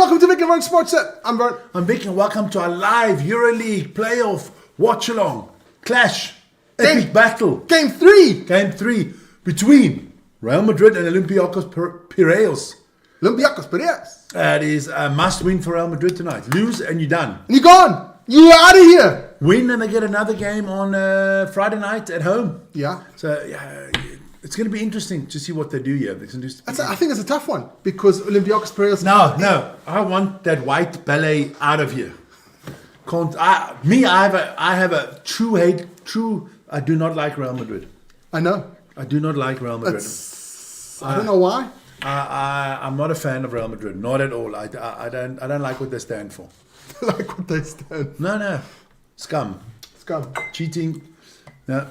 welcome to Vic and Vern Sports Set. I'm Vern. I'm Vic, and welcome to our live EuroLeague playoff watch-along clash epic battle. Game 3. Game 3 between Real Madrid and Olympiakos Piraeus. Olympiakos Piraeus. It is a must-win for Real Madrid tonight. Lose and you're done. And you're gone. You're out of here. Win and they get another game on Friday night at home. Yeah. So it's going to be interesting to see what they do here. I think it's a tough one because Olympiakos Piraeus. No. I want that white ballet out of here. I have a true hate. I do not like Real Madrid. I know. I do not like Real Madrid. I don't know why. I'm not a fan of Real Madrid. Not at all. I don't like what they stand for. Like what they stand. No. Scum. Cheating. No,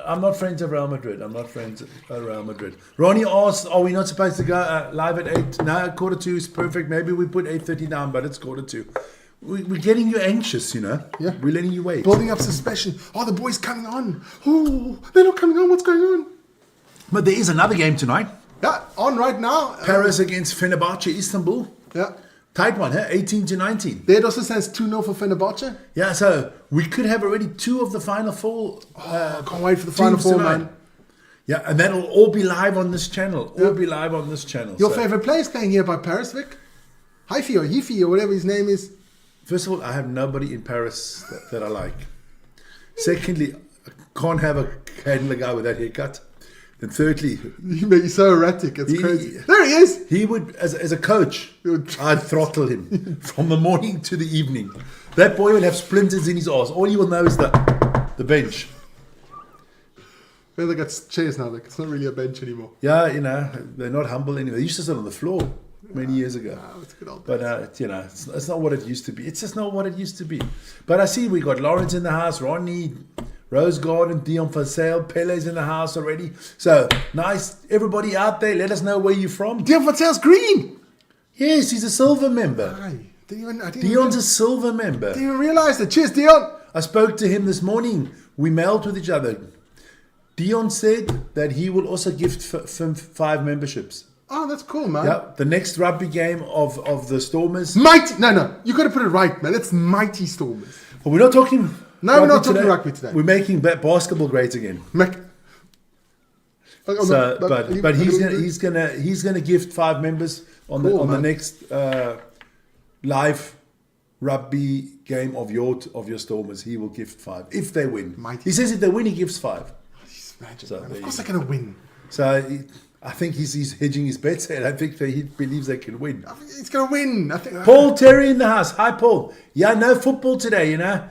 I'm not friends of Real Madrid. I'm not friends of Real Madrid. Ronnie asked, are we not supposed to go live at 8? No, 1:45 is perfect. Maybe we put 8:30 down, but it's 1:45. We're getting you anxious, you know. Yeah. We're letting you wait. Building up suspicion. Oh, the boys coming on. Oh, they're not coming on. What's going on? But there is another game tonight. Yeah, on right now. Paris against Fenerbahce, Istanbul. Yeah. Tight one, huh? 18-19. There it also says 2-0 for Fenerbahce. Yeah, so we could have already 2 of the Final Four. Can't wait for the Final Four, tonight. man. Yeah, and that'll all be live on this channel. Your favorite players playing here by Paris, Vic? Haifi or Yifi or whatever his name is. First of all, I have nobody in Paris that I like. Secondly, I can't have a handler guy with that haircut. And thirdly, he's so erratic, it's crazy. There he is. He would, as a coach, I'd throttle him from the morning to the evening. That boy will have splinters in his arse. All he will know is the bench. Well, they got chairs now. Like, it's not really a bench anymore. Yeah, you know, they're not humble anymore. They used to sit on the floor many years ago. It's good old but, you know, it's not what it used to be. It's just not what it used to be. But I see we got Lawrence in the house, Ronnie, Rose Garden, Dion Fasale, Pele's in the house already. So, nice. Everybody out there, let us know where you're from. Dion Fasale's green. Yes, he's a silver member. Dion's a silver member. Didn't even realize it. Cheers, Dion. I spoke to him this morning. We mailed with each other. Dion said that he will also gift 5 memberships. Oh, that's cool, man. Yeah, the next rugby game of the Stormers. Mighty. No. You got to put it right, man. It's Mighty Stormers. But we're not talking. No, we're not talking rugby today. We're making basketball great again. But he's gonna gift 5 members on the next live rugby game of your Stormers. He will gift 5 if they win. Mighty. He says if they win, he gives 5. He's magic. So of course they're gonna win. So I think he's hedging his bets. I don't think he believes they can win. I think he's gonna win. Paul Terry in the house. Hi, Paul. Yeah, no football today. You know.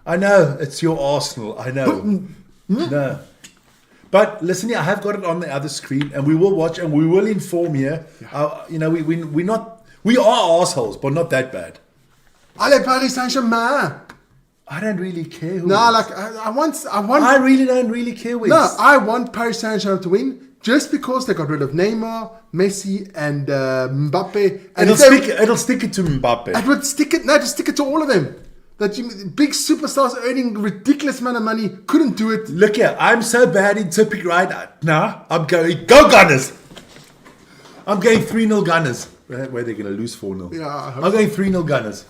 I know it's your Arsenal. I know. No. But listen here, I have got it on the other screen, and we will watch and we will inform here. Yeah. You know, we are assholes, but not that bad. Allez, Paris Saint-Germain. I don't really care who. No, like I want. I really don't really care who. No, I want Paris Saint-Germain to win just because they got rid of Neymar, Messi, and Mbappe. And it'll stick it to Mbappe. It would stick it. No, just stick it to all of them. That big superstars earning ridiculous amount of money couldn't do it. Look here, I'm so bad in tipping right now. I'm going, go Gunners! I'm going 3-0 Gunners. Where they're going to lose 4-0. Yeah, I'm going 3-0 Gunners.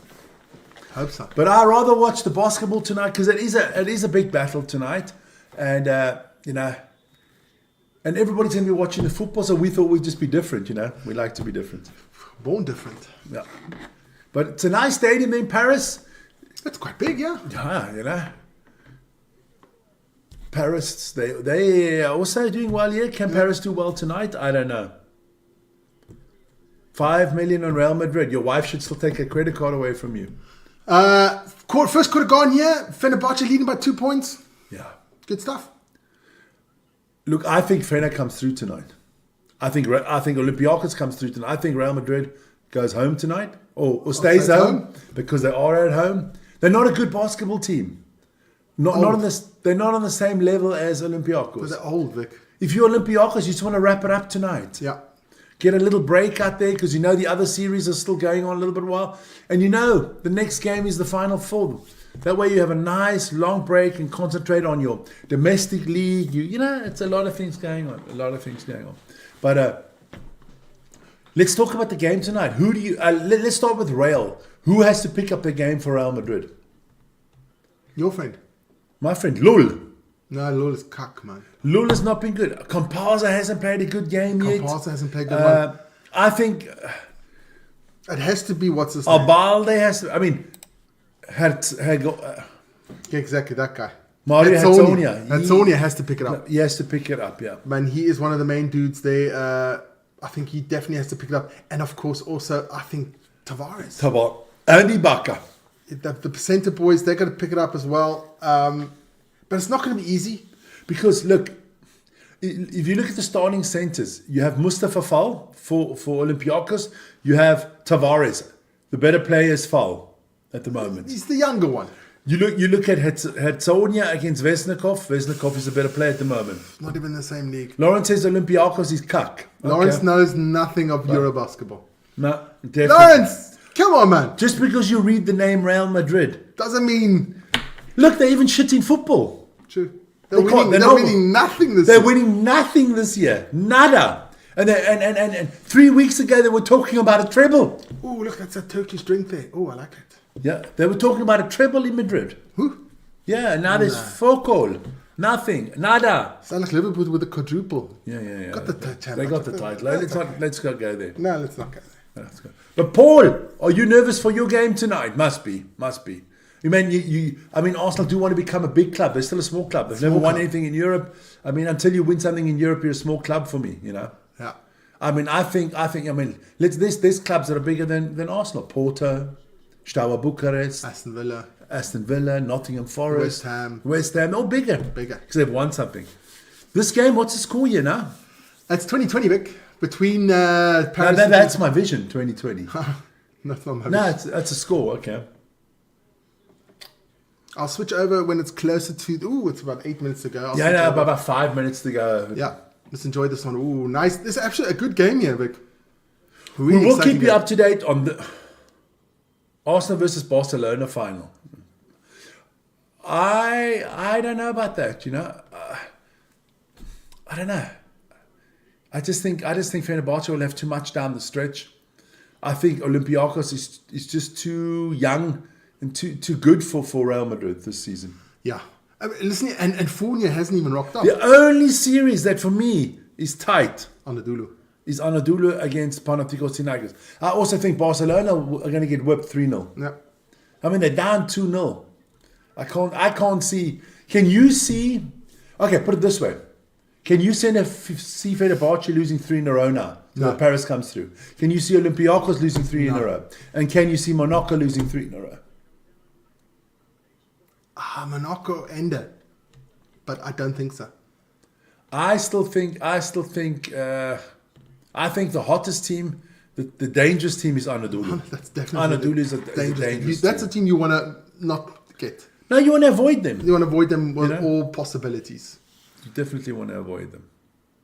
Hope so. But I'd rather watch the basketball tonight because it is a big battle tonight. And, you know, and everybody's going to be watching the football, so we thought we'd just be different, you know. We like to be different. Born different. Yeah. But it's a nice stadium in Paris. It's quite big, yeah. Yeah, you know. Paris, they are also doing well here. Can Paris do well tonight? I don't know. 5 million on Real Madrid. Your wife should still take a credit card away from you. First could have gone here. Fenerbahce leading by 2 points. Yeah. Good stuff. Look, I think Fener comes through tonight. I think Olympiakos comes through tonight. I think Real Madrid goes home tonight or stays home because they are at home. They're not a good basketball team. They're not on the same level as Olympiakos. But they're old, Vic. If you're Olympiakos, you just want to wrap it up tonight. Yeah. Get a little break out there because you know the other series are still going on a little bit while. And you know the next game is the Final Four. That way you have a nice long break and concentrate on your domestic league. You know, it's a lot of things going on. But Let's talk about the game tonight. Who do you? Let's start with Real. Who has to pick up the game for Real Madrid? Your friend. My friend Lul. No, Lul is cuck, man. Lul has not been good. Comparsa hasn't played a good game yet. Comparsa hasn't played a good one. I think It has to be what's his name? Albalde has to. I mean, Exactly, that guy. Mario Hatzonia. Hatzonia has to pick it up. He has to pick it up, yeah. Man, he is one of the main dudes there. I think he definitely has to pick it up. And of course, also, I think Tavares. And Ibaka. The center boys, they're going to pick it up as well. But it's not going to be easy. Because, look, if you look at the starting centers, you have Mustafa Fall for Olympiakos. You have Tavares. The better player is Fall at the moment. He's the younger one. You look at Hatzonia against Vesnikov. Vesnikov is a better player at the moment. Not even in the same league. Lawrence says Olympiakos is cuck. Lawrence knows nothing of Eurobasketball. No, definitely. Lawrence, come on, man. Just because you read the name Real Madrid Doesn't mean... Look, they're even shit in football. True. They're winning nothing this year. They're winning nothing this year. Nada. And 3 weeks ago they were talking about a treble. Oh, look, that's a Turkish drink there. Oh, I like it. Yeah, they were talking about a treble in Madrid. Who? Yeah, now there's fuck all. Nothing. Nada. Sound like Liverpool with a quadruple. Yeah. Got the title. They got the title. Let's not go there. No, let's not go there. Let's go. But Paul, are you nervous for your game tonight? Must be. I mean, Arsenal do want to become a big club. They're still a small club. They've never won anything in Europe. I mean, until you win something in Europe, you're a small club for me, you know. Yeah. I mean, there's clubs that are bigger than Arsenal. Porto, Steaua Bucharest, Aston Villa, Nottingham Forest, West Ham, all bigger. Because they've won something. This game, what's the score here now? That's 2020, Vic. Between Paris and... That's my vision, 2020. That's not my vision. No, that's a score, okay. I'll switch over when it's closer to... it's about 8 minutes to go. About 5 minutes to go. Yeah, let's enjoy this one. Ooh, nice. This is actually a good game here, Vic. Really we will keep you up to date on the Arsenal versus Barcelona final. I don't know about that, you know. I don't know. I just think Fenerbahce will have too much down the stretch. I think Olympiakos is just too young and too good for Real Madrid this season. Yeah. I mean, listen, and Fournier hasn't even rocked up. The only series that for me is tight is Anadolu against Panathinaikos. I also think Barcelona are going to get whipped 3-0. Yeah. I mean, they're down 2-0. I can't see. Can you see? Okay, put it this way. Can you see Fenerbahce losing 3 in a row now? No. Paris comes through. Can you see Olympiakos losing 3 in a row? And can you see Monaco losing 3 in a row? Monaco ended, but I don't think so. I think the hottest team, the dangerous team is Anadolu. That's definitely Anadolu is a dangerous team. That's a team you want to not get. No, you want to avoid them. You want to avoid them with all possibilities. You definitely want to avoid them.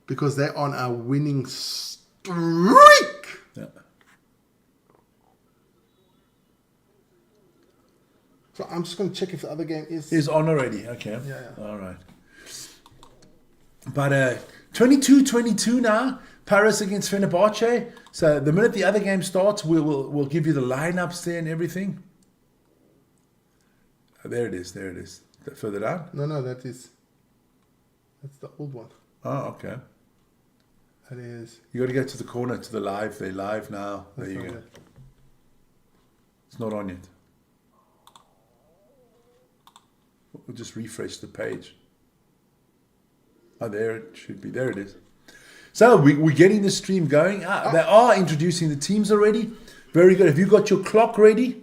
Because they're on a winning streak. Yeah. So I'm just going to check if the other game is on already. Okay. Yeah. All right. But 22-22 now. Paris against Fenerbahce. So the minute the other game starts, we'll give you the lineups there and everything. There it is. Further down? No, that's the old one. Oh, okay. That is. You got to get to the corner, to the live. They're live now. There you go. It's not on yet. We'll just refresh the page. Oh, there it should be. There it is. So we're getting the stream going. They are introducing the teams already. Very good. Have you got your clock ready?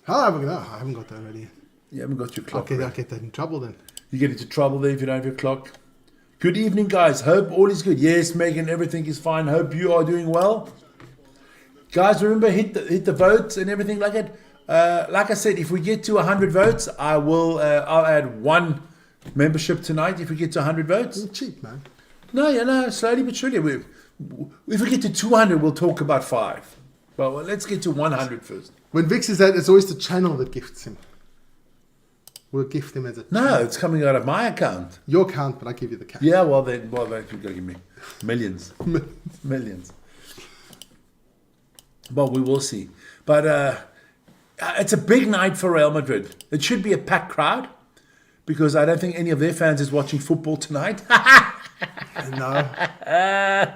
I haven't got that ready. You haven't got your clock ready. I'll get that in trouble then. You get into trouble there if you don't have your clock. Good evening, guys. Hope all is good. Yes, Megan, everything is fine. Hope you are doing well. Guys, remember, hit the votes and everything like that. Like I said, if we get to 100 votes, I'll add 1 membership tonight. If we get to 100 votes, it's cheap, man. No, slowly but surely. If we get to 200, we'll talk about 5. Well, let's get to 100 first. When Vic says that, it's always the channel that gifts him. We'll gift him as a channel. No, it's coming out of my account. Your account, but I give you the cash. Yeah, well, they could give me millions. Millions. But we will see. But it's a big night for Real Madrid. It should be a packed crowd because I don't think any of their fans is watching football tonight. No.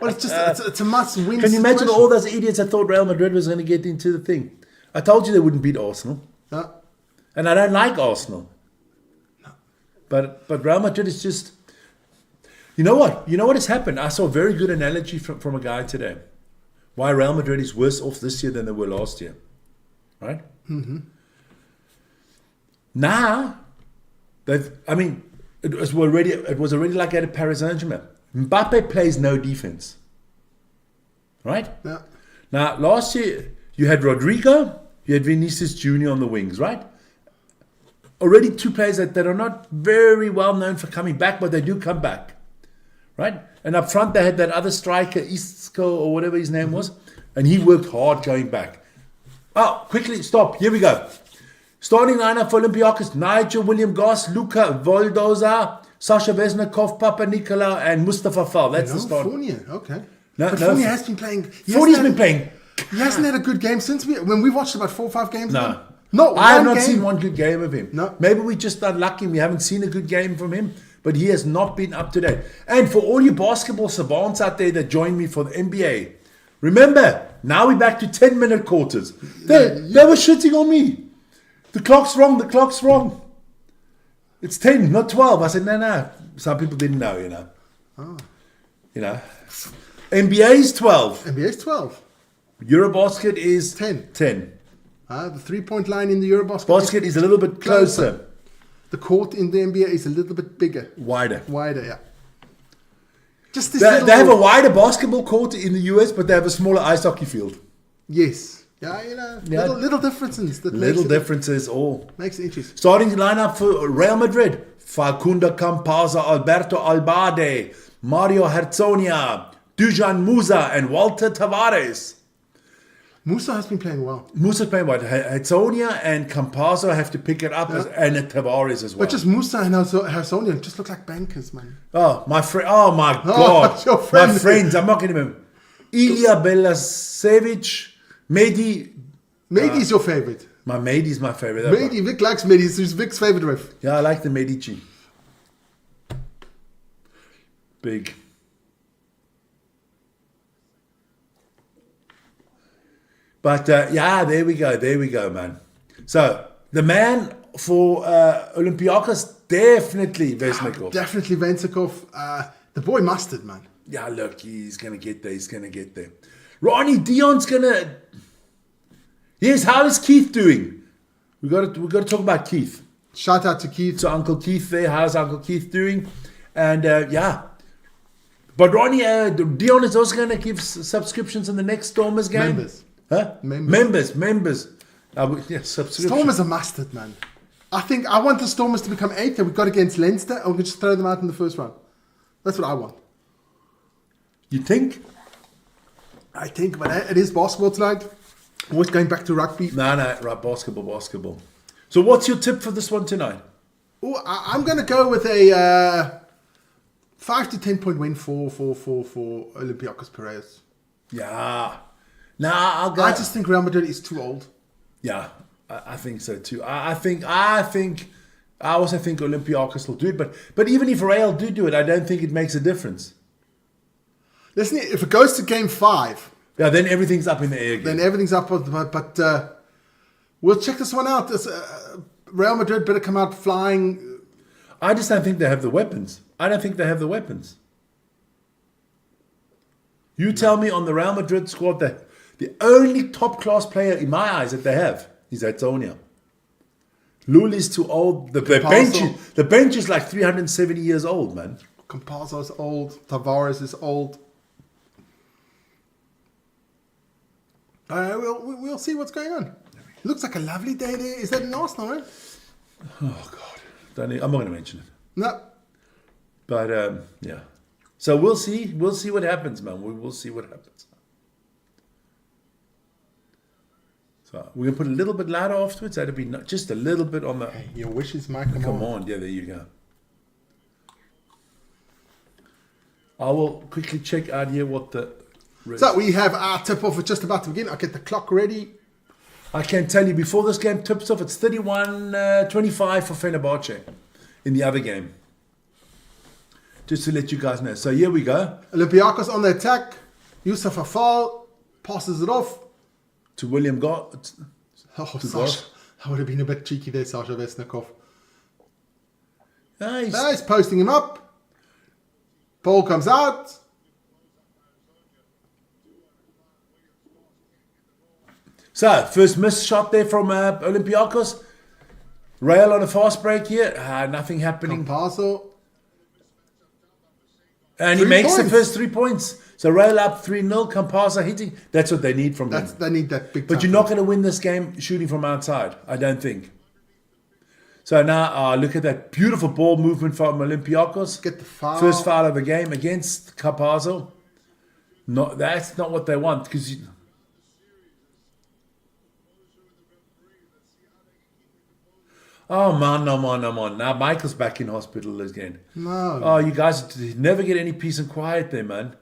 Well, it's a must-win. Can you imagine all those idiots that thought Real Madrid was going to get into the thing? I told you they wouldn't beat Arsenal. No. And I don't like Arsenal. No. But Real Madrid is just... You know what? You know what has happened? I saw a very good analogy from a guy today. Why Real Madrid is worse off this year than they were last year. Right? Mm-hmm. Now, it was already like at Paris Saint-Germain. Mbappe plays no defense. Right? Yeah. Now, last year, you had Rodrigo, you had Vinicius Jr. on the wings, right? Already two players that are not very well known for coming back, but they do come back. Right? And up front, they had that other striker, Isco, or whatever his name was, and he worked hard going back. Oh, quickly, stop. Here we go. Starting lineup for Olympiakos: Nigel William-Goss, Luka Voldoza, Sasha Vesnikov, Papa Nicolau, and Mustafa Fall. That's the start. Fournier, okay. No, but Fournier has been playing. Fournier's been playing. He hasn't had a good game since when we watched about 4 or 5 games. No. Not I have one not game. seen one good game of him. No. Maybe we just unlucky. We haven't seen a good game from him, but he has not been up to date. And for all you basketball savants out there that joined me for the NBA, remember, now we're back to 10-minute quarters. They were shitting on me. The clock's wrong. It's 10, not 12. I said, no. Some people didn't know, you know. Oh. You know. NBA's 12. NBA's 12. Eurobasket is 10. The 3-point line in the Eurobasket. Basket is a little bit closer. The court in the NBA is a little bit bigger. Wider, yeah. Just this they have a little... wider basketball court in the US, but they have a smaller ice hockey field. Yes. Yeah, you know, little differences. All. Makes it interesting. Starting lineup for Real Madrid: Facundo Campazzo, Alberto Albade, Mario Herzonia, Dujan Musa, and Walter Tavares. Musa has been playing well. Musa's playing well. Herzonia and Campazzo have to pick it up, and Tavares as well. But just Musa and Herzonia just look like bankers, man. Oh, my friend! Oh my God! Your friend. My friends! I'm not getting him. Ilya Belasevic, Mehdi. Mehdi's your favorite. Mehdi's my favorite. Mehdi, Vic likes Mehdi. He's Vic's favorite ref. Yeah, I like the Medici. Big. But there we go, man. So the man for Olympiakos, definitely Vesnikov. Definitely Vesnikov. The boy mustard, man. Yeah, look, he's gonna get there. Ronnie Dion's gonna. Yes, how is Keith doing? We got to talk about Keith. Shout out to Keith. To Uncle Keith there. How's Uncle Keith doing? And but Ronnie Dion is also gonna give subscriptions in the next Stormers game. Members. Huh? Members. Subscription. Stormers are mustard, man. I want the Stormers to become 8th, and we've got against Leinster, and we can just throw them out in the first round. That's what I want. You think? I think, but it is basketball tonight. Always going back to rugby. No, right, basketball. So what's your tip for this one tonight? Oh, I'm going to go with a 5 to 10 point win for Olympiakos Piraeus. Yeah. I'll go. I just think Real Madrid is too old. Yeah, I think so too. I also think Olympiakos will do it, but even if Real do it, I don't think it makes a difference. Listen, if it goes to game 5, then everything's up in the air again. Then everything's up, but we'll check this one out. Real Madrid better come out flying. I just don't think they have the weapons. You tell me on the Real Madrid squad that the only top-class player in my eyes that they have is Herzonia. Lul is too old. The bench is like 370 years old, man. Campazzo is old. Tavares is old. We'll see what's going on. Looks like a lovely day there. Is that in Arsenal, right? Oh, God. I'm not going to mention it. No. But, yeah. So we'll see. We'll see what happens, man. We'll see what happens. So we're going to put a little bit louder afterwards. That'd be just a little bit on the... Hey, your wishes, Mike. Come on. Yeah, there you go. I will quickly check out here what the... So we have our tip-off just about to begin. I'll get the clock ready. I can tell you, before this game tips off, it's 31-25 for Fenerbahce in the other game. Just to let you guys know. So here we go. Olympiakos on the attack. Yusuf Afal passes it off. To William Gott. Oh, Sasha. That would have been a bit cheeky there, Sasha Vesnikov. He's posting him up. Ball comes out. So, first missed shot there from Olympiakos. Real on a fast break here. Nothing happening. Campasso. And he makes the first 3 points. So Real up 3-0. Campasa hitting. That's what they need from him. They need that big But time. you're not going to win this game shooting from outside. I don't think. So now look at that beautiful ball movement from Olympiakos. Get the foul. First foul of the game against Campazzo. No, that's not what they want. Because oh, man. Now Michael's back in hospital again. No. Oh, you guys never get any peace and quiet there, man.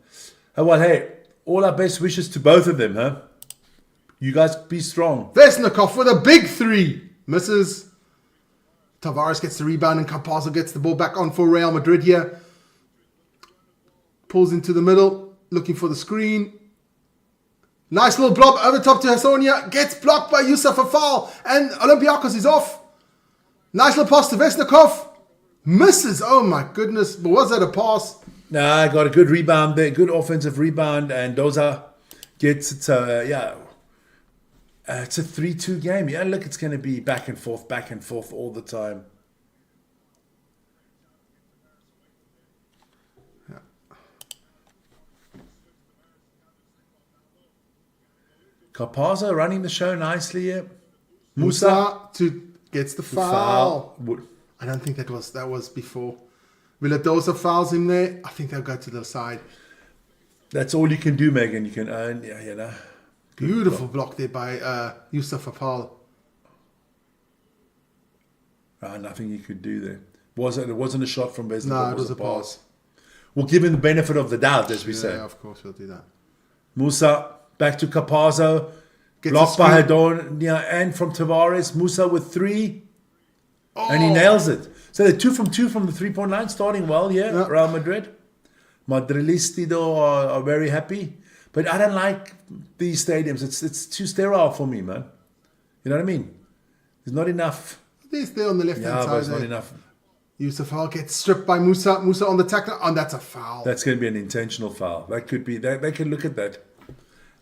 Oh, well, hey, all our best wishes to both of them, huh? You guys be strong. Vesnikov with a big 3. Misses. Tavares gets the rebound and Campazzo gets the ball back on for Real Madrid here. Pulls into the middle, looking for the screen. Nice little blob over top to Hassonia. Gets blocked by Yusuf Afal. And Olympiakos is off. Nice little pass to Vesnikov. Misses. Oh my goodness. But was that a pass? Nah, got a good rebound there. Good offensive rebound. And Doza gets it. It's a 3-2 game. Yeah, look, it's going to be back and forth all the time. Yeah. Campazzo running the show nicely here. Musa gets the foul. Foul. I don't think that was before. Villadosa fouls him there. I think they'll go to the side. That's all you can do, Megan. You can earn, you know. Beautiful block there by Yusuf Afal. Nothing you could do there. It wasn't a shot from Vesnikov. No, it was a pass. We'll give him the benefit of the doubt, as we say. Yeah, of course we'll do that. Musa back to Campazzo. Blocked by Hadonia and from Tavares. Musa with 3. Oh. And he nails it. So they're 2 from 2 from the 3-point line. Starting well here, Yeah. Real Madrid. Madrilisti, though, are very happy. But I don't like these stadiums. It's too sterile for me, man. You know what I mean? There's not enough. There's there on the left hand Yeah, side. but it's not there. enough. Yusuf Afal gets stripped by Musa. Musa on the tackle. And that's a foul. That's going to be an intentional foul. That could be. They can look at that.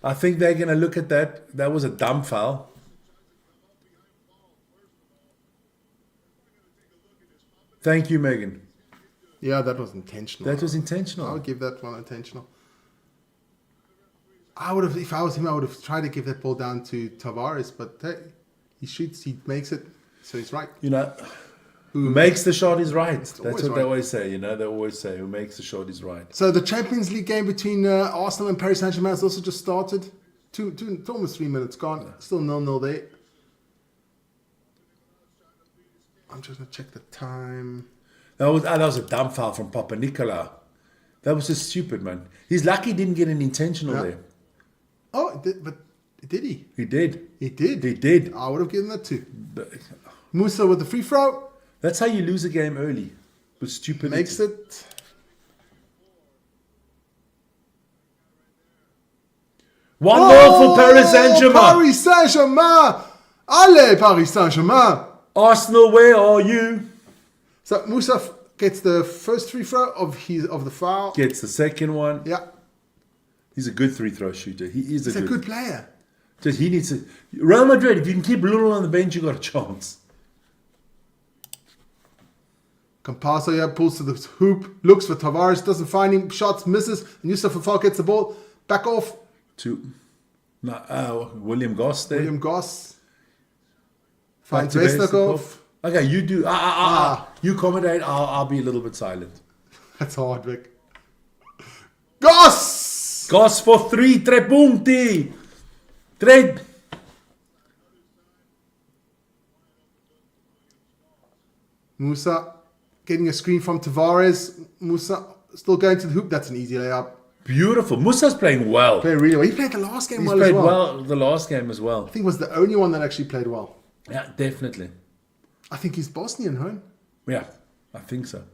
I think they're going to look at that. That was a dumb foul. Thank you, Megan. Yeah, that was intentional. That was intentional. I would give that one intentional. I would have, if I was him, I would have tried to give that ball down to Tavares, but hey, he shoots, he makes it, so he's right. You know, who makes the shot is right. That's what right. they always say. You know, they always say, who makes the shot is right. So the Champions League game between Arsenal and Paris Saint-Germain has also just started. It's almost 3 minutes gone. Still 0-0 there. I'm just going to check the time. That was a dumb foul from Papa Nicolau. That was just stupid, man. He's lucky he didn't get an intentional there. Oh, but did he? He did. He did? He did. I would have given that too. But Musa with the free throw. that's how you lose a game early. With stupidity. Makes it. One goal for Paris Saint-Germain. Paris Saint-Germain. Allez, Paris Saint-Germain. Arsenal, where are you? So Musa gets the first free throw of the foul. Gets the second one. Yeah. He's a good free throw shooter. He's He's a good player. Just he needs to. Real Madrid, if you can keep Lulu on the bench, you got a chance. Campazzo pulls to the hoop, looks for Tavares, doesn't find him, shots, misses, and Yusuf Afal gets the ball, back off. William Goss there. William Goss finds Back to Vesnikov. Okay, you do. You accommodate. I'll be a little bit silent. That's hard, Vic. Goss! Goss for 3 punti. 3. Musa getting a screen from Tavares. Musa still going to the hoop. That's an easy layup. Beautiful. Musa's playing well. Played really well. He played the last game He's well played as well. well the last game as well. I think he was the only one that actually played well. Yeah, definitely. I think he's Bosnian, huh? Yeah, I think so.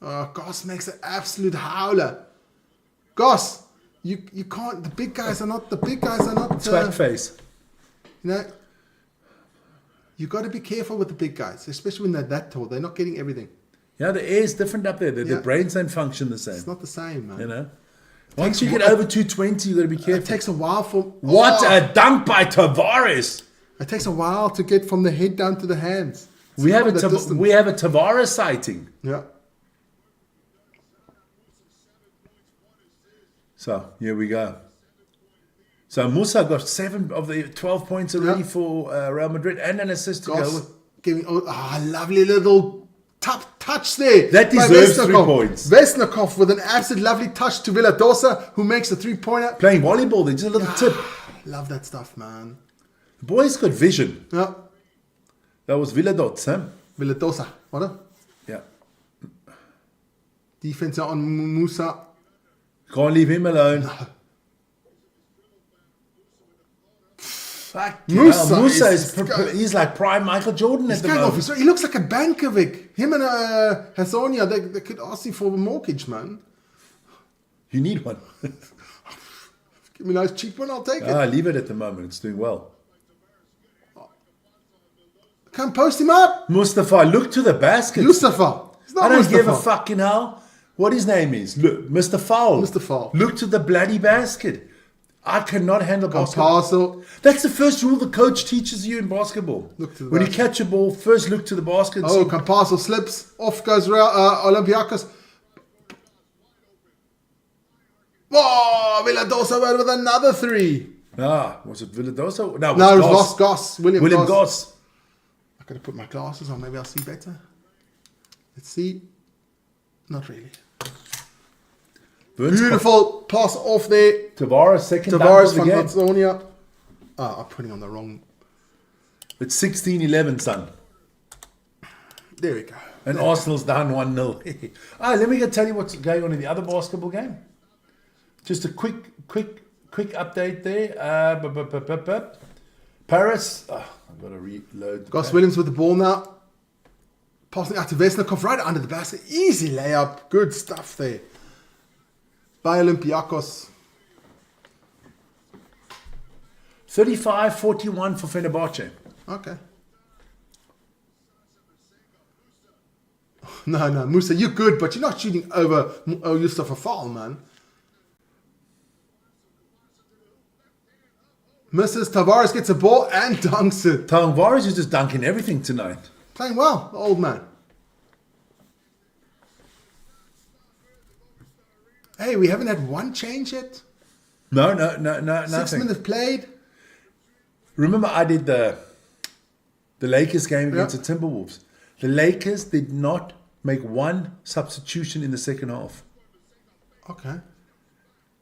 Goss makes an absolute howler. Goss, you can't. The big guys are not. Twat face. You know, you got to be careful with the big guys, especially when they're that tall. They're not getting everything. Yeah, the air is different up there. The brains don't function the same. It's not the same, man. You know, once you get over 220, you got to be careful. It takes a while for. What a dunk by Tavares! It takes a while to get from the head down to the hands. We have a Tavares sighting. Yeah. So here we go. So Musa got 7 of the 12 points already for Real Madrid and an assist to go with. Giving lovely little touch there. That deserves 3 points. Vesnikov with an absolute lovely touch to Villadosa, who makes the 3-pointer. Playing volleyball, there's just a little tip. Love that stuff, man. The boy's got vision. Yeah. That was Villadosa. Villadosa, what? Yeah. Defense on Musa. Can't leave him alone. Musa he's like prime Michael Jordan at the moment. He looks like a Bankovic. Him and Hasonia, they could ask him for a mortgage, man. You need one. Give me a nice cheap one, I'll take it. Leave it at the moment. It's doing well. Come post him up. Mustafa, look to the basket. Mustafa. I don't give a fucking hell what his name is. Look, Mr. Foul. Mr. Foul. Look to the bloody basket. I cannot handle basketball. Campasso. That's the first rule the coach teaches you in basketball. When you catch a ball, first look to the basket. Campasso slips. Off goes Olympiakos. Oh, Villadosa with another 3. Was it Villadosa? No, it was Goss. William Goss. I'm going to put my glasses on. Maybe I'll see better. Let's see. Not really. Beautiful pass off there. Tavares, second Tavares from Hasonia. I'm putting on the wrong. It's 16-11, son. There we go. And Arsenal's down 1-0. Let me tell you what's going on in the other basketball game. Just a quick update there. Paris. I've got to reload. Goss Williams with the ball now. Passing out to Vesnikov right under the basket. Easy layup. Good stuff there. By Olympiakos. 35-41 for Fenerbahce. Okay. No, Musa, you're good, but you're not shooting over Yusuf a foul, man. Misses. Tavares gets a ball and dunks it. Tavares is just dunking everything tonight. Playing well, the old man. Hey, we haven't had one change yet. No, nothing. 6 minutes played. Remember, I did the Lakers game against the Timberwolves. The Lakers did not make one substitution in the second half. Okay.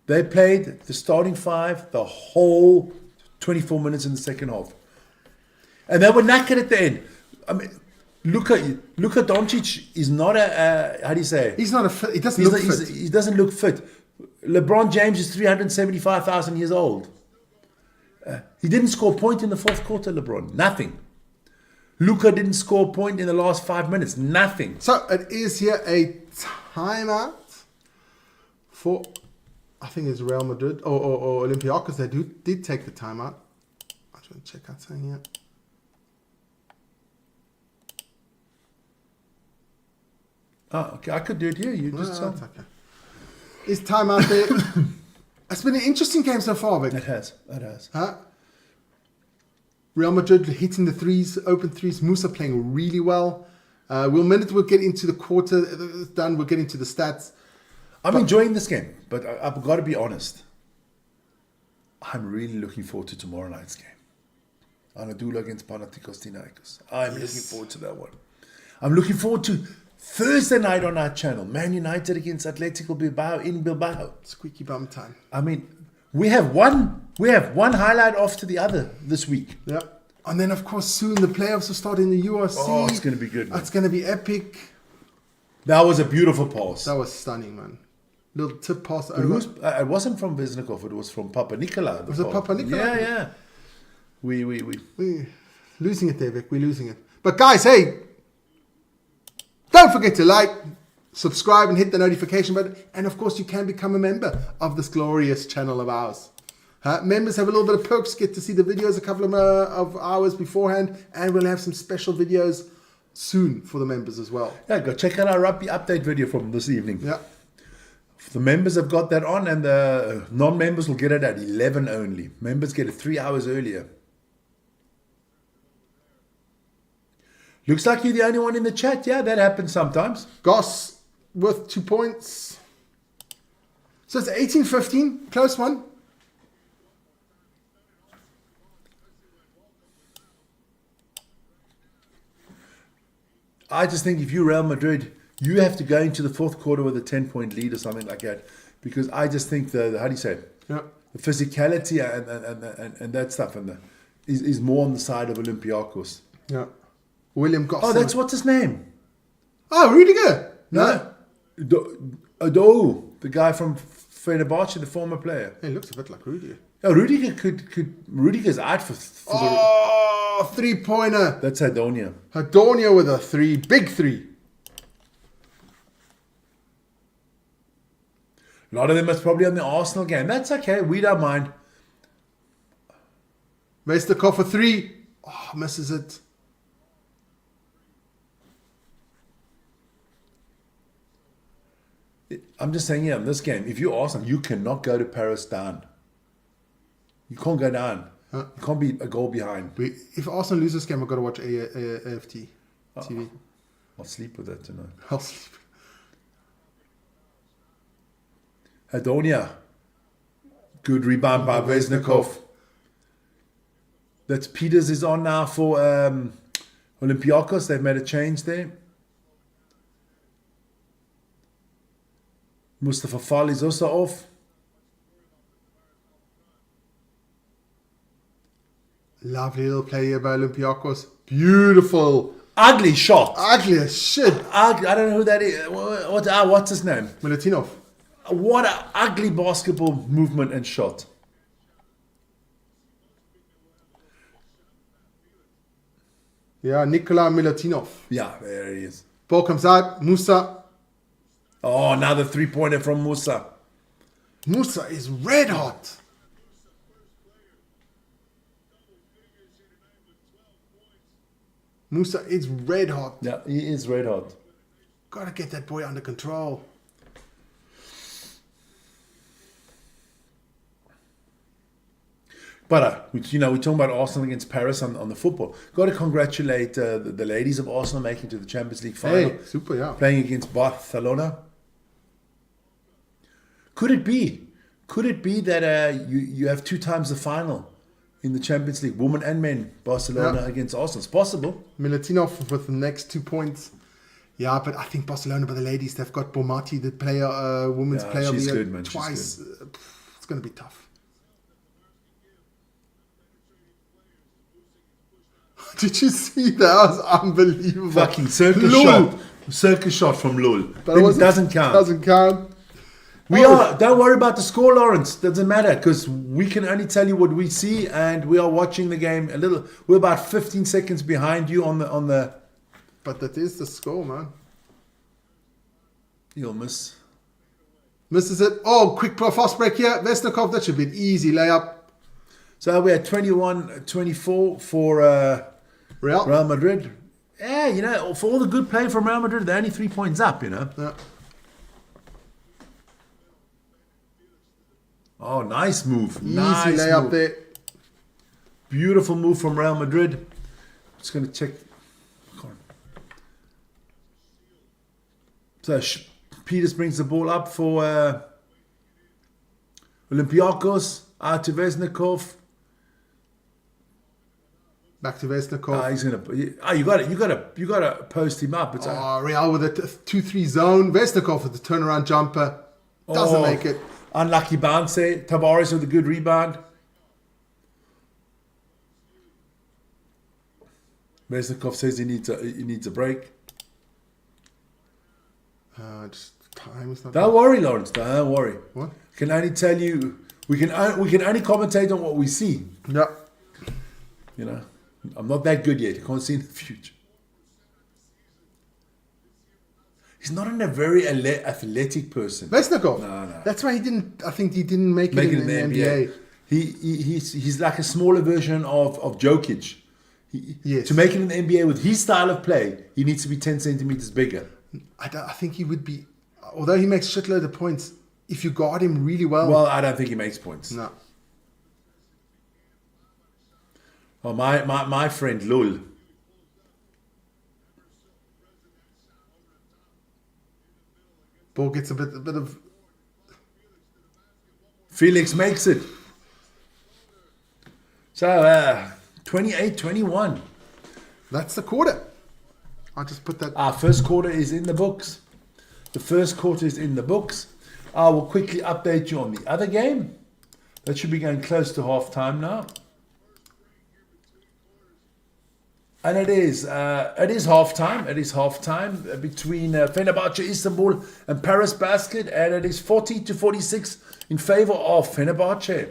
They played the starting 5 the whole 24 minutes in the second half. And they were knackered at the end. I mean, Luka Doncic is not how do you say? He's not a fit. He doesn't look fit. He doesn't look fit. LeBron James is 375,000 years old. He didn't score a point in the fourth quarter, LeBron. Nothing. Luka didn't score a point in the last 5 minutes. Nothing. So it is here a timeout for, I think it's Real Madrid or Olympiakos. They did take the timeout. I'm trying to check out something here. Okay. I could do it here. You just tell me. Okay. Is timeout there? It's been an interesting game so far, Vic. It has. Huh? Real Madrid hitting the threes, open threes. Musa playing really well. We'll get into the quarter. It's done. We'll get into the stats. I'm enjoying this game, but I've got to be honest. I'm really looking forward to tomorrow night's game. Anadolu against Panathinaikos. I'm looking forward to that one. I'm looking forward to Thursday night on our channel. Man United against Atletico Bilbao in Bilbao. Squeaky bum time. I mean, we have one highlight after the other this week. Yeah. And then, of course, soon the playoffs will start in the URC. Oh, it's going to be good, man. It's going to be epic. That was a beautiful pass. That was stunning, man. Little tip pass It, over. it wasn't from Vesnikov, it was from Papa Nikola. Was it Papa Nikola? Yeah, yeah. We. We're losing it there, Vic. We're losing it. But guys, hey, don't forget to like, subscribe, and hit the notification button. And of course, you can become a member of this glorious channel of ours. Members have a little bit of perks, get to see the videos a couple of hours beforehand, and we'll have some special videos soon for the members as well. Yeah, go check out our rugby update video from this evening. Yeah. The members have got that on, and the non-members will get it at 11 only. Members get it 3 hours earlier. Looks like you're the only one in the chat. Yeah, that happens sometimes. Goss with 2 points. So it's 18-15, close one. I just think if you're Real Madrid, you have to go into the fourth quarter with a 10-point lead or something like that. Because I just think the how do you say it? Yeah. The physicality and that stuff is more on the side of Olympiakos. Yeah. William Goss. Oh, that's what's his name? Oh, Rudiger. No. The guy from Fenerbahce, the former player. He looks a bit like Rudiger. Oh, Rudiger's out for Oh, 3-pointer. That's Hadonia. Hadonia with a 3. Big 3. A lot of them is probably on the Arsenal game. That's okay. We don't mind. Vesnikov for 3. Oh, misses it. I'm just saying, yeah, in this game, if you're Arsenal, you cannot go to Paris down. You can't go down. You can't be a goal behind. If Arsenal lose this game, I've got to watch AFT TV. I'll sleep with that tonight. I'll sleep. Hadonia. Good rebound by Vesnikov. That's Peters is on now for Olympiakos. They've made a change there. Mustafa Fall is also off. Lovely little play here by Olympiakos. Beautiful. Ugly shot. Ugly as shit. I don't know who that is. What's his name? Milutinov. What an ugly basketball movement and shot. Yeah, Nikola Milutinov. Yeah, there he is. Ball comes out. Musa. Oh, another 3-pointer from Musa. Musa is red hot. Musa is red hot. Yeah, he is red hot. Gotta get that boy under control. But, we're talking about Arsenal against Paris on the football. Got to congratulate the ladies of Arsenal making to the Champions League final. Hey, super, yeah. Playing against Barcelona. Could it be that you have 2 times the final in the Champions League, women and men, Barcelona against Arsenal? It's possible. Milutinov with the next 2 points. Yeah, but I think Barcelona, by the ladies, they've got Bomati, the player, women's player of the year, good, man. twice. It's going to be tough. Did you see that? That was unbelievable. Fucking circus Lul. shot. Circus shot from Lul. But It doesn't count. Doesn't count. Don't worry about the score, Lawrence. Doesn't matter because we can only tell you what we see, and we are watching the game a little. We're about 15 seconds behind you on the. But that is the score, man. You'll miss. Misses it. Oh, quick fast break here. Vesnikov, that should be an easy layup. So we're at 21-24 for Real Madrid. Yeah, for all the good play from Real Madrid, they're only 3 points up, Yeah. Oh, nice move. Easy Nice layup move. there. Beautiful move from Real Madrid. Just going to check. So Peters brings the ball up for Olympiakos. Out to Vesnikov. Back to Vesnikov. He's gonna. You got to post him up. It's Real with a 2-3 zone. Vesnikov with the turnaround jumper. Doesn't make it. Unlucky bounce there. Tavares with a good rebound. Vesnikov says he needs a break. Just time is not. Don't worry, Lawrence. Don't worry. What? Can only tell you. We can only commentate on what we see. Yeah. You know, I'm not that good yet. I can't see in the future. He's not a very athletic person. Vesnikov. No. That's why he didn't. I think he didn't make it in the NBA. He's like a smaller version of Jokic. Yes. To make it in the NBA with his style of play, he needs to be 10 centimeters bigger. I think he would be. Although he makes shitload of points, if you guard him really well. Well, I don't think he makes points. No. Well, my friend Lul. Ball gets a bit of. Felix makes it. So, 28-21. That's the quarter. I'll just put that. Our first quarter is in the books. The first quarter is in the books. I will quickly update you on the other game. That should be going close to half time now. And it is half time. It is half time between Fenerbahce Istanbul and Paris Basket, and it is 40-46 in favor of Fenerbahce.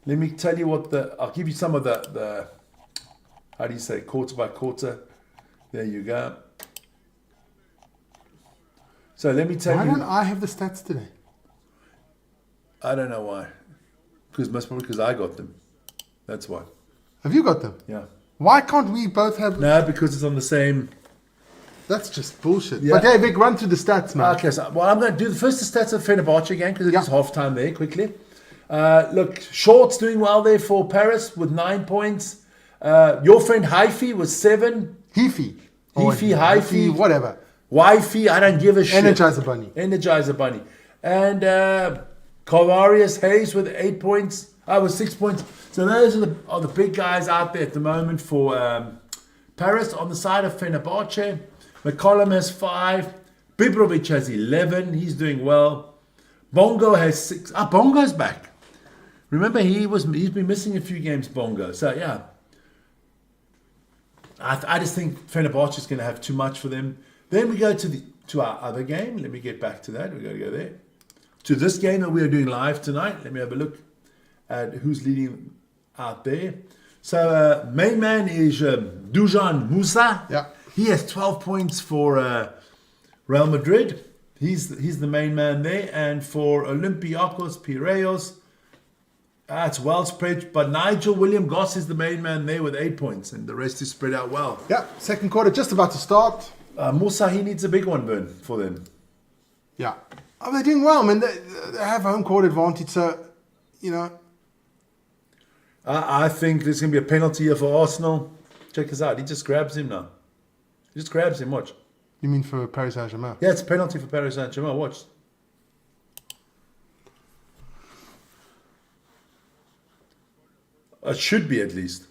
Let me tell you I'll give you some of the how do you say, quarter by quarter. There you go. So let me tell you. Why don't I have the stats today? I don't know why. Most probably because I got them. That's why. Have you got them? Yeah. Why can't we both have... No, because it's on the same... That's just bullshit. Yeah. But hey, Vic, run through the stats, man. Okay, so I'm going to do the stats of Fenerbahce again because it is half time there, quickly. Look, Short's doing well there for Paris with 9 points. Your friend Haifi was 7. Haifi, Haifi. whatever. Wifey, I don't give a shit. Energizer Bunny. Energizer Bunny. And Calvarius Hayes with 8 points. With 6 points. So those are the big guys out there at the moment for Paris. On the side of Fenerbahce, McCollum has 5. Bibrovic has 11. He's doing well. Bongo has 6. Bongo's back. Remember, he's been missing a few games, Bongo. So, yeah. I just think Fenerbahce is going to have too much for them. Then we go to our other game. Let me get back to that. We've got to go there. To this game that we are doing live tonight. Let me have a look at who's leading out there. So, main man is Dujan Musa. Yeah. He has 12 points for Real Madrid. He's the main man there. And for Olympiakos, Piraeus, it's well spread. But Nigel William Goss is the main man there with 8 points. And the rest is spread out well. Yeah, second quarter just about to start. Musa, he needs a big one, Vern, for them. Yeah. Oh, they're doing well, man. They have home court advantage. So, you know. I think there's going to be a penalty here for Arsenal. Check this out. He just grabs him now. He just grabs him. Watch. You mean for Paris Saint-Germain? Yeah, it's a penalty for Paris Saint-Germain. Watch. It should be at least.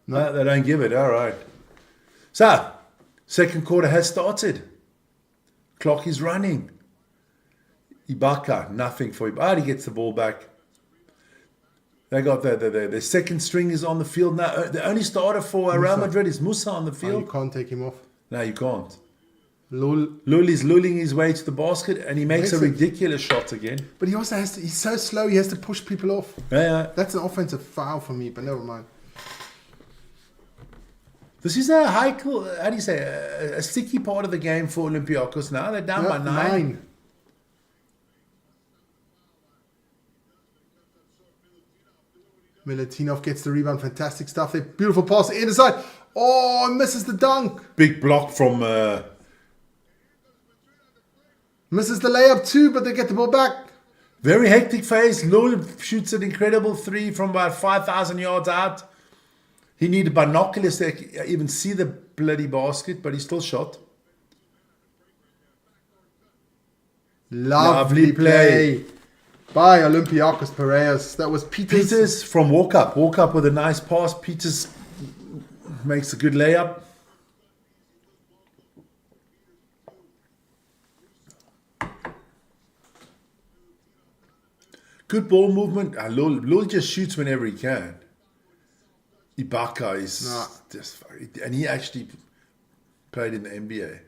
No, they don't give it. All right. So, second quarter has started. Clock is running. Ibaka, nothing for Ibaka. He gets the ball back. They got the second string is on the field now. The only starter for Real Madrid is Musa on the field. You can't take him off. No, you can't. Lul is lulling his way to the basket and he makes a ridiculous shot again. But he also has to, he's so slow, he has to push people off. Yeah. That's an offensive foul for me, but never mind. This is a how do you say, a sticky part of the game for Olympiakos now. They're down by 9. Milutinov gets the rebound. Fantastic stuff there. Beautiful pass to the side. Oh, misses the dunk. Big block from... misses the layup too, but they get the ball back. Very hectic phase. Lul shoots an incredible 3 from about 5,000 yards out. He needed binoculars to even see the bloody basket, but he still shot. Lovely play by Olympiakos Piraeus. That was Peters from walk up with a nice pass. Peters makes a good layup. Good ball movement. Lul just shoots whenever he can. Ibaka is just... And he actually played in the NBA.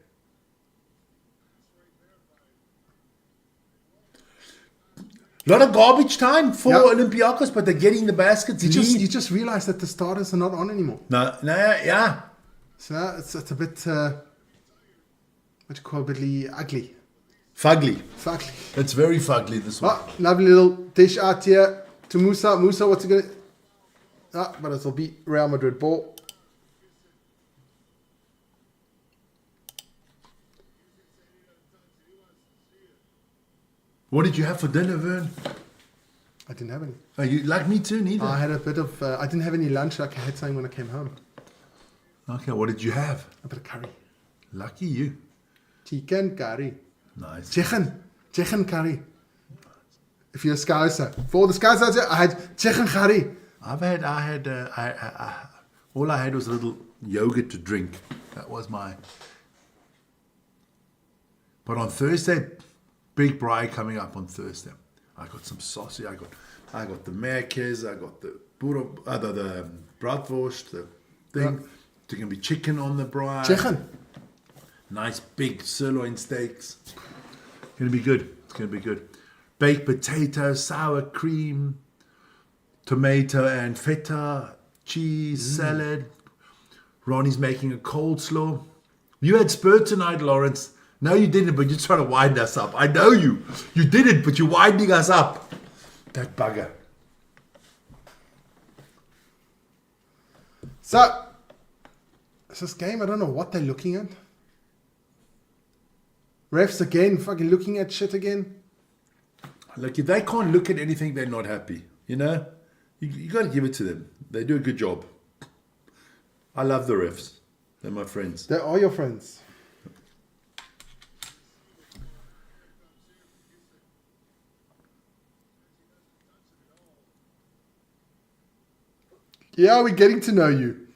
A lot of garbage time for Yep. Olympiakos, but they're getting the baskets. You just realize that the starters are not on anymore. No, yeah. So it's a bit, what do you call it, ugly. Fugly. Ugly. It's very fugly, this one. Oh, lovely little dish out here to Musa. Musa, what's he going to... Ah, but it'll be Real Madrid ball. What did you have for dinner, Vern? I didn't have any. Oh, you like me too, neither? I had a bit of... I didn't have any lunch like I had something when I came home. Okay, what did you have? A bit of curry. Lucky you. Chicken curry. Nice. Chicken curry. If you're a Scouser. For the Scousers, I had chicken curry. All I had was a little yogurt to drink. That was my... But on Thursday, big braai coming up on Thursday. I got some sausage. I got the merkers. I got the the bratwurst, the thing. Yeah. There's going to be chicken on the braai. Chicken. Nice big sirloin steaks. It's going to be good. It's going to be good. Baked potato, sour cream, tomato and feta, cheese, salad. Ronnie's making a coleslaw. You had Spur tonight, Lawrence. No, you didn't, but you're trying to wind us up. I know you. You did it, but you're winding us up. That bugger. So, this game, I don't know what they're looking at. Refs again, fucking looking at shit again. Look, if they can't look at anything, they're not happy. You know? You got to give it to them. They do a good job. I love the refs. They're my friends. They are your friends. Yeah, we're getting to know you.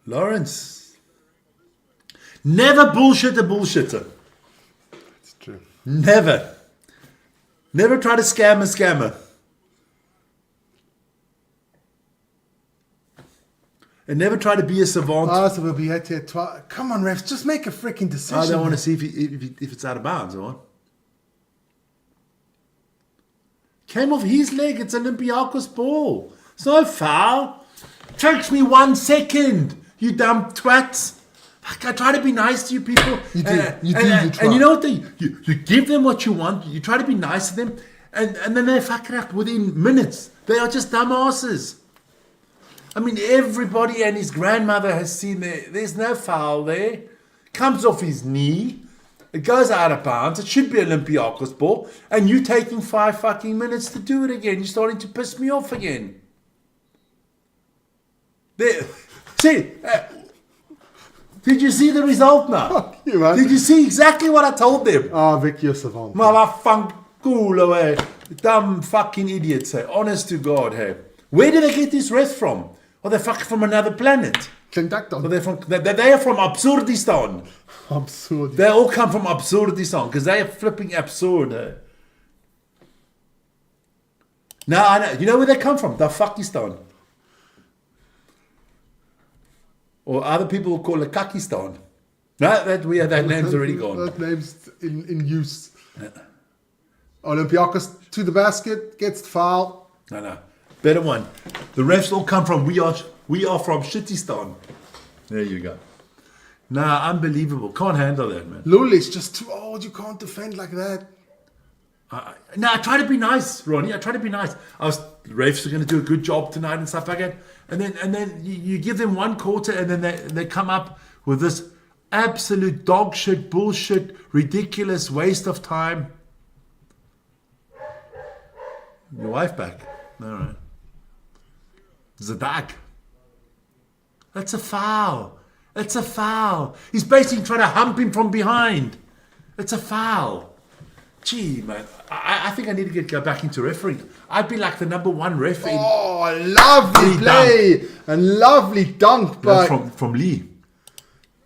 Lawrence. Never bullshit a bullshitter. It's true. Never. Never try to scam a scammer. And never try to be a savant. Oh, so we'll be at here. Come on, refs, just make a freaking decision. I don't want to see if it's out of bounds, or what? Came off his leg. It's Olympiakos ball. It's no foul. Takes me 1 second. You dumb twats. Like, I try to be nice to you people. You do. You try. And you know what? You give them what you want. You try to be nice to them. And then they fuck it up within minutes. They are just dumbasses. I mean, everybody and his grandmother has seen there's no foul there. Comes off his knee. It goes out of bounds. It should be Olympiakos ball. And you taking 5 fucking minutes to do it again. You're starting to piss me off again. There. See, did you see the result now? Fuck you, man. Did you see exactly what I told them? Ah, Vic, you're savant. Motherfucker, hey. Dumb fucking idiots, hey. Honest to God, hey. Where did they get this rest from? Are they fucking from another planet? Are they are from Absurdistan. Absurd. They all come from Absurdistan because they are flipping absurd. Eh? Now I know. You know where they come from? Pakistan. Or other people will call it Kakistan. No, that name's already gone. That name's in use. Yeah. Olympiakos to the basket, gets the foul. No. Better one. The refs all come from, we are from Shittistan. There you go. Nah, unbelievable. Can't handle that, man. Luli's just too old. You can't defend like that. I try to be nice, Ronnie. I try to be nice. The refs are going to do a good job tonight and stuff like that. And then you give them 1 quarter and then they come up with this absolute dog shit, bullshit, ridiculous waste of time. Your wife back. All right. Zadak. That's a foul. It's a foul. He's basically trying to hump him from behind. It's a foul. Gee, man. I think I need to go back into refereeing. I'd be like the number 1 ref in... Oh, lovely play. Dunk. A lovely dunk by... From Lee.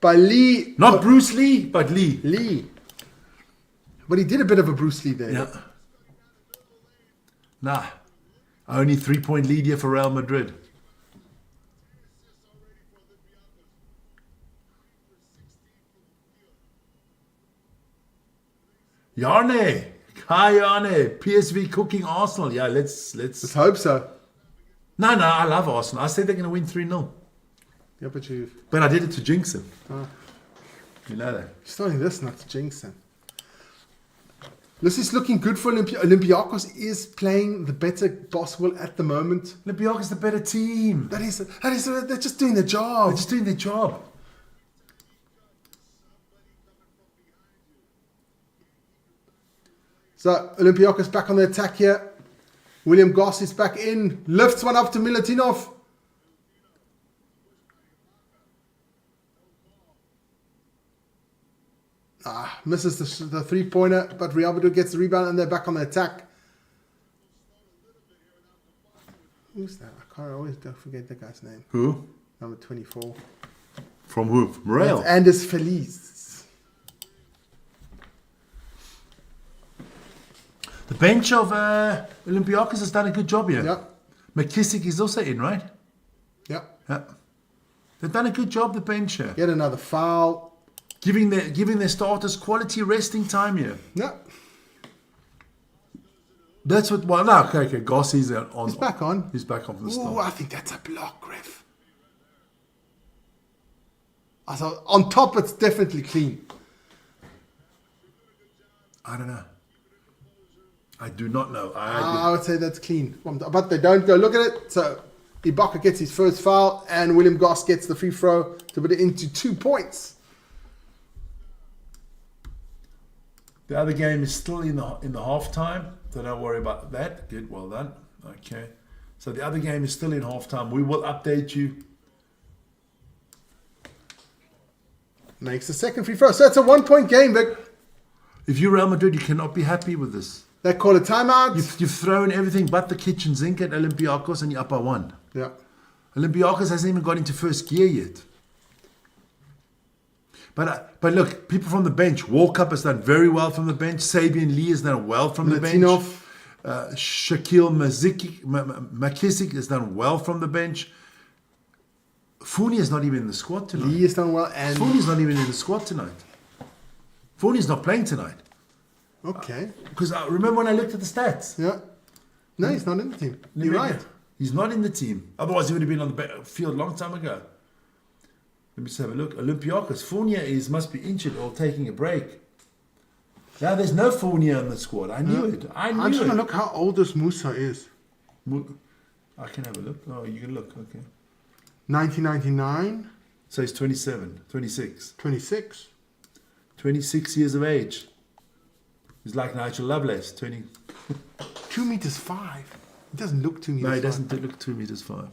By Lee. Not Bruce Lee, but Lee. Lee. But he did a bit of a Bruce Lee there. Yeah. Nah. Only 3-point lead here for Real Madrid. Yarne. Hi, Yarne. PSV cooking Arsenal. Yeah, let's. Let's hope so. No, I love Arsenal. I said they're going to win 3-0. Yeah, But I did it to jinx them. You know that. Starting this, not to jinx them. This is looking good for Olympiakos is playing the better basketball at the moment. Olympiakos is the better team. That is, they're just doing their job. They're just doing their job. So Olympiakos back on the attack here. William Goss is back in. Lifts one up to Milutinov. Misses the three-pointer, but Real Madrid gets the rebound and they're back on the attack. Who's that? I always forget the guy's name. Who? Number 24. From who? From Real? That's Anders Feliz. The bench of Olympiakos has done a good job here. Yeah. McKissick is also in, right? Yeah. Yeah. They've done a good job, the bench here. Get another foul. Giving their starters quality resting time here. Yeah. That's what. Well, no, okay. Gossie's on. He's back on. He's back on from the Oh, start. I think that's a block, Griff. So on top, it's definitely clean. I don't know. I do not know. I would say that's clean. But they don't go look at it. So Ibaka gets his first foul and William Goss gets the free throw to put it into 2 points. The other game is still in the halftime, so don't worry about that. Good, well done. Okay. So the other game is still in halftime. We will update you. Makes the second free throw. So it's a 1-point game, Vic. If you're Real Madrid, you cannot be happy with this. They call a timeout. You've thrown everything but the kitchen sink at Olympiakos and you're up by 1. Yeah. Olympiakos hasn't even got into first gear yet. But look, people from the bench. Walkup has done very well from the bench. Sabian Lee has done well from the bench. Shaquille McKissick has done well from the bench. Fournier is not even in the squad tonight. Lee has done well. And Fournier's not even in the squad tonight. Fournier's not playing tonight. Okay. Because I remember when I looked at the stats. Yeah. No, he's not in the team. You're right. He's not in the team. Otherwise, he would have been on the field a long time ago. Let me just have a look. Olympiakos. Fournier must be injured or taking a break. Now, there's no Fournier in the squad. I knew it. I'm trying to look how old this Musa is. I can have a look. Oh, you can look. Okay. 1999. So he's 27, 26. 26. 26 years of age. He's like Nigel Lovelace, 20. 2 meters 5. It doesn't look 2 meters 5. No, he doesn't look 2 meters 5.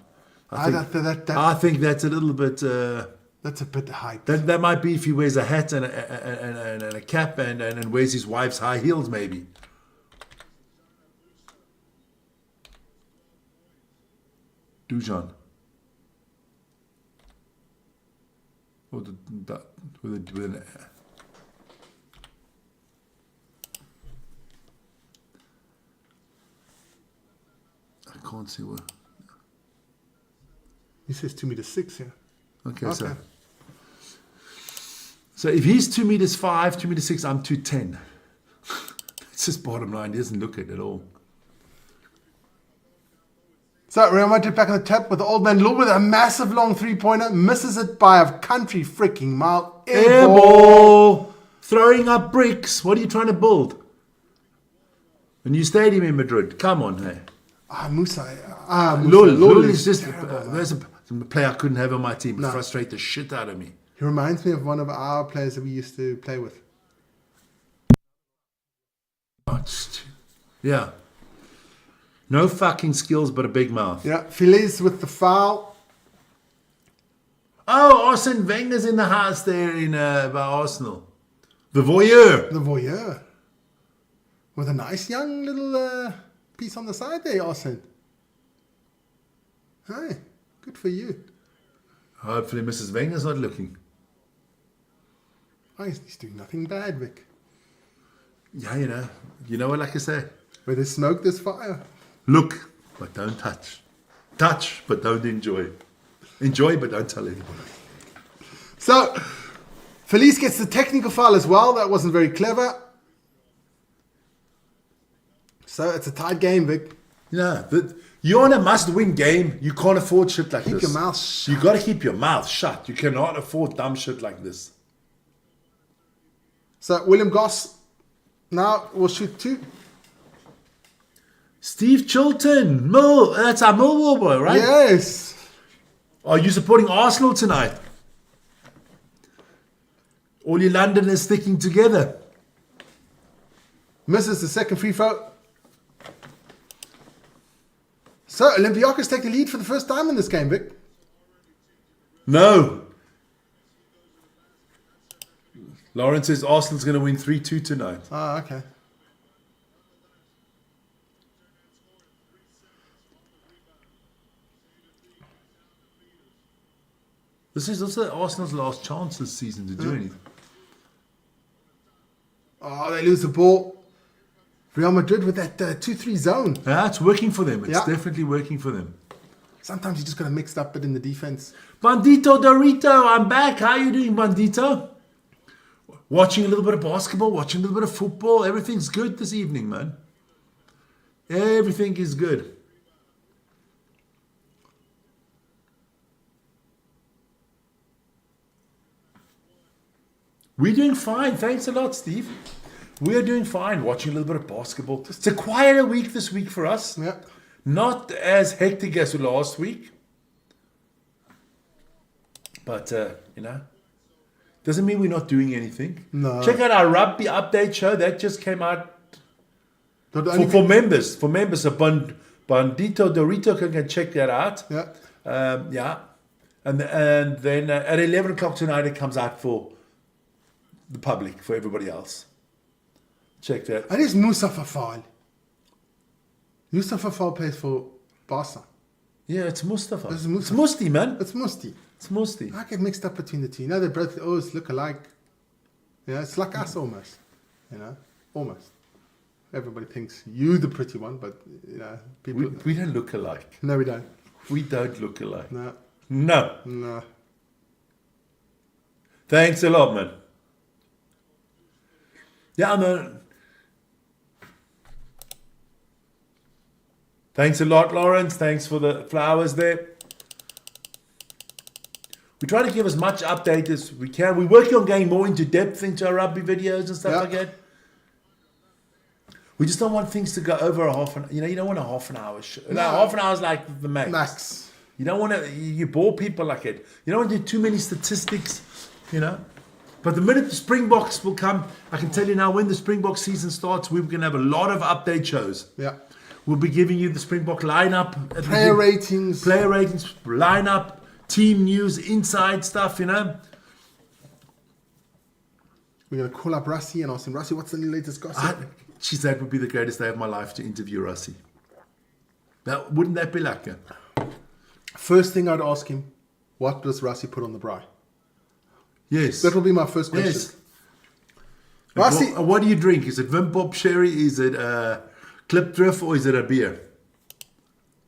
I think that's a little bit... that's a bit hype. That might be if he wears a hat and a cap and wears his wife's high heels, maybe. Dujan. Or with an... I can't see where. He says 2 meters 6 here. Okay. So if he's 2 meters 5, 2 meters 6, I'm 210. It's just bottom line. He doesn't look it at all. So Real Madrid back on the tap with the old man Lou with a massive long 3-pointer. Misses it by a country freaking mile. Air ball. Throwing up bricks. What are you trying to build? A new stadium in Madrid. Come on, hey. Musa. Lul is just... there's a player I couldn't have on my team. No. Frustrate the shit out of me. He reminds me of one of our players that we used to play with. Yeah. No fucking skills, but a big mouth. Yeah, Feliz with the foul. Oh, Arsene Wenger's in the house there by Arsenal. The voyeur. The voyeur. With a nice young little piece on the side there, Arsene. Hey, good for you. Hopefully Mrs. Wenger's not looking. Oh, he's doing nothing bad, Vic. Yeah, you know what, like I say. Where there's smoke, there's fire. Look, but don't touch. Touch, but don't enjoy. Enjoy, but don't tell anybody. So, Feliz gets the technical foul as well. That wasn't very clever. So it's a tight game, Vic. You're on a must-win game. You can't afford shit like this. Keep your mouth shut. You got to keep your mouth shut. You cannot afford dumb shit like this. So William Goss now will shoot 2. Steve Chilton, that's our Millwall boy, right? Yes. Are you supporting Arsenal tonight? All you Londoners sticking together. Misses the second free throw. So Olympiakos take the lead for the first time in this game, Vic. No. Lawrence says Arsenal's going to win 3-2 tonight. Ah, okay. This is also Arsenal's last chance this season to do anything. Oh, they lose the ball. Real Madrid with that 2-3 zone. Yeah, it's working for them. It's definitely working for them. Sometimes you just got to mix it up a bit in the defense. Bandito Dorito, I'm back. How are you doing, Bandito? Watching a little bit of basketball, watching a little bit of football. Everything's good this evening, man. Everything is good. We're doing fine. Thanks a lot, Steve. We're doing fine. Watching a little bit of basketball. It's a quieter week this week for us. Yeah. Not as hectic as last week. But, doesn't mean we're not doing anything. No. Check out our rugby update show. That just came out for members. For members, so Bandito Dorito can check that out. Yeah. And then at 11 o'clock tonight, it comes out for the public, for everybody else. Check that. And it's Mustafa Fall. Mustafa Fall plays for Barca. Yeah, it's Mustafa. It's It's Musti, man. It's Musti. It's Musti. I get mixed up between the two. You know, they both always look alike. Yeah, it's like us almost. Almost. Everybody thinks you the pretty one, but people. We don't look alike. No, we don't. We don't look alike. No. No. Thanks a lot, man. Yeah, man. Thanks a lot, Lawrence. Thanks for the flowers there. We try to give as much update as we can. We're working on going more into depth into our rugby videos and stuff like that. We just don't want things to go over a half an hour. You don't want a half an hour show. No. Half an hour is like the max. You don't want to, you bore people like it. You don't want to do too many statistics, But the minute the Springboks will come, I can tell you now, when the Springbok season starts, we're going to have a lot of update shows. Yeah. We'll be giving you the Springbok lineup. Player ratings, lineup, team news, inside stuff, We're going to call up Rassi and ask him, Rassi, what's the latest gossip? She said it would be the greatest day of my life to interview Rassi. Now, wouldn't that be like it? First thing I'd ask him, what does Rassi put on the braai? Yes. That will be my first question. Yes. Rassi, what do you drink? Is it Vim Pop Sherry? Is it Klipdrift? Or is it a beer?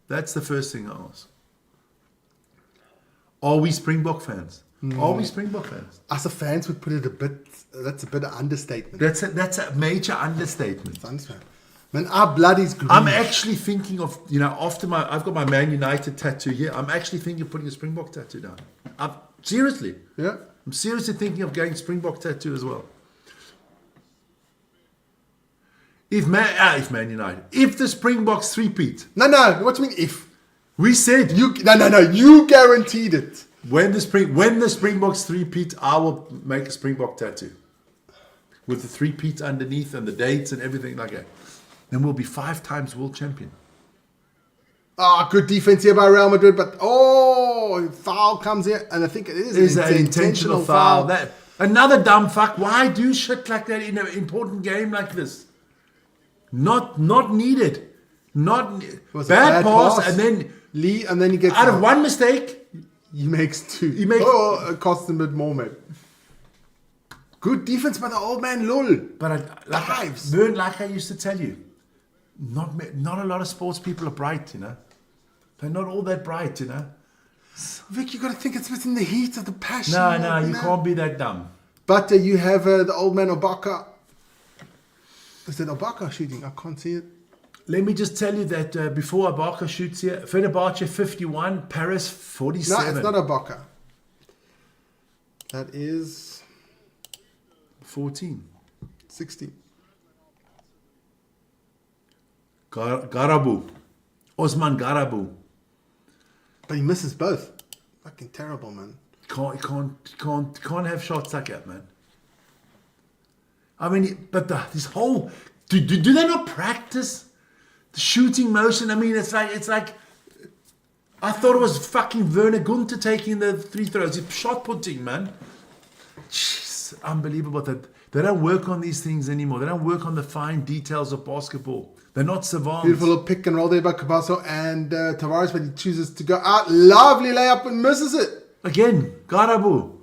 That's the first thing I ask. Are we Springbok fans? Are we Springbok fans? Us as fans would put it that's a bit of understatement. That's a major understatement. Man, our blood is green. I'm actually thinking of, I've got my Man United tattoo here. I'm actually thinking of putting a Springbok tattoo down. Seriously. Yeah. I'm seriously thinking of going Springbok tattoo as well. If Man United, if the Springboks three-peat. No, what do you mean if? We said you guaranteed it. When the Springboks three-peat, I will make a Springbok tattoo with the three-peat underneath and the dates and everything like that. Then we'll be 5 times world champion. Good defense here by Real Madrid, but foul comes here, and I think it is an intentional foul. Another dumb fuck. Why do shit like that in an important game like this? Not needed. Bad pass, and then Lee, and then he gets out of one mistake. He makes 2. It costs him a bit more, maybe. Good defense by the old man Lul. But like I used to tell you, not a lot of sports people are bright, They're not all that bright, Vic, you got to think it's within the heat of the passion. No, you can't be that dumb. But you have the old man Obaka. Is that Obaka shooting? I can't see it. let me just tell you that before Ibaka shoots here, Fenerbahce 51, Paris 47. No, it's not Ibaka. That is 14. 16. Garabu. Osman Garabu. But he misses both. Fucking terrible, man. Can't have shots like that, man. I mean, but this whole... Do they not practice the shooting motion? I mean, it's like... I thought it was fucking Werner Gunther taking the free throws. It's shot putting, man. Jeez, unbelievable that they don't work on these things anymore. They don't work on the fine details of basketball. They're not savants. Beautiful little pick and roll there by Cabasso and Tavares, but he chooses to go out. Lovely layup and misses it. Again, Garabu.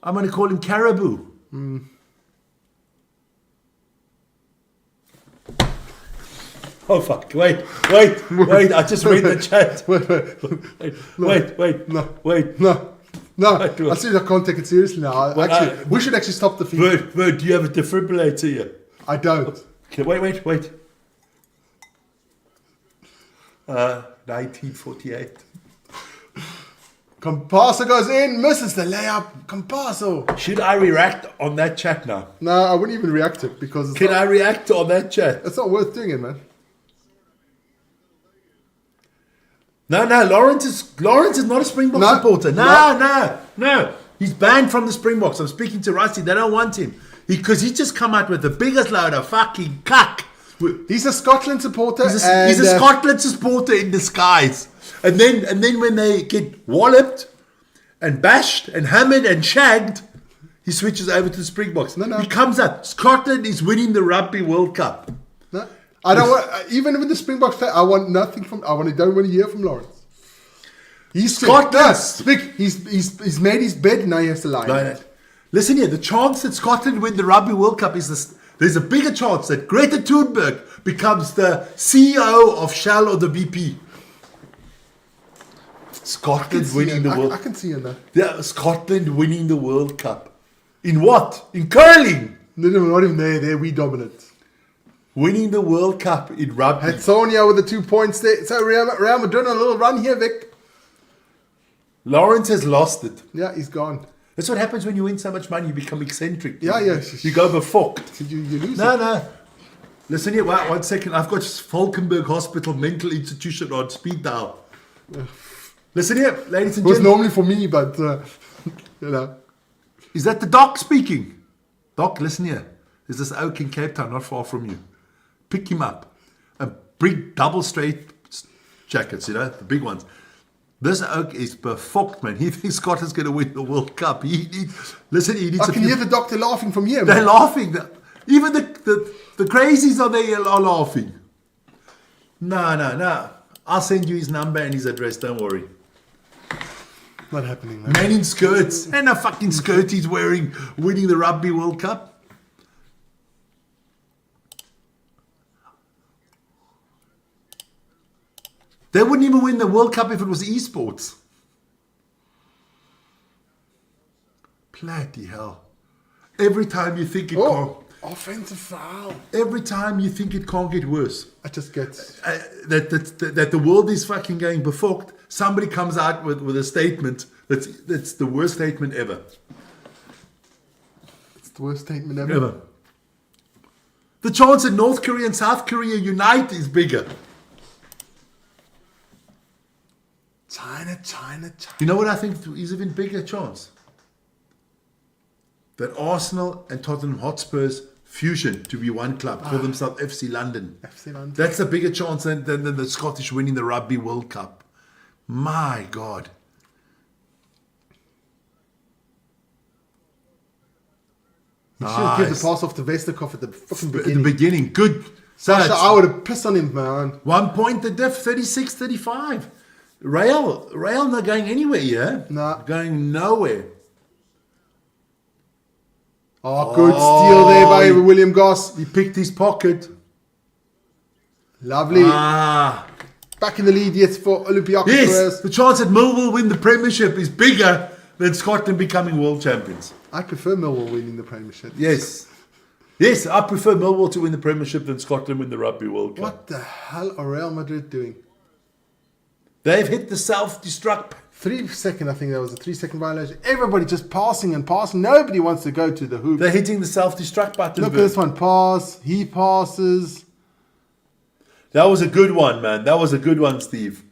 I'm going to call him Caribou. Oh, fuck. Wait. I just read the chat. Wait. No. I see I can't take it seriously now. We should actually stop the feed. Wait, do you have a defibrillator here? I don't. Okay, wait. 1948. Campasso goes in, misses the layup. Campasso. Should I react on that chat now? No, I wouldn't even react to it because Can I react on that chat? It's not worth doing it, man. No, Lawrence is not a Springbok supporter. No. He's banned from the Springboks. I'm speaking to Rusty. They don't want him. Because he's just come out with the biggest load of fucking cuck. He's a Scotland supporter. He's a Scotland supporter in disguise. And then when they get walloped and bashed and hammered and shagged, he switches over to the Springboks. No. He comes out. Scotland is winning the Rugby World Cup. No. I don't want, even with the Springboks, I want nothing from. Don't want to hear from Lawrence. He's made his bed. Now he has to lie. No. Listen here. The chance that Scotland win the Rugby World Cup is this. There's a bigger chance that Greta Thunberg becomes the CEO of Shell or the BP. Scotland winning the World Cup. I can see in that. Yeah, Scotland winning the World Cup. In what? In curling. No, not even there. There we dominant. Winning the World Cup in rugby. Had Sonia with the 2 points there. So Real Madrid on a little run here, Vic. Lawrence has lost it. Yeah, he's gone. That's what happens when you win so much money. You become eccentric. Yeah. You go befucked. You lose No. Listen here, wait 1 second. I've got Falkenberg Hospital Mental Institution on speed dial. Listen here, ladies and gentlemen. It was normally for me, but, you know. Is that the doc speaking? Doc, listen here. There's this oak in Cape Town, not far from you. Pick him up. And bring double straight jackets, the big ones. This oak is befucked, man. He thinks Scotland's going to win the World Cup. He needs I can hear the doctor laughing from here, They're man. laughing. Even the crazies are laughing. No. I'll send you his number and his address, don't worry. Not happening, man. Man in skirts. And a fucking skirt he's wearing, winning the Rugby World Cup. They wouldn't even win the World Cup if it was esports. Bloody hell. Every time you think it can't... Offensive foul. Every time you think it can't get worse. I just get... That the world is fucking going befucked. Somebody comes out with a statement that's the worst statement ever. It's the worst statement ever. The chance that North Korea and South Korea unite is bigger. China. You know what I think is even bigger chance? That Arsenal and Tottenham Hotspur's fusion to be one club, call themselves FC London. FC London. That's a bigger chance than the Scottish winning the Rugby World Cup. My God. You should have given the pass off to Vesterkov at the fucking beginning. At the beginning. Good. Sasha, I would have pissed on him, man. 1 point the diff, 36-35. Real not going anywhere, yeah? Nah. Going nowhere. Good steal there by William Goss. He picked his pocket. Lovely. Back in the lead yet for Olympiakos. Yes, the chance that Millwall win the Premiership is bigger than Scotland becoming world champions. I prefer Millwall winning the Premiership. Yes. Yes, I prefer Millwall to win the Premiership than Scotland win the Rugby World Cup. What the hell are Real Madrid doing? They've hit the self-destruct. 3 second, I think that was a 3 second violation. Everybody just passing and passing. Nobody wants to go to the hoop. They're hitting the self-destruct button. Look at this one. Pass. He passes. That was a good one, man. That was a good one, Steve.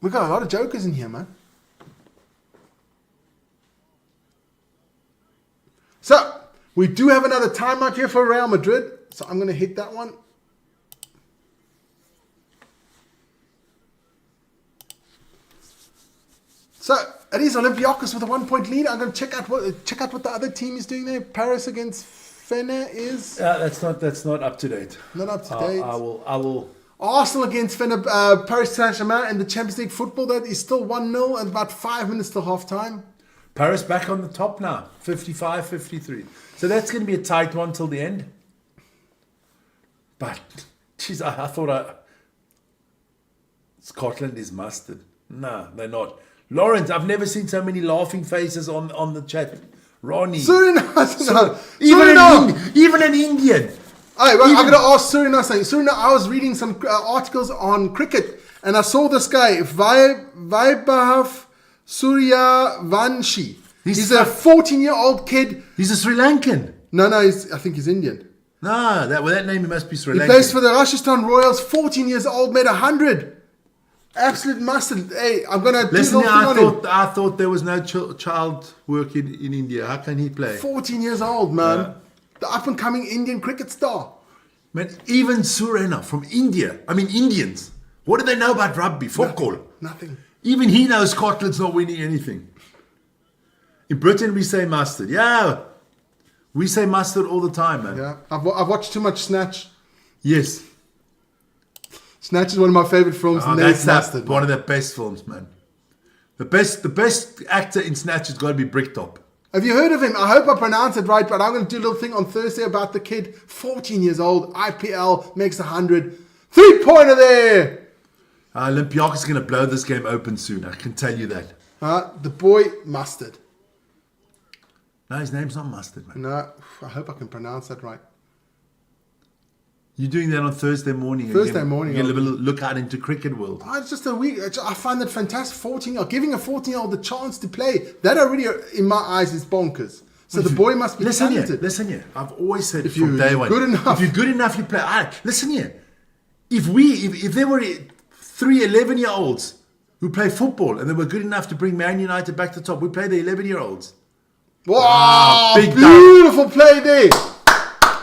We've got a lot of jokers in here, man. So, we do have another timeout here for Real Madrid. So, I'm going to hit that one. So, it is Olympiakos with a 1 point lead. I'm going to check out what the other team is doing there. Paris against Fener is... That's not up to date. Not up to date. I will... Arsenal against Fener, Paris Saint-Germain in the Champions League football. That is still 1-0 and about 5 minutes till half time. Paris back on the top now, 55-53. So that's going to be a tight one till the end. But, geez, I thought Scotland is mustard. No, they're not. Lawrence, I've never seen so many laughing faces on the chat. Ronnie. Suriname. Even an Indian. I'm going to ask Suriname something. Suriname, I was reading some articles on cricket and I saw this guy, Vaibhav Suryavanshi. He's a 14-year-old kid. He's a Sri Lankan. No, I think he's Indian. No, that name he must be Sri Lankan. He plays for the Rajasthan Royals, 14 years old, made 100. Absolute mustard. Hey, I'm going to do Listen, the whole thing on him. I thought there was no child work in India. How can he play? 14 years old, man. Yeah. The up-and-coming Indian cricket star. Man, even Surena from India. I mean, Indians. What do they know about rugby? Football. Nothing. Even he knows Scotland's not winning anything. In Britain, we say mustard. Yeah. We say mustard all the time, man. Yeah. I've watched too much Snatch. Yes. Snatch is one of my favorite films. Oh, that's mustard, one of the best films, man. The best actor in Snatch has got to be Bricktop. Have you heard of him? I hope I pronounce it right, but I'm going to do a little thing on Thursday about the kid. 14 years old, IPL, makes 100. 3-pointer there! Olympiakos is going to blow this game open soon. I can tell you that. The boy, Mustard. No, his name's not Mustard, man. No, I hope I can pronounce that right. You're doing that on Thursday morning. Thursday morning. You get a little look out into cricket world. It's just a week. I find that fantastic. 14, giving a 14-year-old the chance to play. That already, in my eyes, is bonkers. So the boy must be talented. Listen here. I've always said if from day one. Good enough. If you're good enough, you play. Listen here. If there were 3 11-year-olds who play football and they were good enough to bring Man United back to the top, we play the 11-year-olds. Wow, beautiful play there.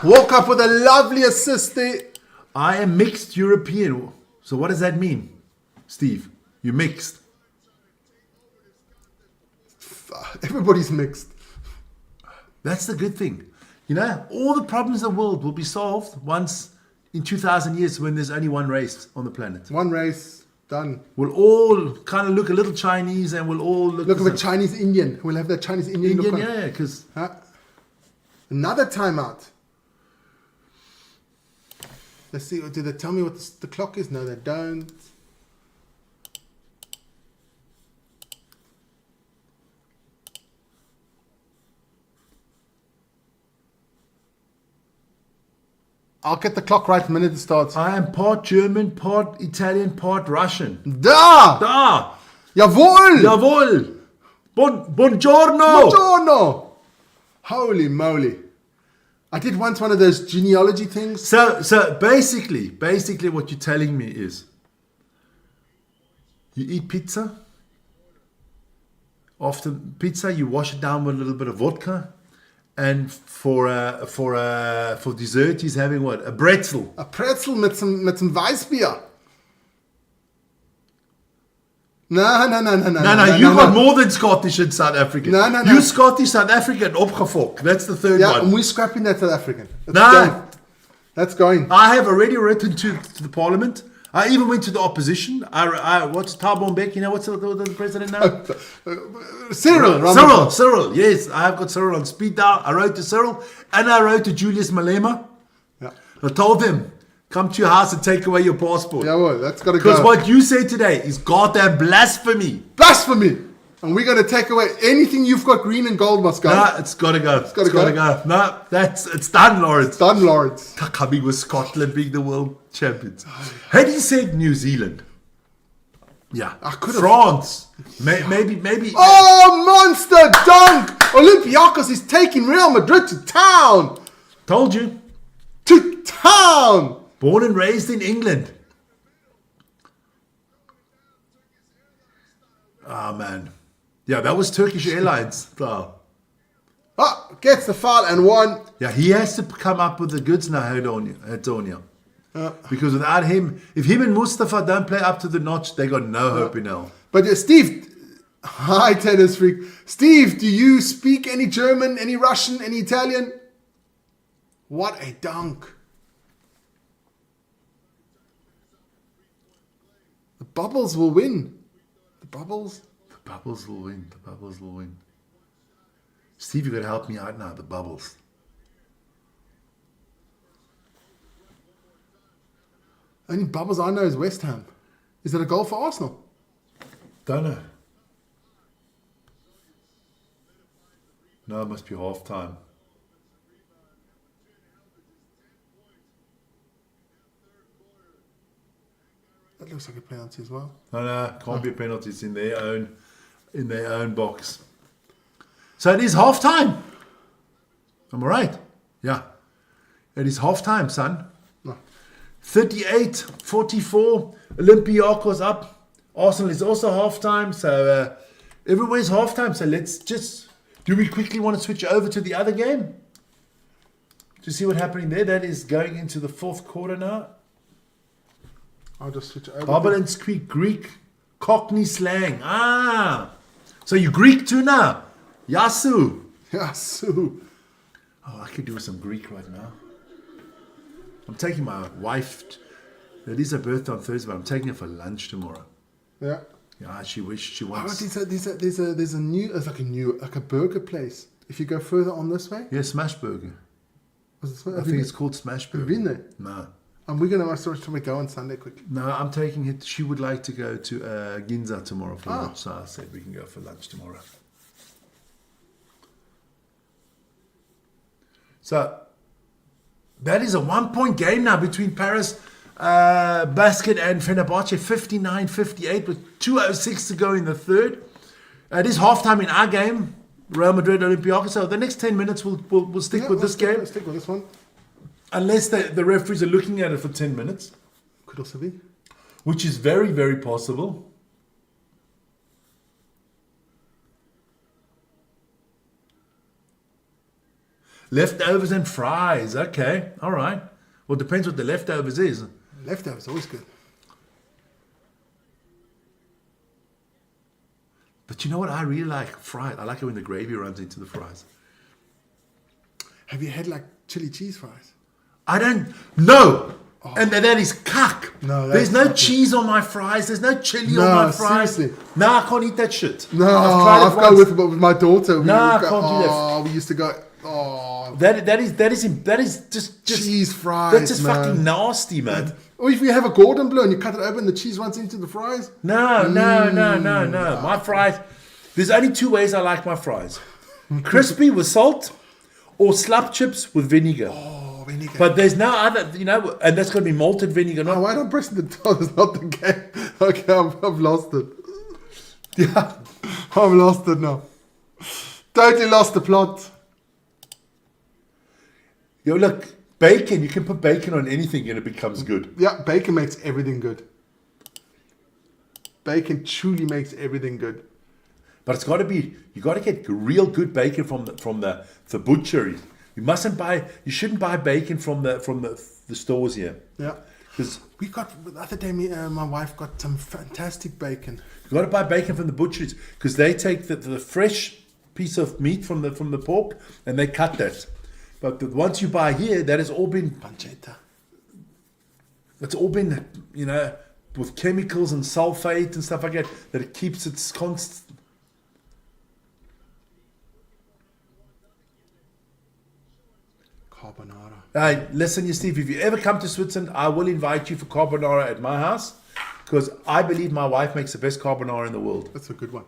Walk up with a lovely assist there. I am mixed European. So what does that mean, Steve? You're mixed. Everybody's mixed. That's the good thing. You know, all the problems of the world will be solved once in 2,000 years when there's only one race on the planet. One race, done. We'll all kind of look a little Chinese and we'll all look at a Chinese Indian. We'll have that Chinese Indian look on. Yeah, because... Another timeout. Let's see, do they tell me what the clock is? No, they don't. I'll get the clock right the minute it starts. I am part German, part Italian, part Russian. Da! Jawohl! Buongiorno! Holy moly. I did once one of those genealogy things. So basically what you're telling me is you eat pizza. After pizza, you wash it down with a little bit of vodka. And for dessert, he's having what? A pretzel. A pretzel mit some Weissbier. No. You got more than Scottish and South African. No. You Scottish, South African, opgefokt. That's the third one. Yeah, and we're scrapping that South African. That's going. I have already written to the Parliament. I even went to the opposition. What's Thabo Mbeki? You know what's the president now? Cyril. Yes, I have got Cyril on speed dial. I wrote to Cyril and I wrote to Julius Malema. Yeah. I told them, come to your house and take away your passport. Yeah, well, that's got to go. Because what you say today is goddamn blasphemy. Blasphemy! And we're going to take away anything you've got green and gold must go. No, it's got to go. It's got to go. No, it's done, Lawrence. Done, Lawrence. Coming with Scotland being the world champions. Had he said New Zealand? Yeah. I could have. France. Maybe. Oh, monster dunk! Olympiakos is taking Real Madrid to town. Told you. To town. Born and raised in England. Oh, man. Yeah, that was Turkish Airlines. Oh. Oh, gets the foul and one. Yeah, he has to come up with the goods now, Antonio. Because without him, if him and Mustafa don't play up to the notch, they got no hope in hell. But Steve, hi tennis freak. Steve, do you speak any German, any Russian, any Italian? What a dunk. The Bubbles will win. The Bubbles? The Bubbles will win. The Bubbles will win. Steve, you got to help me out now. The Bubbles. Only Bubbles I know is West Ham. Is that a goal for Arsenal? Don't know. No, it must be half time. That looks like a penalty as well. No, can't be a penalty. It's in their own box. So it is half time. Am I right? Yeah. It is half time, son. No. 38-44. Olympiakos up. Arsenal is also half time. So everywhere's half time. So let's just... Do we quickly want to switch over to the other game? To see what's happening there. That is going into the fourth quarter now. I'll just switch over. Bubble and squeak, Greek, Cockney slang. Ah, so you Greek too now? Yasu. Yasu. Oh, I could do some Greek right now. I'm taking my wife. It is her birthday on Thursday, but I'm taking her for lunch tomorrow. Yeah. Yeah, she wants. Oh, there's a new, it's like a burger place. If you go further on this way. Yeah, Smash Burger. I think it's called Smash Burger. Have you been there? No. And we're going to go on Sunday quickly. No, I'm taking it. She would like to go to Ginza tomorrow for lunch. So I said we can go for lunch tomorrow. So that is a 1-point game now between Paris Basket and Fenerbahce, 59-58 with 2:06 to go in the third. It is halftime in our game, Real Madrid Olympiakos. So the next 10 minutes we'll stick with this game. Stick with this one. Unless the referees are looking at it for 10 minutes. Could also be. Which is very, very possible. Leftovers and fries. Okay. All right. Well, it depends what the leftovers is. Leftovers always good. But you know what? I really like fries. I like it when the gravy runs into the fries. Have you had like chili cheese fries? I don't know. Oh. And that is cuck. No, there's no cheese on my fries. There's no chili on my fries. Seriously. No, I can't eat that shit. No, I've gone with my daughter. No, I can't do that. We used to go. Oh, that is just cheese fries. That's just fucking nasty, man. Or if you have a Gordon Bleu and you cut it open, the cheese runs into the fries. No. My fries. There's only two ways I like my fries: crispy with salt, or slap chips with vinegar. Oh, vinegar. But there's no other, and that's going to be malted vinegar. Not. Oh, why don't press the top? It's not the game. Okay, I've lost it. Yeah, I've lost it now. Totally lost the plot. Yo, look, bacon. You can put bacon on anything and it becomes good. Yeah, bacon makes everything good. Bacon truly makes everything good. But it's got to be. You got to get real good bacon from the butchery. You shouldn't buy bacon from the stores here. Yeah. Because we got the other day, my wife got some fantastic bacon. You got to buy bacon from the butcheries because they take the fresh piece of meat from the pork and they cut that. But the ones you buy here, that has all been pancetta. It's all been with chemicals and sulfate and stuff like that it keeps its constant. Carbonara. Hey, listen, you Steve, if you ever come to Switzerland, I will invite you for carbonara at my house because I believe my wife makes the best carbonara in the world. That's a good one.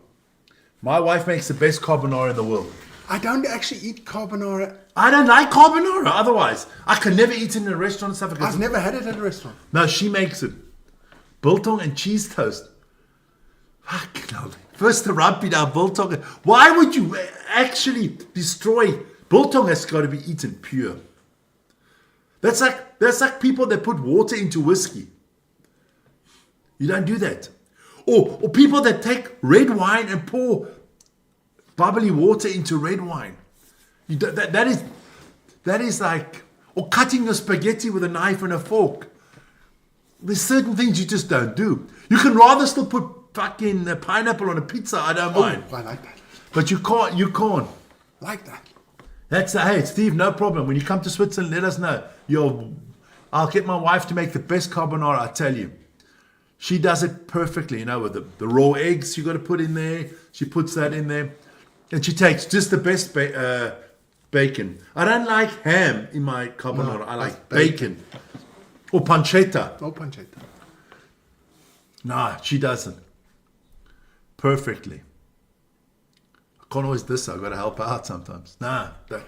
My wife makes the best carbonara in the world. I don't actually eat carbonara. I don't like carbonara. Otherwise, I can never eat it in a restaurant and stuff. I've never had it at a restaurant. No, she makes it. Biltong and cheese toast. Fucking hell. First the rugby, now biltong. Why would you actually destroy? Biltong has got to be eaten pure. That's like people that put water into whiskey. You don't do that. Or people that take red wine and pour bubbly water into red wine. That is like, or cutting your spaghetti with a knife and a fork. There's certain things you just don't do. You can rather still put fucking pineapple on a pizza. I don't mind. I like that. But you can't. Like that. Hey, Steve, no problem. When you come to Switzerland, let us know. I'll get my wife to make the best carbonara, I tell you. She does it perfectly, with the raw eggs you got to put in there. She puts that in there. And she takes just the best bacon. I don't like ham in my carbonara. No, I like bacon. Or pancetta. No, she doesn't. Perfectly. I can't always this. I've got to help her out sometimes. Nah. You're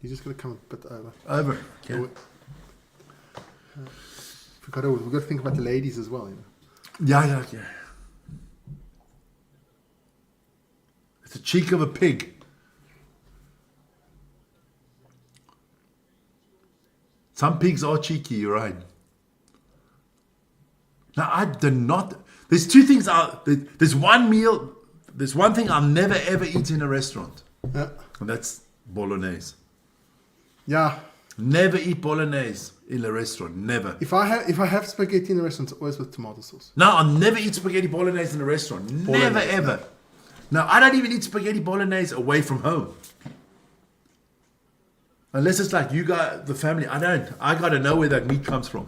just going to come a bit over. Over. Yeah. We've got to think about the ladies as well. Yeah. It's a cheek of a pig. Some pigs are cheeky, you're right. Now, I do not... There's two things... There's one thing I'll never ever eat in a restaurant. Yeah. And that's bolognese. Yeah. Never eat bolognese in a restaurant. Never. If I have spaghetti in a restaurant, it's always with tomato sauce. No, I'll never eat spaghetti bolognese in a restaurant. Never, ever. No, I don't even eat spaghetti bolognese away from home. Unless it's like you got the family. I don't. I got to know where that meat comes from.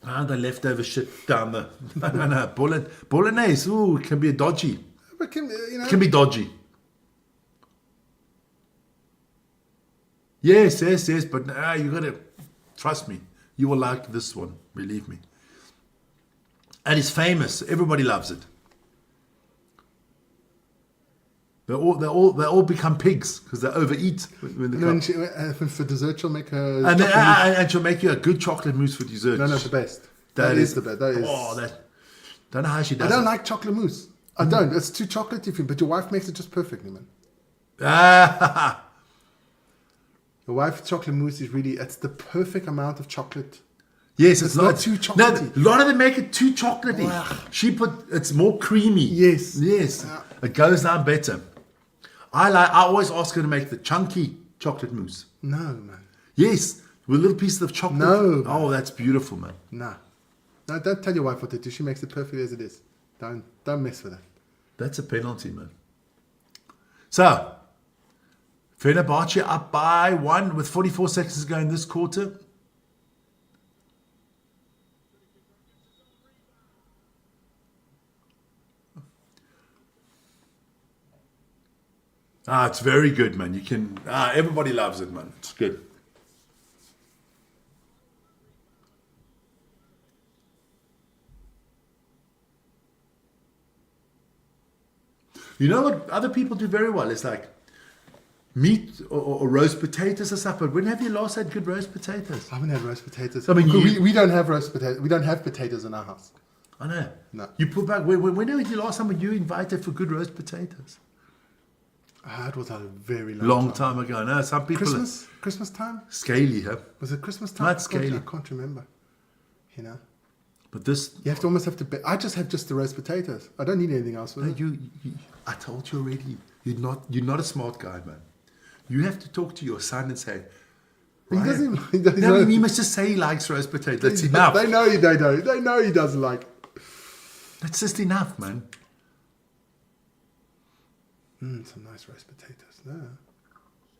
The leftover shit down the... No. Bolognese, it can be dodgy. But It can be dodgy. Yes, but you got to trust me. You will like this one, believe me. And it's famous. Everybody loves it. They all become pigs because they overeat when they come. For dessert, she'll make her... And she'll make you a good chocolate mousse for dessert. No, the best. That is the best. That is... Don't know how she does it. I don't like chocolate mousse. I don't. It's too chocolatey for me. But your wife makes it just perfectly, man. Your wife's chocolate mousse is really... It's the perfect amount of chocolate. Yes, it's not too chocolatey. No, a lot of them make it too chocolatey. It's more creamy. Yes. It goes down better. I always ask her to make the chunky chocolate mousse. No, man. Yes, with little pieces of chocolate. No. Oh, that's beautiful, man. No, don't tell your wife what to do. She makes it perfect as it is. Don't mess with it. That's a penalty, man. So, Fenerbahce up by 1 with 44 seconds to go in this quarter. It's very good, man. You can... everybody loves it, man. It's good. You know what other people do very well? It's like meat or roast potatoes or stuff. But when have you last had good roast potatoes? I haven't had roast potatoes. I mean, we don't have roast potatoes. We don't have potatoes in our house. I know. No. You put back... When did you last time you invited for good roast potatoes? It was a very long time ago. No, some people... Christmas time? Scaly, huh? Was it Christmas time? Not scaly. I can't remember. But this... You have to almost have to... I just have just the roast potatoes. I don't need anything else with it. I told you already. You're not a smart guy, man. You have to talk to your son and say... He doesn't he must just say he likes roast potatoes. That's enough. They know he don't. They know he doesn't like it. That's just enough, man. Some nice roast potatoes. No.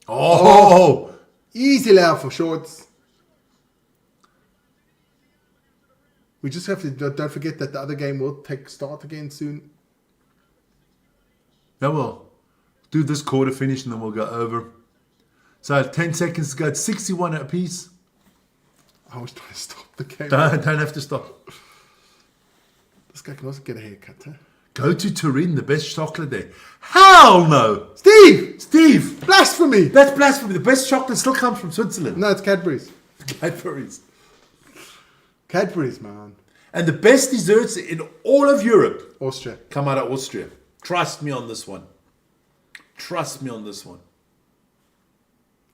Oh! Easy now for shorts. We just have to... Don't forget that the other game will start again soon. Yeah, we'll do this quarter finish and then we'll go over. So 10 seconds to go. It's 61 apiece. I was trying to stop the game. Don't have to stop. This guy can also get a haircut, huh? Go to Turin, the best chocolate there. Hell no! Steve! Blasphemy! That's blasphemy. The best chocolate still comes from Switzerland. No, it's Cadbury's. Cadbury's, man. And the best desserts in all of Europe Austria. come out of Austria. Trust me on this one.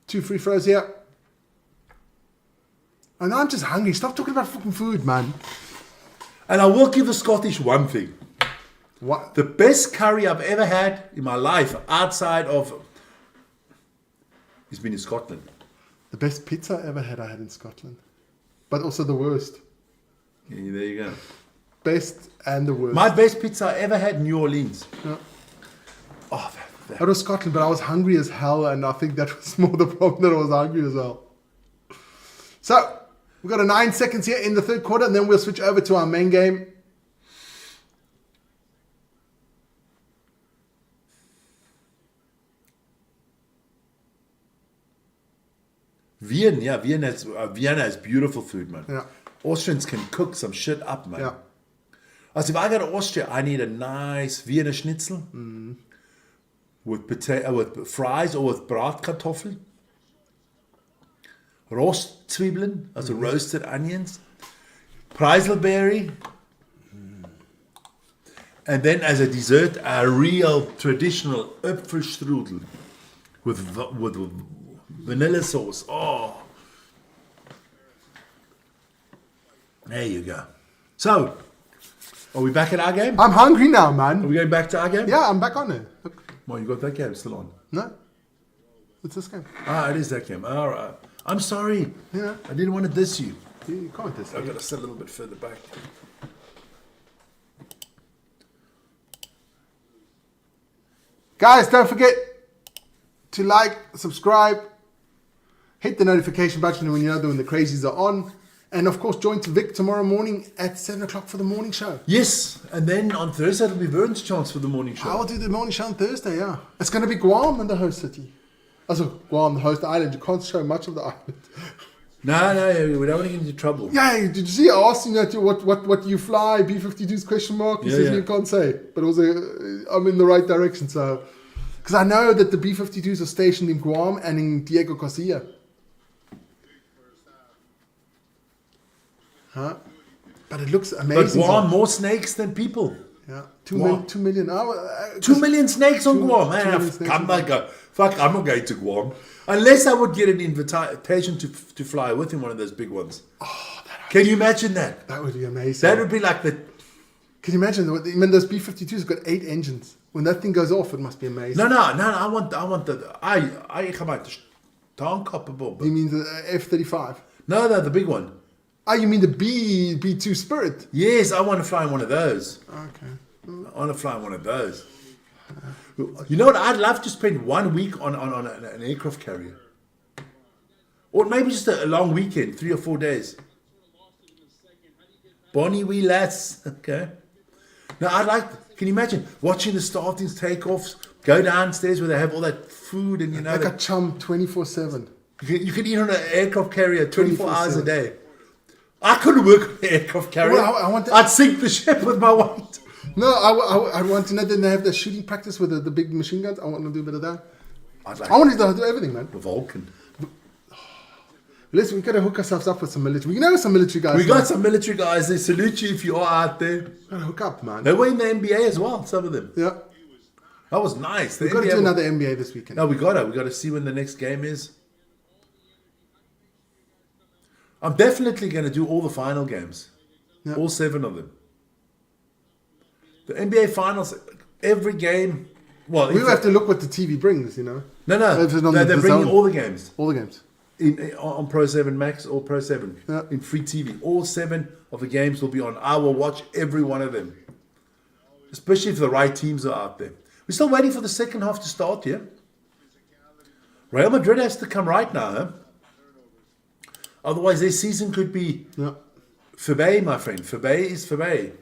2 free throws here. And I'm just hungry. Stop talking about fucking food, man. And I will give the Scottish one thing. What? The best curry I've ever had in my life outside of... has been in Scotland. The best pizza I had in Scotland. But also the worst. Yeah, there you go. Best and the worst. My best pizza I ever had in New Orleans. Yeah. Oh, That was Scotland, but I was hungry as hell, and I think that was more the problem, that I was hungry as well. So, we've got 9 seconds here in the third quarter, and then we'll switch over to our main game. Vienna has beautiful food, man. Yeah. Austrians can cook some shit up, man. Yeah. Also, if I go to Austria, I need a nice Vienna Schnitzel with with fries or with Bratkartoffel, Rostzwiebeln, also roasted onions, Preiselbeere, and then as a dessert, a real traditional Apfelstrudel with vanilla sauce. Oh, there you go. So, are we back at our game? I'm hungry now, man. Are we going back to our game? Yeah, I'm back on it. Look. Well, you got that game still on. No? It's this game. Ah, it is that game. All right. I'm sorry. Yeah. I didn't want to diss you. You can't diss I've me. got to sit a little bit further back. Guys, don't forget to like, subscribe, hit the notification button when you know when the crazies are on. And of course, join Vic tomorrow morning at 7 o'clock for the morning show. Yes, and then on Thursday it'll be Vern's chance for the morning show. I'll do the morning show on Thursday, yeah. It's going to be Guam and the host city. Also, Guam, the host island. You can't show much of the island. No, we don't want to get into trouble. Yeah, did you see? I asked him that what you fly, B-52's question mark. He says you can't say. But also, I'm in the right direction, so... Because I know that the B-52s are stationed in Guam and in Diego Garcia. Huh? But it looks amazing. But Guam, more snakes than people. Yeah, 2 million. 2 million. 2 million snakes on Guam. I'm not going to Guam. Unless I would get an invitation to fly with him, one of those big ones. Oh, can you imagine that? That would be amazing. That would be like the... Can you imagine? I mean, those B-52s got 8 engines. When that thing goes off, it must be amazing. No, I want the... I come out to tank capable. You mean the F-35? No, the big one. Oh, you mean the B-2 Spirit? Yes, I want to fly in one of those. Okay. I want to fly in one of those. You know what? I'd love to spend 1 week on an aircraft carrier. Or maybe just a long weekend, 3 or 4 days. Bonnie wee lass. Okay. Now, I'd like... Can you imagine watching the startings take off, go downstairs where they have all that food and you know... Like a chum 24/7. You can eat on an aircraft carrier 24 hours a day. I couldn't work on an aircraft carrier. Well, I'd sink the ship with my weight. No, I want to know that they have the shooting practice with the big machine guns. I want to do a bit of that. I want to do everything, man. The Vulcan. Listen, we got to hook ourselves up with some military. We know some military guys. We got some military guys. They salute you if you are out there. Got to hook up, man. They were in the NBA as well, some of them. Yeah. That was nice. We've got to do another NBA this weekend. No, we got to see when the next game is. I'm definitely going to do all the final games. Yeah. All 7 of them. The NBA finals, every game. Well, we have to look what the TV brings, you know. No. They're bringing all the games. All the games. On Pro 7 Max or Pro 7. Yeah. In free TV. All 7 of the games will be on. I will watch every one of them. Especially if the right teams are out there. We're still waiting for the second half to start, yeah? Real Madrid has to come right now, huh? Otherwise, their season could be Fabay, my friend. Fabay is Fabay.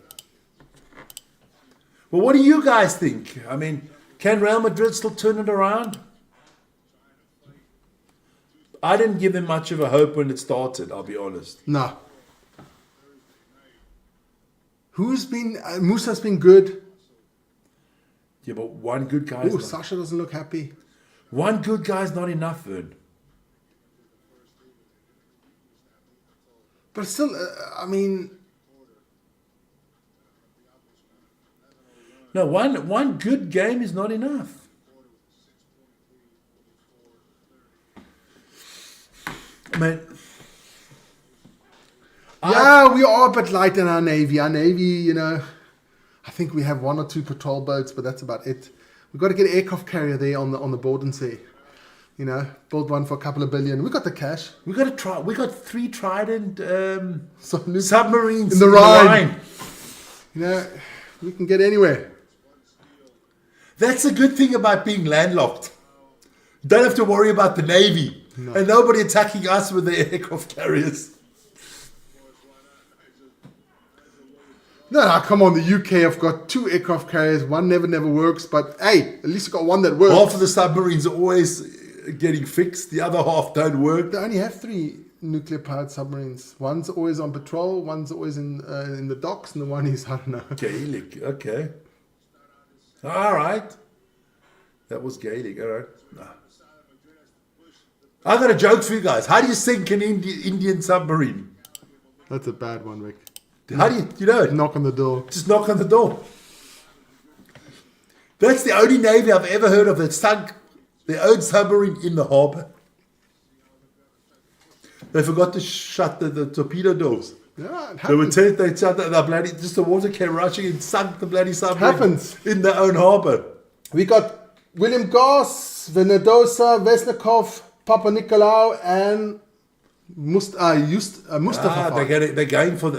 Well, what do you guys think? I mean, can Real Madrid still turn it around? I didn't give them much of a hope when it started, I'll be honest. No. Musa's been good. Yeah, but one good guy. Ooh, Sasha doesn't look happy. One good guy's not enough, Vern. But still, I mean, No, one good game is not enough. I mean, yeah, we are a bit light in our Navy. Our Navy, you know, I think we have 1 or 2 patrol boats, but that's about it. We've got to get an aircraft carrier there on the Borden Sea. You know, build one for a couple of billion. We got the cash. we got to try. We got 3 Trident So, submarines in the Rhine. You know, we can get anywhere. That's a good thing about being landlocked. You don't have to worry about the Navy. No. And nobody attacking us with the aircraft carriers. No, come on. The UK have got 2 aircraft carriers. One never works. But hey, at least you got one that works. Half of the submarines are always getting fixed. The other half don't work. They only have 3 nuclear-powered submarines. One's always on patrol. One's always in the docks, and the one is, I don't know. Gaelic, okay. All right. That was Gaelic, all right. No. I got a joke for you guys. How do you sink an Indian submarine? That's a bad one, Rick. How do you know it? Knock on the door. Just knock on the door. That's the only Navy I've ever heard of that sunk their own submarine in the harbour. They forgot to shut the torpedo doors. Yeah, it They were happens. they shut the bloody, just the water came rushing and sunk the bloody submarine. Happens. In their own harbour. We got William Goss, Venedosa, Vesnikov, Papa Nicolau, and Mustafa. They're going for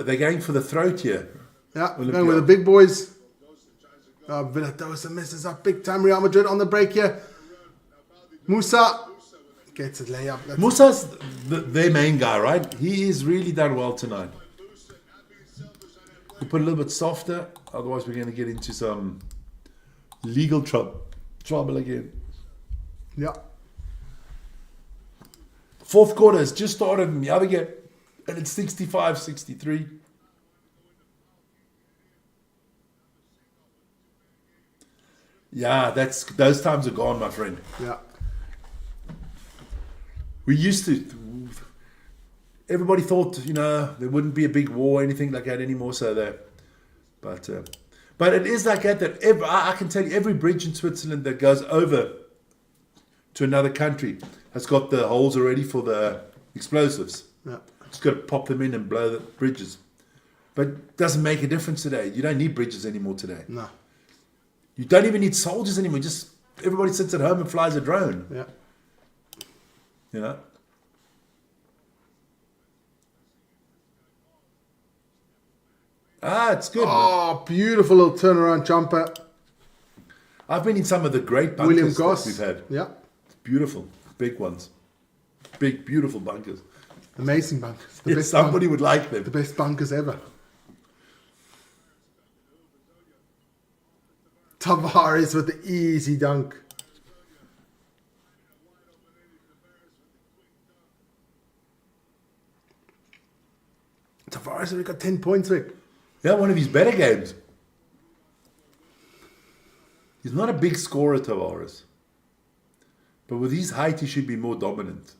the throat here. Yeah, Olympiakos. going with the big boys. Venedosa messes up big time. Real Madrid on the break here. Musa gets a layup. That's Musa's their main guy, right? He is really done well tonight. We'll put a little bit softer, otherwise we're going to get into some legal trouble again. yeah. Fourth quarter has just started in the other game, and it's 65-63. Yeah, those times are gone, my friend. Yeah. We used to. Everybody thought, there wouldn't be a big war or anything like that anymore. So there, but it is like that. I can tell you, every bridge in Switzerland that goes over to another country has got the holes already for the explosives. Yeah. Just got to pop them in and blow the bridges. But it doesn't make a difference today. You don't need bridges anymore today. No. You don't even need soldiers anymore. Just everybody sits at home and flies a drone. Yeah. You know. It's good. Man. Oh, beautiful little turnaround jumper. I've been in some of the great bunkers William that Goss. we've had. Yeah. Beautiful, big ones. Big, beautiful bunkers. Amazing bunkers. The If best somebody would like them. the best bunkers ever. Tavares with the easy dunk. Tavares only got 10 points, Rick. Yeah, one of his better games. He's not a big scorer, Tavares. But with his height, he should be more dominant.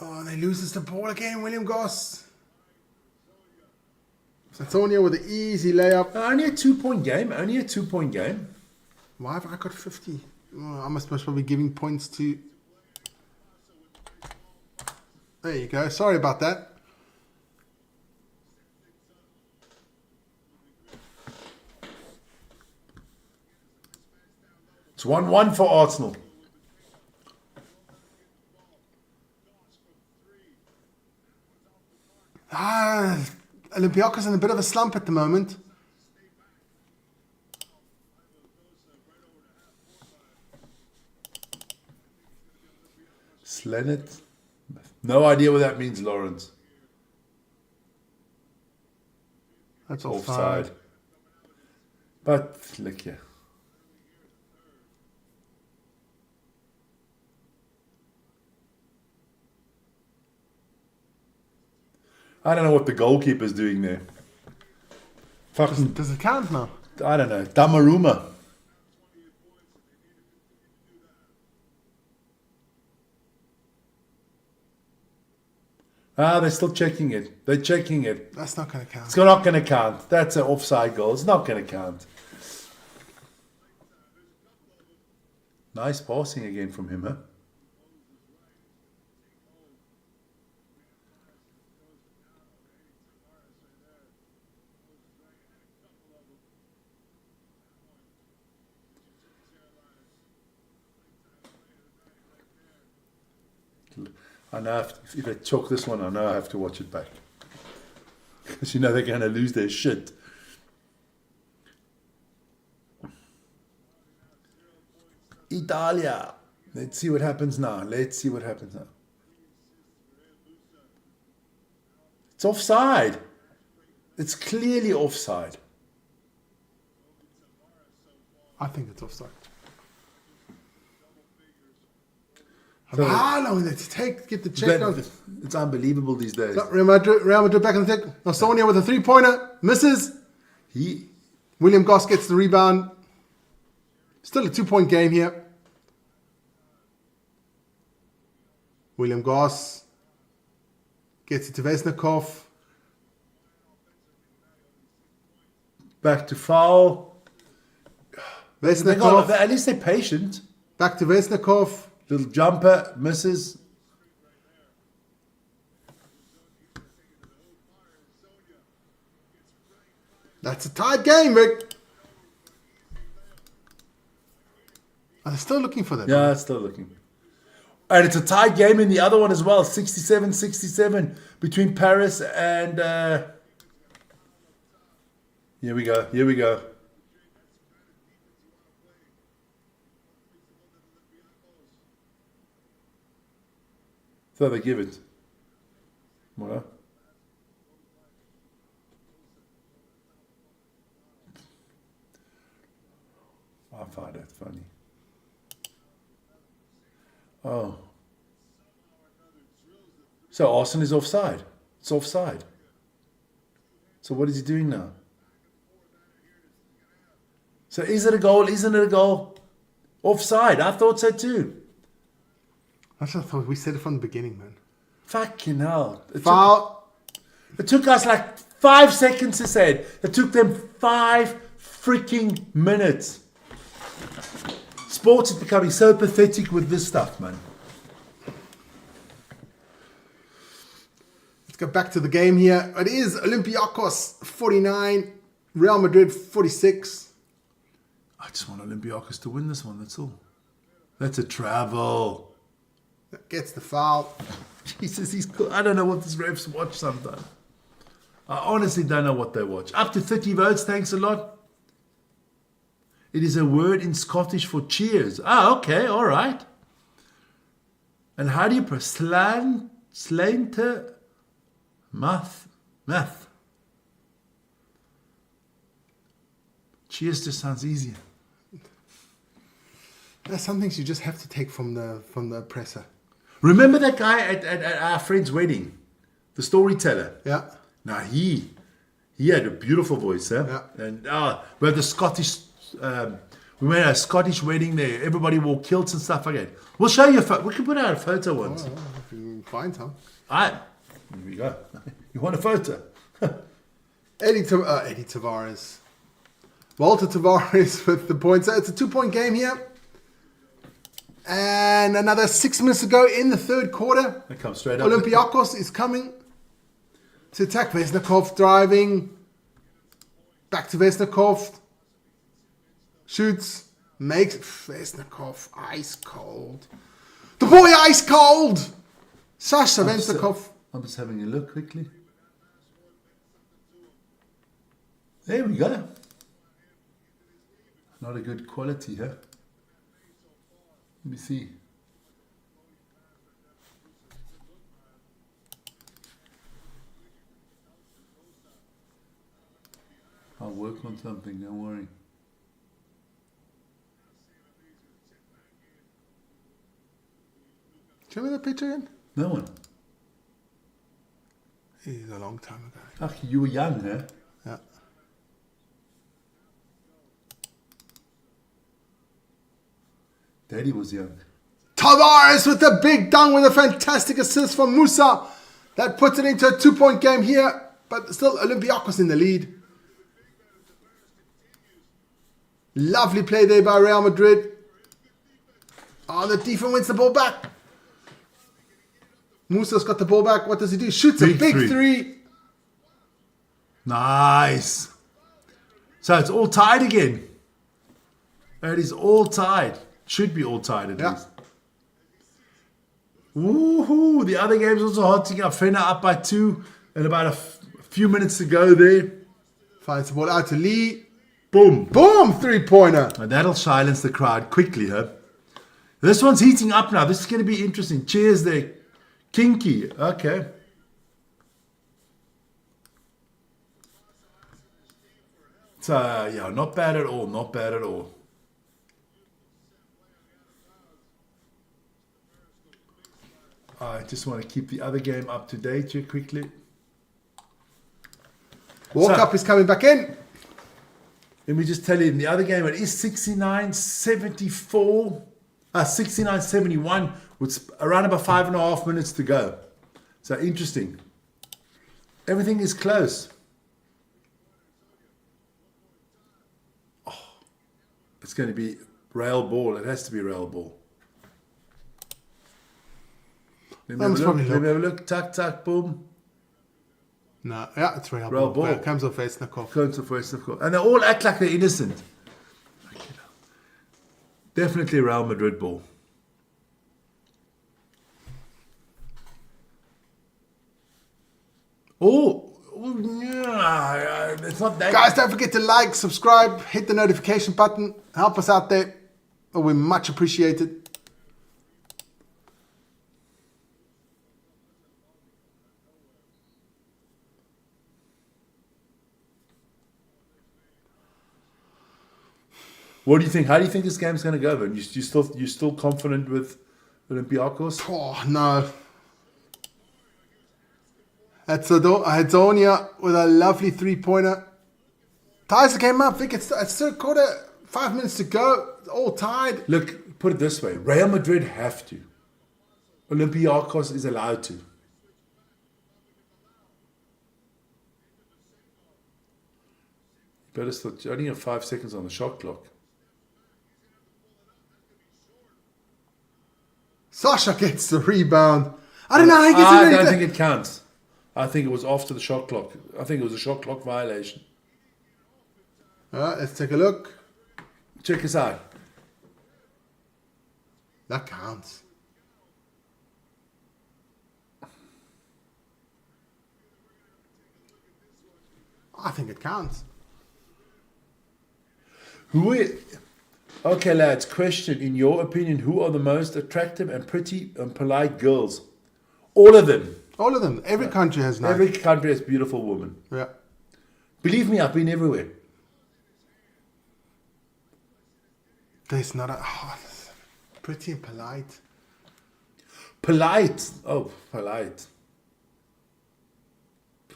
Oh, and he loses the ball again, William Goss. Satonia with the easy layup. Only a 2-point game. Only a 2-point game. Why have I got 50? Oh, I must be giving points to... There you go. Sorry about that. It's 1-1 for Arsenal. Olympiakos in a bit of a slump at the moment. Slenet. No idea what that means, Lawrence. That's Offside. But look here. I don't know what the goalkeeper's doing there. Fucking, Does it count now? I don't know. Damaruma. Ah, they're still checking it. They're checking it. That's not going to count. It's not going to count. That's an offside goal. It's not going to count. Nice passing again from him, huh? I know if I chalk this one, I know I have to watch it back. Because you know they're going to lose their shit. Italia. Let's see what happens now. Let's see what happens now. It's offside. It's clearly offside. I think it's offside. So, no, let's get the check out. It's unbelievable these days. Real Madrid back in the thick. Now Sonia with a 3-pointer. Misses. William Goss gets the rebound. Still a 2-point game here. William Goss gets it to Vesnikov. Back to foul. Vesnikov. At least they're patient. Back to Vesnikov. Little jumper, misses. That's a tied game, Rick. Are they still looking for that? Yeah, still looking. And it's a tied game in the other one as well. 67-67 between Paris and... Here we go. Here we go. So they give it. Voilà. I find that funny. Oh. So Arsenal is offside. It's offside. So what is he doing now? So is it a goal? Isn't it a goal? Offside. I thought so too. That's what I thought. We said it from the beginning, man. Fucking hell. Foul. It took us like 5 seconds to say it. It took them 5 freaking minutes. Sports is becoming so pathetic with this stuff, man. Let's go back to the game here. It is Olympiakos 49, Real Madrid 46. I just want Olympiakos to win this one, that's all. That's a travel. Gets the foul. Jesus, he's cool. I don't know what these refs watch sometimes. I honestly don't know what they watch. Up to 30 votes, thanks a lot. It is a word in Scottish for cheers. Ah, okay, all right. And how do you slainte math? Cheers just sounds easier. There's some things you just have to take from the presser. Remember that guy at our friend's wedding? The storyteller? Yeah. Now he had a beautiful voice, huh? Yeah. And we had the Scottish, we made a Scottish wedding there. Everybody wore kilts and stuff like that. We'll show you we can put out a photo once. Oh, if you can find some. Here we go. You want a photo? Eddie Tavares. Walter Tavares with the points. So it's a 2-point game here. And another 6 minutes to go in the third quarter. That comes straight up. Olympiakos is coming to attack. Vesnikov driving. Back to Vesnikov. Shoots. Makes Vesnikov ice cold. The boy ice cold! Sasha Vesnikov. I'm just having a look quickly. There we go. Not a good quality, huh? Let me see. I'll work on something, don't worry. Show me that picture again. No one. He's a long time ago. Ach, you were young, huh? Yeah. Daddy was young. Tavares with the big dunk with a fantastic assist from Musa. That puts it into a 2-point game here. But still Olympiakos in the lead. Lovely play there by Real Madrid. Oh, the defense wins the ball back. Musa's got the ball back. What does he do? Shoots a big three. Nice. So it's all tied again. It is all tied. Should be all tied at least. Woohoo! The other game's also hotting up. Fenner up by 2 and about a few minutes to go there. Finds the ball out to Lee. Boom. Boom! 3-pointer. And that'll silence the crowd quickly, huh? This one's heating up now. This is going to be interesting. Cheers there. Kinky. Okay. So, yeah, not bad at all. Not bad at all. I just want to keep the other game up to date here quickly. Walkup is coming back in. Let me just tell you, in the other game, it is 69-74. 69-71 with around about 5.5 minutes to go. So interesting. Everything is close. Oh, it's going to be rail ball. It has to be rail ball. Let me have a look. Tuck, tuck, boom. No, yeah, it's Real ball. Well, it comes off Vesnikov. And they all act like they're innocent. Definitely Real Madrid ball. Oh, yeah, it's not that. Guys, don't forget to like, subscribe, hit the notification button. Help us out there. Oh, we much appreciate it. What do you think? How do you think this game's going to go, Vin? You still confident with Olympiakos? Oh, no. That's Hadonia with a lovely 3-pointer. Ties the game up. I think it's still quarter, 5 minutes to go. It's all tied. Look, put it this way. Real Madrid have to. Olympiakos is allowed to. Better still, only have 5 seconds on the shot clock. Sasha gets the rebound. I don't know how he gets it. I don't think it counts. I think it was after the shot clock. I think it was a shot clock violation. All right, let's take a look. Check us out. That counts. I think it counts. Okay, lads, question. In your opinion, who are the most attractive and pretty and polite girls? All of them. All of them. Every country has nice. Every country has beautiful women. Yeah. Believe me, I've been everywhere. There's not pretty and polite. Polite. Oh, polite.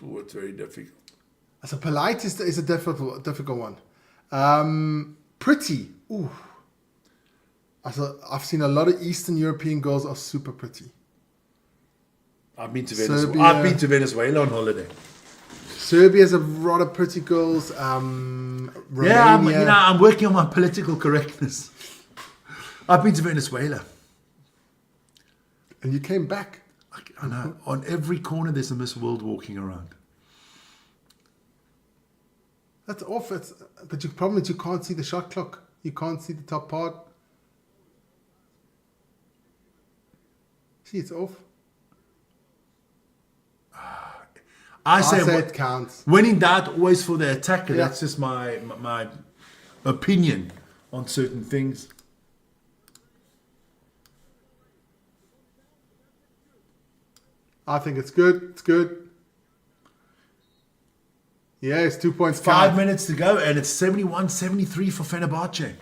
Ooh, it's very difficult. So polite is a difficult one. Pretty. Ooh. I've seen a lot of Eastern European girls are super pretty. I've been to Venezuela. I've been to Venezuela on holiday. Serbia's a lot of pretty girls. Romania. Yeah, I'm working on my political correctness. I've been to Venezuela. And you came back. I know. On every corner there's a Miss World walking around. That's off. But your problem is you can't see the shot clock. You can't see the top part. See, it's off. I say it counts. When in doubt, always for the attacker. Yeah. That's just my opinion on certain things. I think it's good. It's good. Yeah, it's 2 points. 5 minutes to go, and it's 71-73 for Fenerbahce.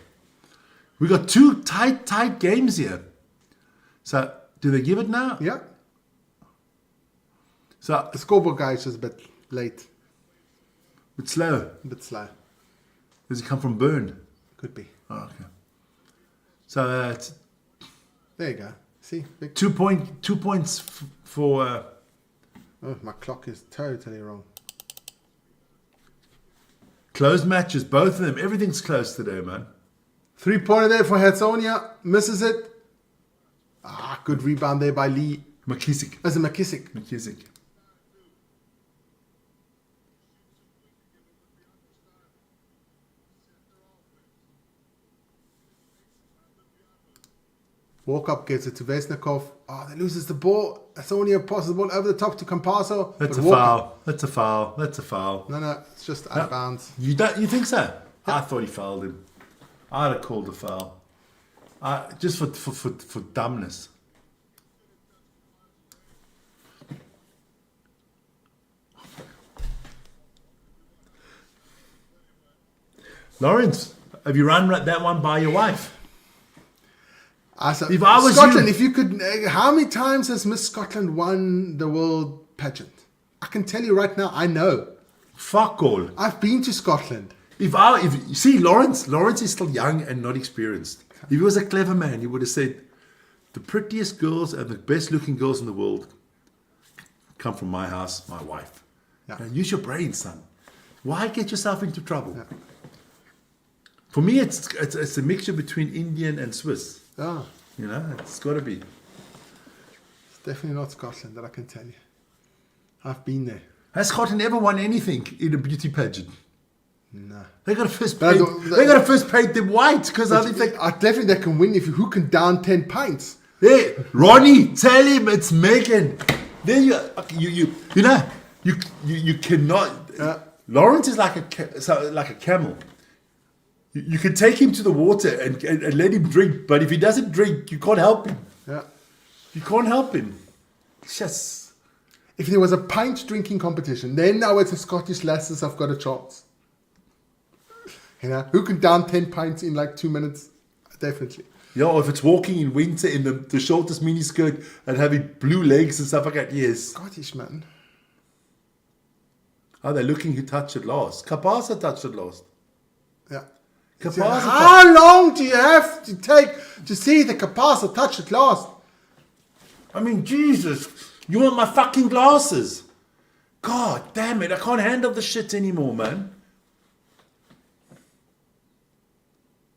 We got two tight games here. So, do they give it now? Yeah. So the scoreboard guy is just a bit late. A bit slow. A bit slow. Does he come from Bern? Could be. Oh, okay. So There you go. See? Big. 2 points for... Oh, my clock is totally wrong. closed matches, both of them. Everything's close today, man. 3-pointer there for Hetzonia. Misses it. Good rebound there by Lee. McKissick. As a McKissick. Walk up, gets it to Vesnikov. They loses the ball. Hetzonia passes the ball over the top to Campasso. That's a foul. That's a foul. No, it's just out of bounds. You think so? Yeah. I thought he fouled him. I'd have called the foul. Just for dumbness. Lawrence, have you run that one by your wife? If I was Scotland, if you could, how many times has Miss Scotland won the world pageant? I can tell you right now, I know. Fuck all. I've been to Scotland. If you see Lawrence is still young and not experienced. If he was a clever man, he would have said, the prettiest girls and the best looking girls in the world come from my house, my wife. Yeah. Now, use your brain, son. Why get yourself into trouble? Yeah. For me, it's a mixture between Indian and Swiss. Oh. You know, it's got to be. It's definitely not Scotland, that I can tell you. I've been there. Has Scotland ever won anything in a beauty pageant? No. They got to first paint them white because I definitely they can win who can down 10 pints. Hey, Ronnie, tell him it's Megan. There you cannot. Lawrence is like a camel. You can take him to the water and let him drink, but if he doesn't drink, you can't help him. Yeah. You can't help him. It's just... If there was a pint drinking competition, then now it's a Scottish lasses have got a chance. You know, who can down 10 pints in like 2 minutes? Definitely. Yeah, or if it's walking in winter in the shortest mini skirt and having blue legs and stuff like that, yes. Scottish, man. Oh, they're looking who touched it last. Caparsa touched it last. Yeah. Caparsa How long do you have to take to see the Caparsa touch it last? I mean, Jesus, you want my fucking glasses? God damn it, I can't handle the shit anymore, man.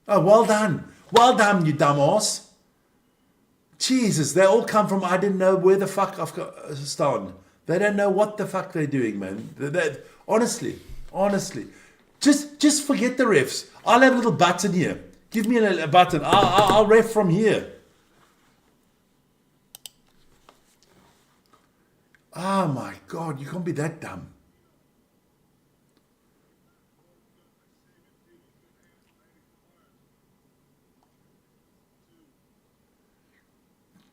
Oh, well done. Well done, you dumbass. Jesus, they all come from, I didn't know where the fuck Afghanistan. They don't know what the fuck they're doing, man. Honestly. Just forget the refs. I'll have a little button here. Give me a button. I'll ref from here. Oh my God, you can't be that dumb.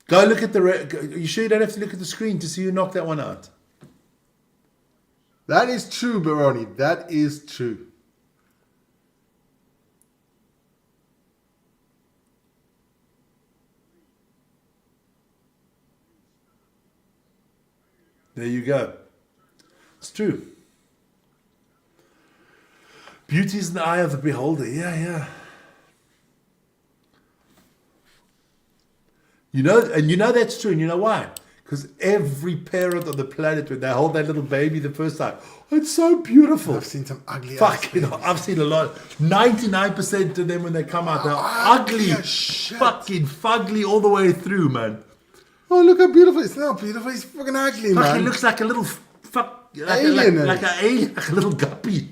Go look at you sure you don't have to look at the screen to see who knocked that one out? That is true, Baroni. That is true. There you go. It's true. Beauty is in the eye of the beholder. Yeah. You know that's true, and you know why? Because every parent on the planet, when they hold that little baby the first time, it's so beautiful. I've seen some ugly I've seen a lot. 99% of them when they come out, they're ugly. Fucking fugly all the way through, man. Oh, look how beautiful. It's not beautiful, it's fucking ugly, man. He looks like a little alien. Like a little guppy.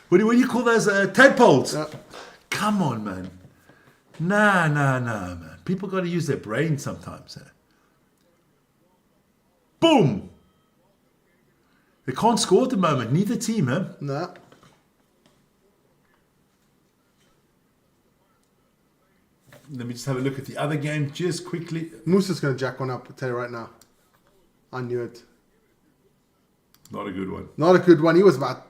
What do you call those tadpoles? Yeah. Come on, man. Nah, man. People got to use their brain sometimes. Boom! They can't score at the moment. Neither team, huh? No. Let me just have a look at the other game just quickly. Moosa's going to jack one up, I'll tell you right now. I knew it. Not a good one. Not a good one. He was about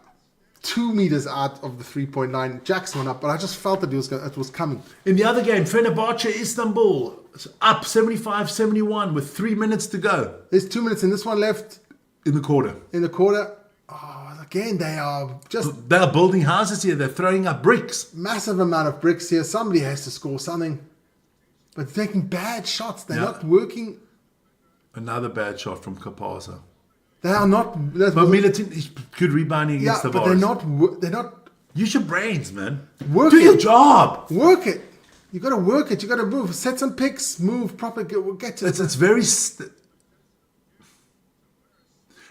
2 meters out of the 3-point line. Jacks one up, but I just felt that it was coming. In the other game, Fenerbahce Istanbul up 75-71 with 3 minutes to go. There's 2 minutes in this one left. In the quarter. Oh, again, they are building houses here. They're throwing up bricks. Massive amount of bricks here. Somebody has to score something. But they're taking bad shots. They're Yeah. not working. Another bad shot from Kapasa. They are not. But Milutin is good rebounding against yeah, the but Tavares. they're not. Use your brains, man. Work Do your it. job. Work it. You got to work it. You got to move. Set some picks. Move proper. Get to. It's very.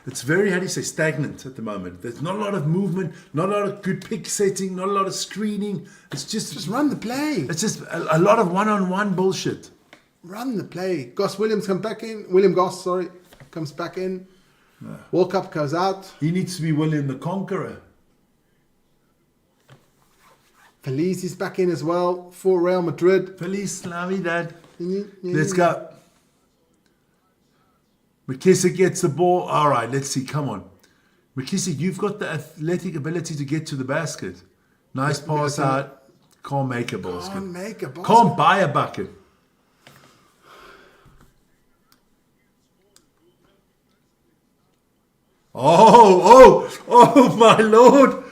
It's very, how do you say, stagnant at the moment. There's not a lot of movement, not a lot of good pick setting, not a lot of screening. It's just run the play. It's just a lot of one-on-one bullshit. Run the play. Goss Williams comes back in. William Goss, sorry, comes back in. No. World Cup goes out. He needs to be William the Conqueror. Feliz is back in as well for Real Madrid. Feliz Navidad. Yeah. Let's go. McKissick gets the ball. All right, let's see. Come on. McKissick, you've got the athletic ability to get to the basket. Nice pass out. Can't make a basket. Can't make a basket. Can't buy a bucket. Oh, my Lord.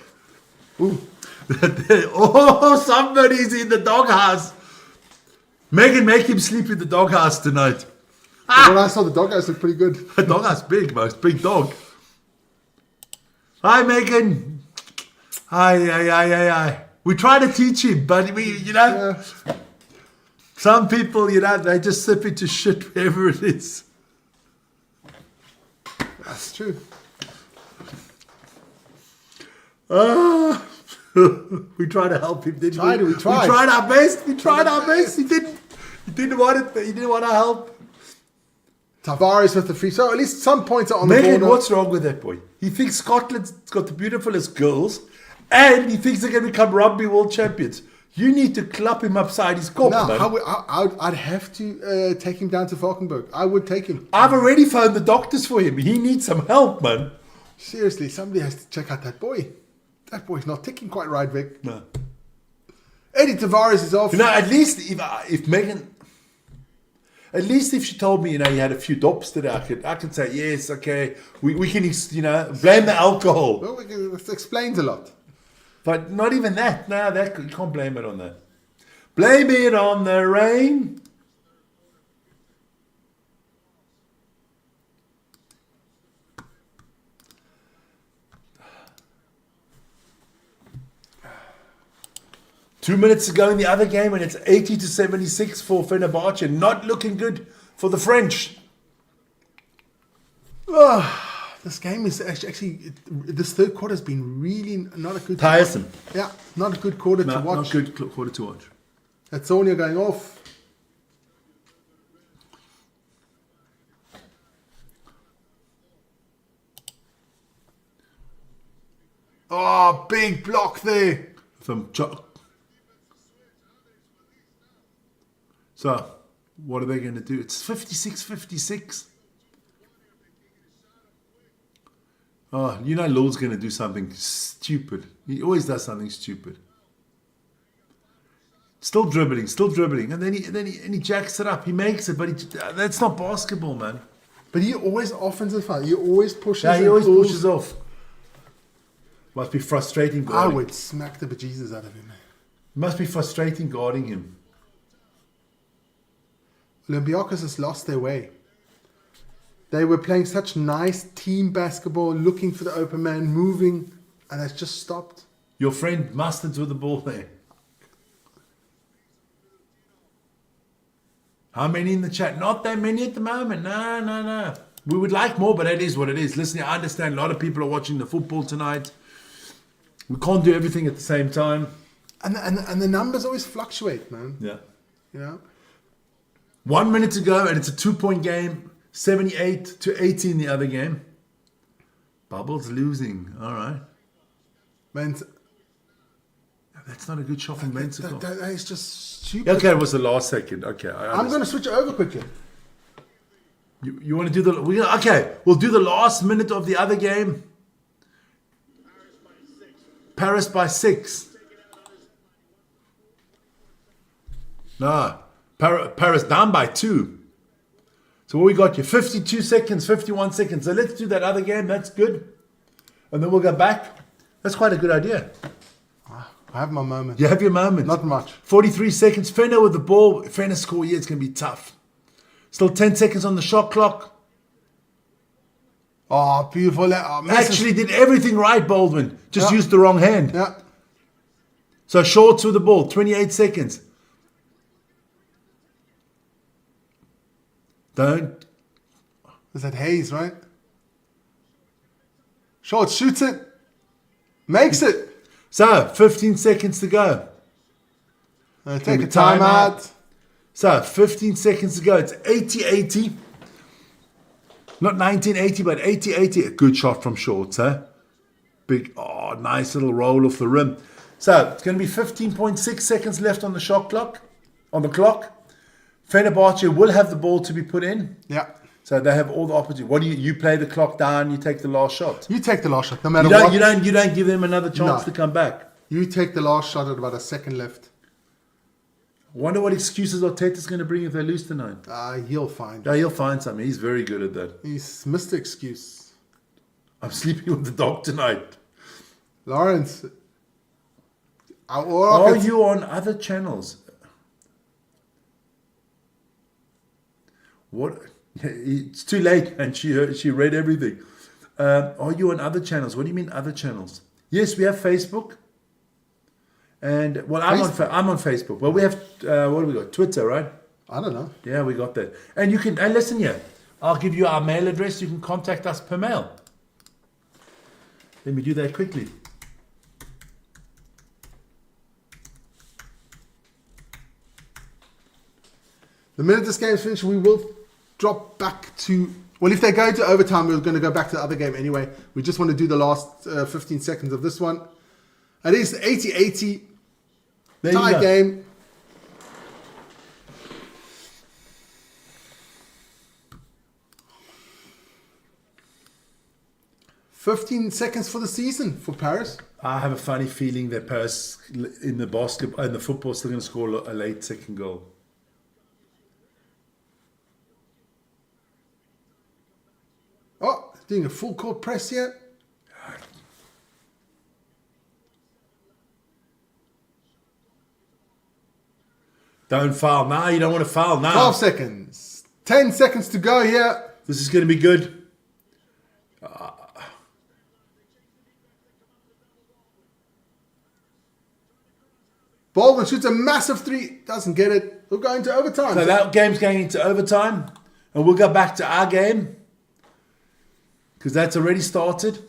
Ooh. Oh, somebody's in the doghouse. Megan, make him sleep in the doghouse tonight. When I saw the doghouse, looked pretty good. The doghouse big, man. It's big dog. Hi, Megan. Hi. We try to teach him, but some people, they just slip into shit wherever it is. That's true. We tried to help him, didn't we? We tried. We tried our best. He didn't want it. He didn't want to help. Tavares with the free. So at least some points are on the Megan, board. what's wrong with that boy? He thinks Scotland's got the beautifulest girls, and he thinks they're going to become rugby world champions. You need to clap him upside his cock, man. I'd have to take him down to Valkenburg. I would take him. I've already phoned the doctors for him. He needs some help, man. Seriously, somebody has to check out that boy. That boy's not ticking quite right, Vic. No. Eddie Tavares is off. At least if Megan... At least if she told me, you had a few dops today, I could say, yes, okay, we can, blame the alcohol. Well, it explains a lot. But not even that. No, you can't blame it on that. Blame it on the rain. Two minutes ago in the other game, and it's 80-76 for Fenerbahce. Not looking good for the French. This game is actually this third quarter has been really not a good. Tiresome. Yeah, not a good quarter to watch. Not good quarter to watch. That's Sonia going off. Oh, big block there from Chuck. So, what are they going to do? It's 56-56. Oh, Lord's going to do something stupid. He always does something stupid. Still dribbling, and then he jacks it up. He makes it, but that's not basketball, man. But he always offensive foul. He always pushes. Yeah, he always pushes off. Must be frustrating guarding. I would smack the bejesus out of him. Must be frustrating guarding him. Olympiakos has lost their way. They were playing such nice team basketball, looking for the open man, moving, and it's just stopped. Your friend Mustard's with the ball there. How many in the chat? Not that many at the moment. No. We would like more, but it is what it is. Listen, I understand a lot of people are watching the football tonight. We can't do everything at the same time. And the numbers always fluctuate, man. Yeah. 1 minute to go, and it's a 2-point game. 78-80 in the other game. Bubbles losing. All right. That's not a good shot from Mensah. That is just stupid. Okay, it was the last second. Okay, I'm going to switch it over quickly. You want to do the... Okay, we'll do the last minute of the other game. Paris by 6. No. Paris down by 2. So what we got here? 52 seconds, 51 seconds. So let's do that other game. That's good. And then we'll go back. That's quite a good idea. I have my moment. You have your moment. Not much. 43 seconds. Fenner with the ball. Fenner score. Yeah, it's going to be tough. Still 10 seconds on the shot clock. Oh, beautiful. Actually did everything right, Baldwin. Just Yeah. used the wrong hand. Yeah. So Shorts with the ball. 28 seconds. Don't. Is that Hayes, right? Short shoots it. Makes it. So 15 seconds to go. Take a timeout. So 15 seconds to go. It's 80-80. Not 1980, but 80-80. A good shot from Shorts, huh? Big, nice little roll off the rim. So it's going to be 15.6 seconds left on the shot clock. On the clock. Fenerbahce will have the ball to be put in. Yeah. So they have all the opportunity. What do you play the clock down, you take the last shot. You take the last shot, no matter what. You don't give them another chance to come back. You take the last shot at about a second left. Wonder what excuses Arteta's going to bring if they lose tonight. He'll find. Yeah, he'll find something. He's very good at that. He's Mr. Excuse. I'm sleeping with the dog tonight. Lawrence. Are you on other channels? What? It's too late, and she read everything. Are you on other channels? What do you mean other channels? Yes, we have Facebook. And I'm on Facebook. Well, we have what do we got? Twitter, right? I don't know. Yeah, we got that. And you can listen here. I'll give you our mail address. You can contact us per mail. Let me do that quickly. The minute this game's finished, we will drop back to... Well, if they go into overtime, we're going to go back to the other game anyway. We just want to do the last 15 seconds of this one. It is 80-80. Tie game. $15 seconds for the season for Paris. I have a funny feeling that Paris in the basketball and the football is still going to score a late second goal. Oh, doing a full court press here. Don't foul now. You don't want to foul now. 12 seconds. 10 seconds to go here. This is going to be good. Baldwin shoots a massive three. Doesn't get it. We'll go into overtime. So that game's going into overtime. And we'll go back to our game. Because that's already started.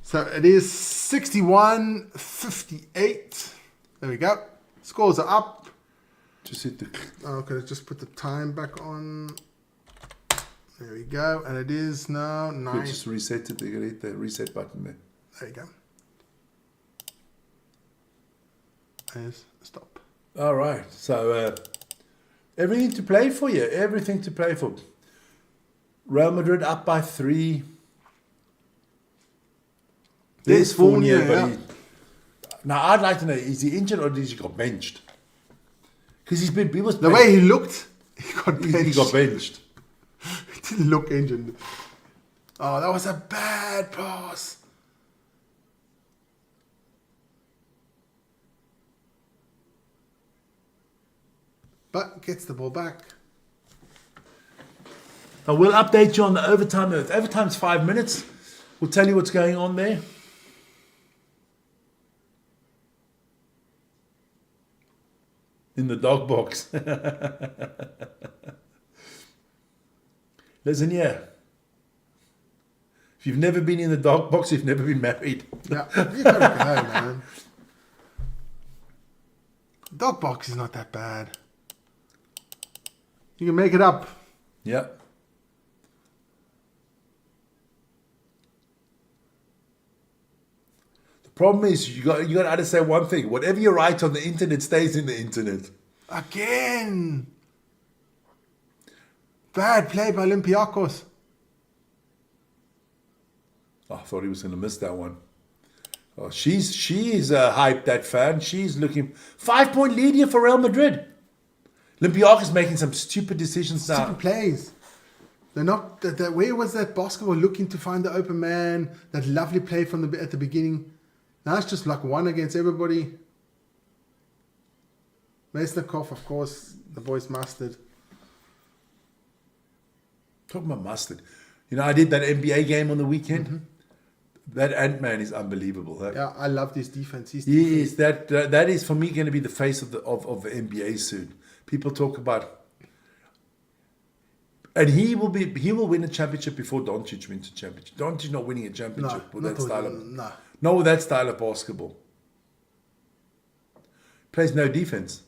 So it is 61-58. There we go. Scores are up. Just hit the... Okay, let's just put the time back on. There we go. And it is now 9. Just reset it. They're going to hit the reset button there. There you go. There's stop. All right. So everything to play for you. Everything to play for. Real Madrid up by 3. There's Fournier. Yeah. Now, I'd like to know, is he injured or did he got benched? Because he was the way he looked, he got benched. He got benched. He didn't look injured. Oh, that was a bad pass. But gets the ball back. I will update you on the overtime. Overtime's 5 minutes. We'll tell you what's going on there. In the dog box. Listen here. If you've never been in the dog box, you've never been married. Yeah, you gotta go, man. Dog box is not that bad. You can make it up. Yeah. The problem is you got to understand one thing. Whatever you write on the internet stays in the internet. Again. Bad play by Olympiakos. Oh, I thought he was going to miss that one. Oh, she's hyped, that fan. She's looking 5-point lead here for Real Madrid. Olympiakos making some stupid decisions now. Stupid plays. They're not. Where was that basketball looking to find the open man? That lovely play from at the beginning. Now it's just like one against everybody. Mesnikov, of course, the boys mustard. Talking about mustard. You know, I did that NBA game on the weekend. Mm-hmm. That Ant-Man is unbelievable. Huh? Yeah, I love this defense. He is that is for me going to be the face of the NBA soon. People talk about, and he will win a championship before Doncic wins a championship. Doncic not winning a championship with that style not with that style of basketball. Plays no defense.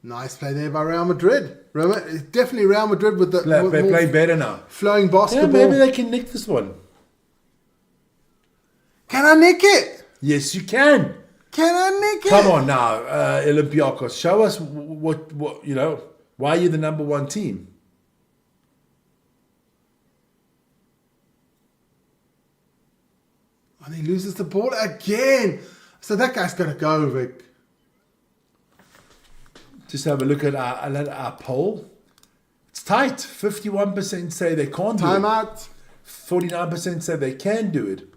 Nice play there by Real Madrid. Definitely Real Madrid with the they play better now. Flowing basketball. Yeah, maybe they can nick this one. Can I nick it? Yes, you can. Can I nick it? Come on now, Olympiakos. Show us what you know. Why are you the number one team? And he loses the ball again. So that guy's got to go, Vic. Just have a look at our poll. It's tight. 51% say they can't do it. Timeout. 49% say they can do it.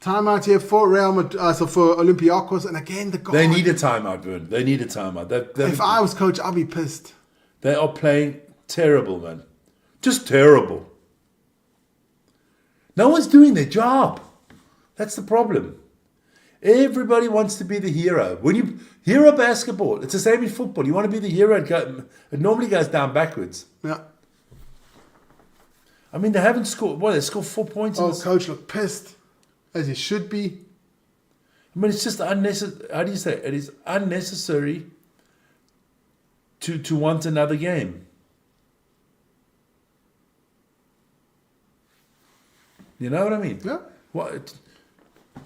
Timeout here for Real Madrid, so for Olympiakos, and again the goal. They need a timeout, Vern. They need a timeout. If I was coach, I'd be pissed. They are playing terrible, man. Just terrible. No one's doing their job. That's the problem. Everybody wants to be the hero. When you hero basketball, it's the same in football. You want to be the hero, it normally goes down backwards. Yeah. I mean, they haven't scored. What? They scored 4 points. Oh, coach looked pissed, as he should be. I mean, it's just unnecessary. How do you say it? It is unnecessary to want another game. You know what I mean? Yeah. What?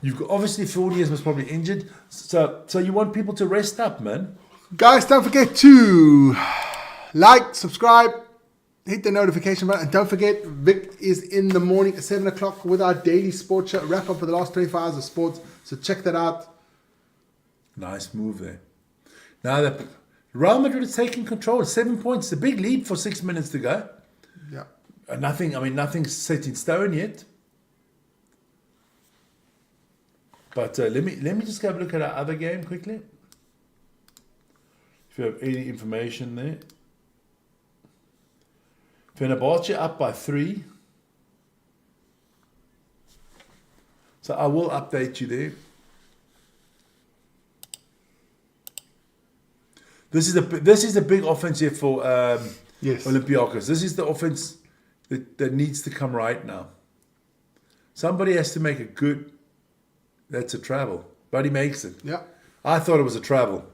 You've got, obviously, Fordius was probably injured, so you want people to rest up, man. Guys, don't forget to like, subscribe, hit the notification button, and don't forget, Vic is in the morning at 7 o'clock with our daily sports show, wrap up for the last 24 hours of sports. So check that out. Nice move there. Now that Real Madrid is taking control, 7 points, a big lead for 6 minutes to go. Yeah. Nothing's set in stone yet. But let me just have a look at our other game quickly. If you have any information there. Fenerbahce up by 3. So I will update you there. This is a big offense here for Yes. Olympiakos. This is the offense that needs to come right now. Somebody has to make a good. That's a travel, but he makes it. Yeah. I thought it was a travel.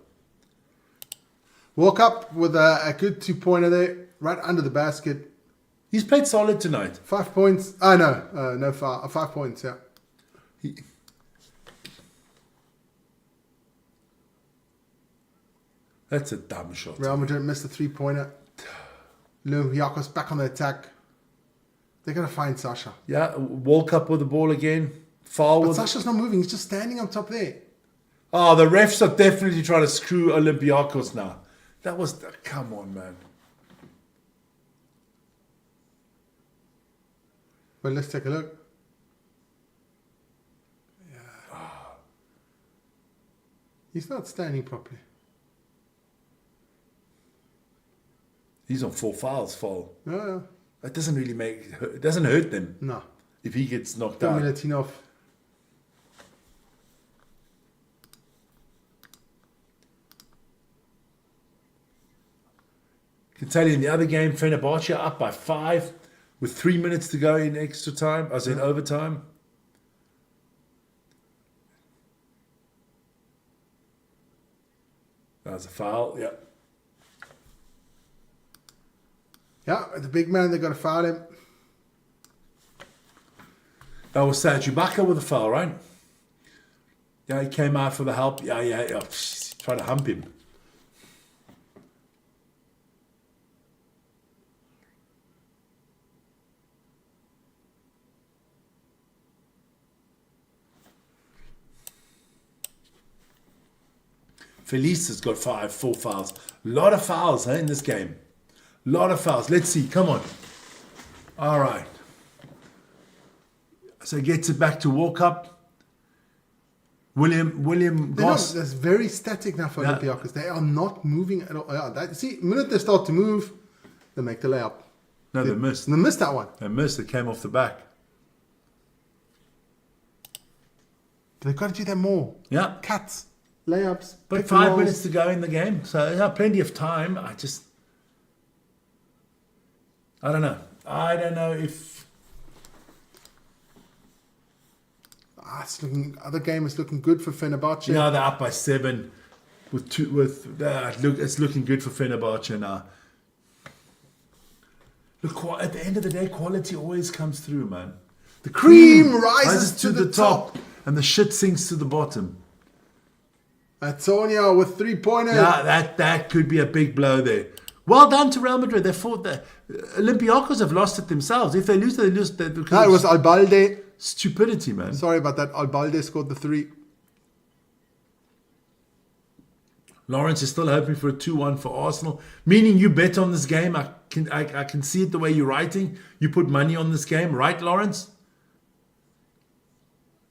Walk up with a good 2-pointer there, right under the basket. He's played solid tonight. 5 points. Oh, no. No foul. 5 points, yeah. That's a dumb shot. Real Madrid missed a 3-pointer. Olympiakos back on the attack. They're going to find Sasha. Yeah, walk up with the ball again. Foul. But Sasha's not moving. He's just standing on top there. Oh, the refs are definitely trying to screw Olympiakos now. That was... Come on, man. Well, let's take a look. Yeah. He's not standing properly. He's on 4 fouls, foul. Yeah. That doesn't really it doesn't hurt them. No. If he gets knocked out. Milutinov. I can tell you in the other game, Fenerbahce up by 5 with 3 minutes to go in extra time, as in overtime. That was a foul, yeah. Yeah, the big man, they got to foul him. That was Serge Ibaka with a foul, right? Yeah, he came out for the help. Yeah. Try to hump him. Felice has got 4 fouls. A lot of fouls in this game. A lot of fouls. Let's see. Come on. All right. So gets it back to walk up. William Goss. That's very static now for Olympiakos. They are not moving at all. See, the minute they start to move, they make the layup. No, they missed. They missed that one. They missed. It came off the back. They've got to do that more. Yeah. Cuts, layups. But 5 minutes to go in the game. So they have plenty of time. I don't know. I don't know if... Other game is looking good for Fenerbahce. Yeah, they're up by 7. It's looking good for Fenerbahce now. Look, at the end of the day, quality always comes through, man. The cream rises to the top. And the shit sinks to the bottom. Antonio with 3-pointers. Yeah, that could be a big blow there. Well done to Real Madrid. They fought the Olympiakos have lost it themselves. If they lose, they lose. No, it was Albalde. Stupidity, man. Sorry about that. Albalde scored the 3. Lawrence is still hoping for a 2-1 for Arsenal. Meaning you bet on this game. I can see it the way you're writing. You put money on this game, right, Lawrence?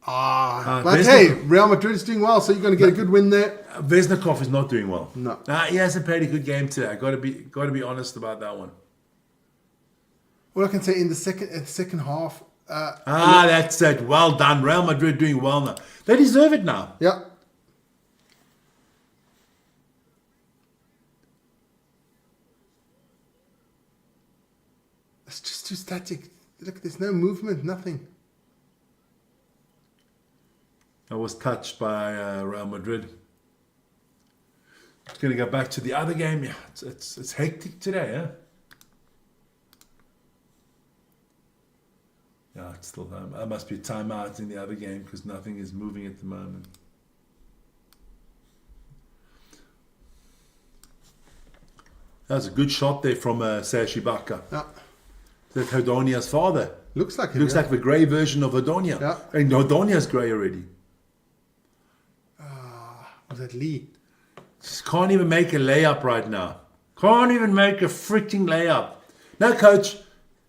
But hey, Real Madrid is doing well, so you're going to get a good win there. Vesnikov is not doing well. No. He hasn't played a good game today. Got to be honest about that one. Well, I can say in the second half. That's it. Well done. Real Madrid doing well now. They deserve it now. Yeah. It's just too static. Look, there's no movement, nothing. I was touched by Real Madrid. It's going to go back to the other game. Yeah, it's hectic today, huh? Yeah, it's still there must be a timeout in the other game because nothing is moving at the moment. That was a good shot there from Serge Ibaka. Yeah. That's Hodonia's father. Looks like it. Looks like the grey version of Hodonia. Yeah. And Hodonia's grey already. Was that Lee? Just can't even make a layup right now. Can't even make a freaking layup. No, coach.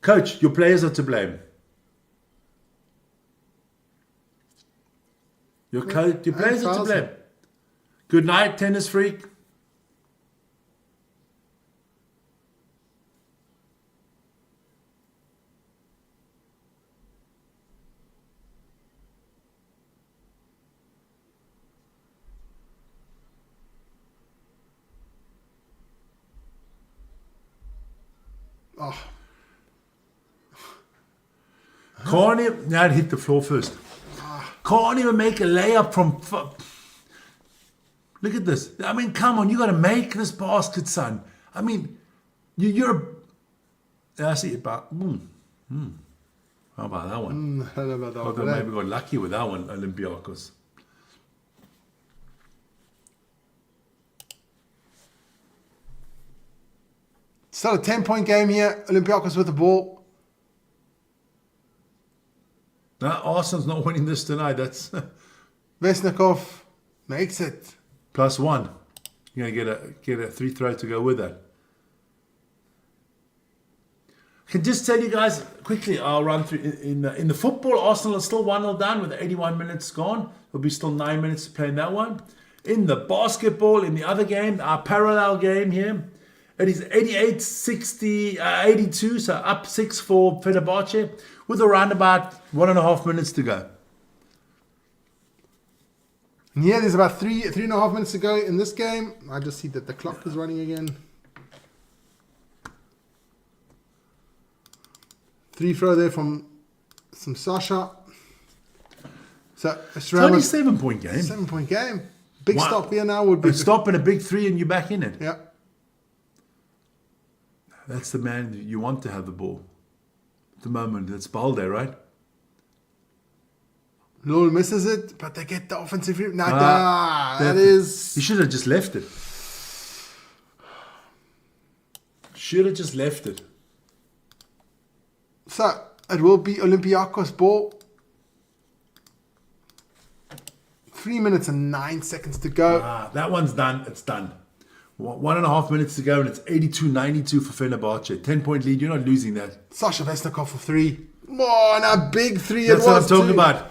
Coach, your players are to blame. Your players are to blame. Good night, tennis freak. Oh. Can't even... Now it hit the floor first. Can't even make a layup from... Look at this. I mean, come on. You got to make this basket, son. I mean, you're... I see it, but... How about that one? I don't know about that Although one. maybe got lucky with that one, Olympiakos. Still a 10-point game here. Olympiakos with the ball. No, Arsenal's not winning this tonight. That's Vesnikov makes it. +1. You're gonna get a free throw to go with that. I can just tell you guys quickly. I'll run through in the football. Arsenal is still 1-0 down with 81 minutes gone. There'll be still 9 minutes to play in that one. In the basketball, in the other game, our parallel game here. It is 82, so up 6 for Fenerbahce with around about 1.5 minutes to go. And yeah, there's about 3.5 minutes to go in this game. I just see that the clock is running again. 3 throw there from some Sasha. So it's around 27-point game. 7-point game. Big stop here now would be a stop and a big 3 and you're back in it. Yeah. That's the man you want to have the ball. At the moment, it's Balde, right? Lowell misses it, but they get the offensive rebound. That is... He should have just left it. Should have just left it. So, it will be Olympiakos ball. 3 minutes and 9 seconds to go. That one's done. It's done. 1.5 minutes to go, and it's 82-92 for Fenerbahce. 10-point lead. You're not losing that. Sasha Vesnikov for 3. Oh, and a big 3 That's it what was I'm talking too. about.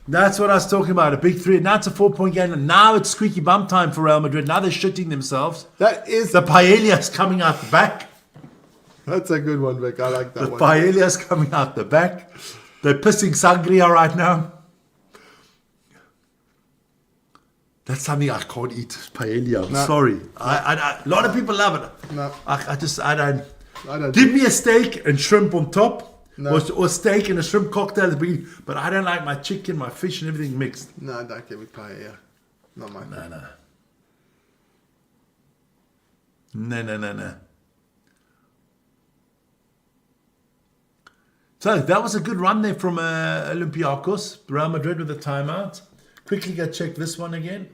That's what I was talking about. A big 3. Now it's a 4-point game. And now it's squeaky bum time for Real Madrid. Now they're shitting themselves. That is... The paella's coming out the back. That's a good one, Vic. I like that The one. paella's coming out the back. They're pissing sangria right now. That's something I can't eat. Paella. I'm sorry. A lot of people love it. No. I don't. I don't. Give me a steak and shrimp on top. No. Or steak and a shrimp cocktail at the beginning. But I don't like my chicken, my fish, and everything mixed. No, don't give me paella. Not my thing. No. So that was a good run there from Olympiakos. Real Madrid with a timeout. Quickly go check this one again.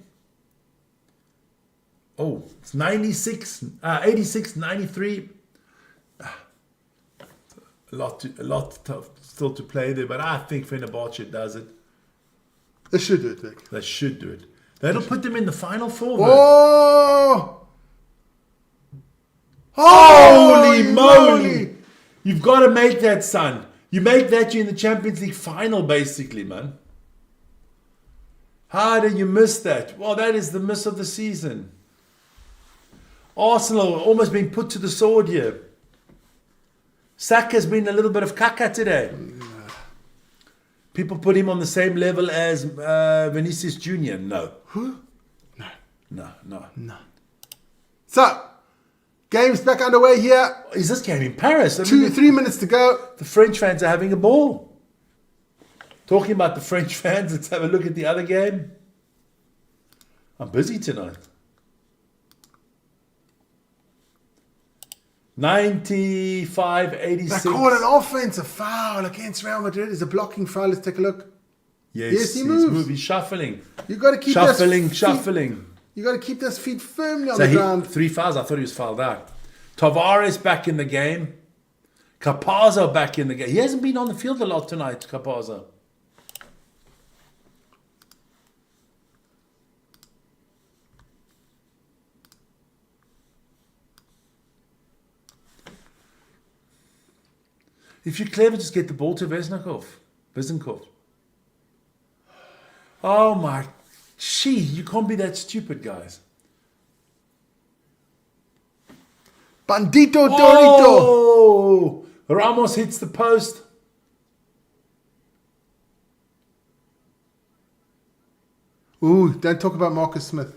Oh, it's 86-93. A lot tough still to play there, but I think Fenerbahce does it. They should do it, Vic. They should do it. That'll put them in the final 4. Oh! Holy moly! You've got to make that, son. You make that, you're in the Champions League final, basically, man. How did you miss that? Well, that is the miss of the season. Arsenal almost been put to the sword here. Saka's been a little bit of caca today. People put him on the same level as Vinicius Jr. No. No. So, game's back underway here. Is this game in Paris? 3 minutes to go. The French fans are having a ball. Talking about the French fans, let's have a look at the other game. I'm busy tonight. 95-86. They call an offensive foul against Real Madrid. Is a blocking foul. Let's take a look. Yes, he moves. He's shuffling. You got to keep Shuffling. You got to keep those feet firmly on So the ground. 3 fouls. I thought he was fouled out. Tavares back in the game. Caparzo back in the game. He hasn't been on the field a lot tonight, Caparzo. If you're clever, just get the ball to Vezenkov. Oh my, you can't be that stupid, guys. Bandito Dorito. Oh, Ramos hits the post. Ooh, don't talk about Marcus Smith.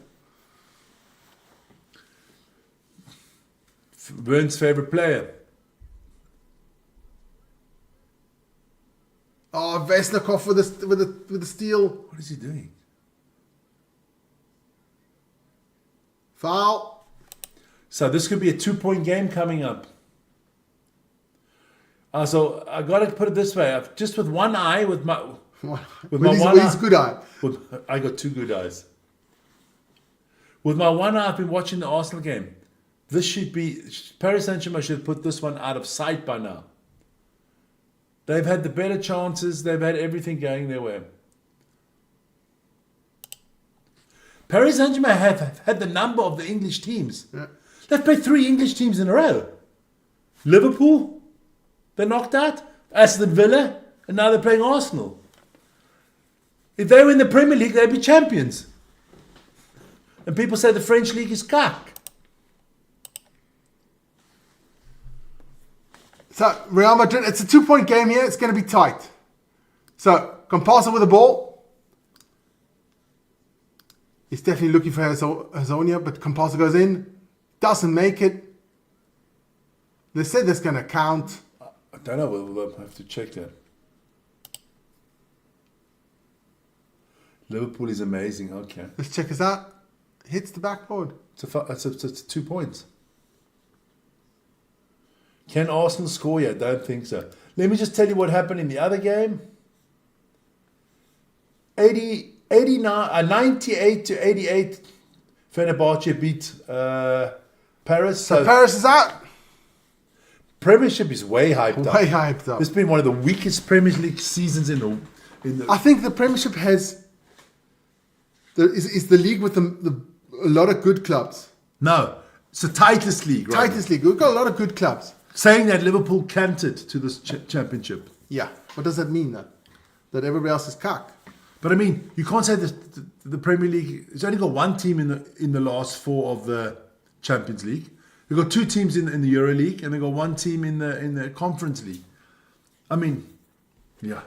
Burns' favorite player. Oh, Vesnikov with the steal. What is he doing? Foul. So this could be a 2-point game coming up. So I got to put it this way: just with one eye, with my He's good eye. I got 2 good eyes. With my one eye, I've been watching the Arsenal game. This should be Paris Saint-Germain should put this one out of sight by now. They've had the better chances. They've had everything going their way. Paris Saint-Germain have had the number of the English teams. Yeah. They've played 3 English teams in a row. Liverpool, they're knocked out. Aston Villa, and now they're playing Arsenal. If they were in the Premier League, they'd be champions. And people say the French league is cack. So, Real Madrid, it's a 2-point game here. It's going to be tight. So, Campazzo with the ball. He's definitely looking for Hazonia, but Campazzo goes in. Doesn't make it. They said that's going to count. I don't know. We'll have to check that. Liverpool is amazing. Okay. Let's check this out. Hits the backboard. It's 2 points. Can Arsenal score here? I don't think so. Let me just tell you what happened in the other game. 98-88, Fenerbahce beat Paris. So Paris is out. Premiership is way hyped up. Way hyped up. It's been one of the weakest Premier League seasons in the. I think the Premiership has Is the league with a lot of good clubs. No, it's the tightest league, right? Tightest league. We've got a lot of good clubs. Saying that Liverpool canted to this championship. Yeah. What does that mean then? That everybody else is cock. But I mean, you can't say that the Premier League. It's only got one team in the last 4 of the Champions League. They've got 2 teams in the Euro League, and they've got 1 team in the Conference League. I mean, yeah.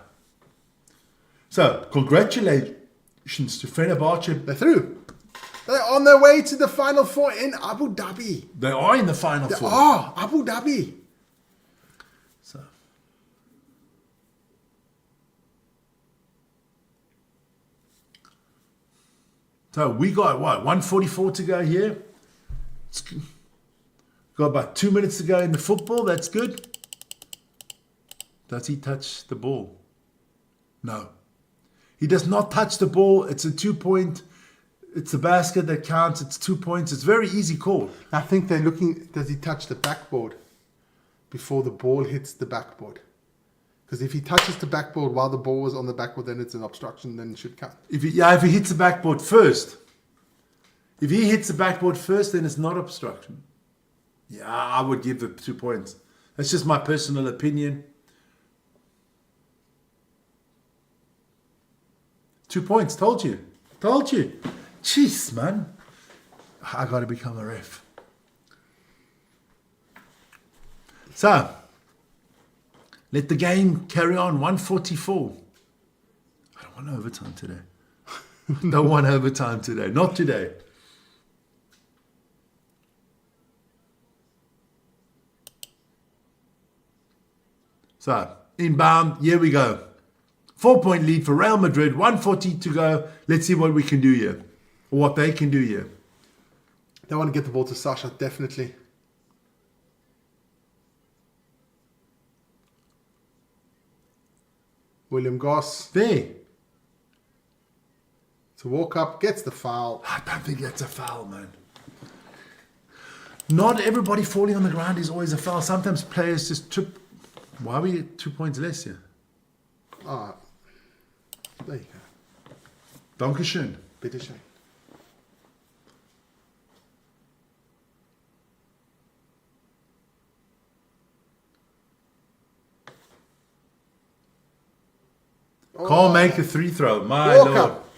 So congratulations to Fenerbahce. They're through. They're on their way to the Final Four in Abu Dhabi. They are in the Final They Four. are Abu Dhabi. So we got, 144 to go here. Got about 2 minutes to go in the football. That's good. Does he touch the ball? No. He does not touch the ball. It's a 2-point. It's the basket that counts. It's 2 points. It's very easy call. I think they're looking, does he touch the backboard before the ball hits the backboard? Because if he touches the backboard while the ball was on the backboard, then it's an obstruction, then it should count. If he hits the backboard first. If he hits the backboard first, then it's not obstruction. Yeah, I would give the 2 points. That's just my personal opinion. 2 points, told you. Jeez, man. I got to become a ref. So, let the game carry on. 144. I don't want overtime today. Don't want overtime today. Not today. So, inbound. Here we go. 4-point lead for Real Madrid. 140 to go. Let's see what we can do here. Or what they can do here. They want to get the ball to Sasha, definitely. William Goss. There. To walk up, gets the foul. I don't think that's a foul, man. Not everybody falling on the ground is always a foul. Sometimes players just trip. Why are we at 2 points less here? Ah, there you go. Dankeschön. Bitteschön. Can't make a 3 throw. My Walk lord. up.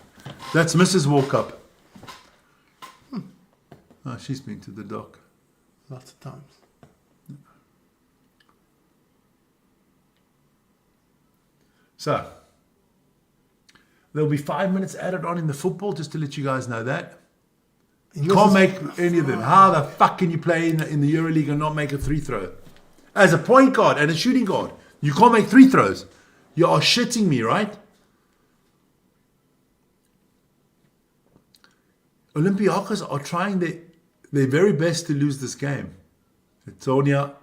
That's Mrs. Walk Up. Oh, she's been to the dock. Lots of times. So, there'll be 5 minutes added on in the football, just to let you guys know that. You can't make any of them. How the fuck can you play in the EuroLeague and not make a 3 throw? As a point guard and a shooting guard, you can't make 3 throws. You are shitting me, right? Olympiakos are trying their very best to lose this game. Sonia.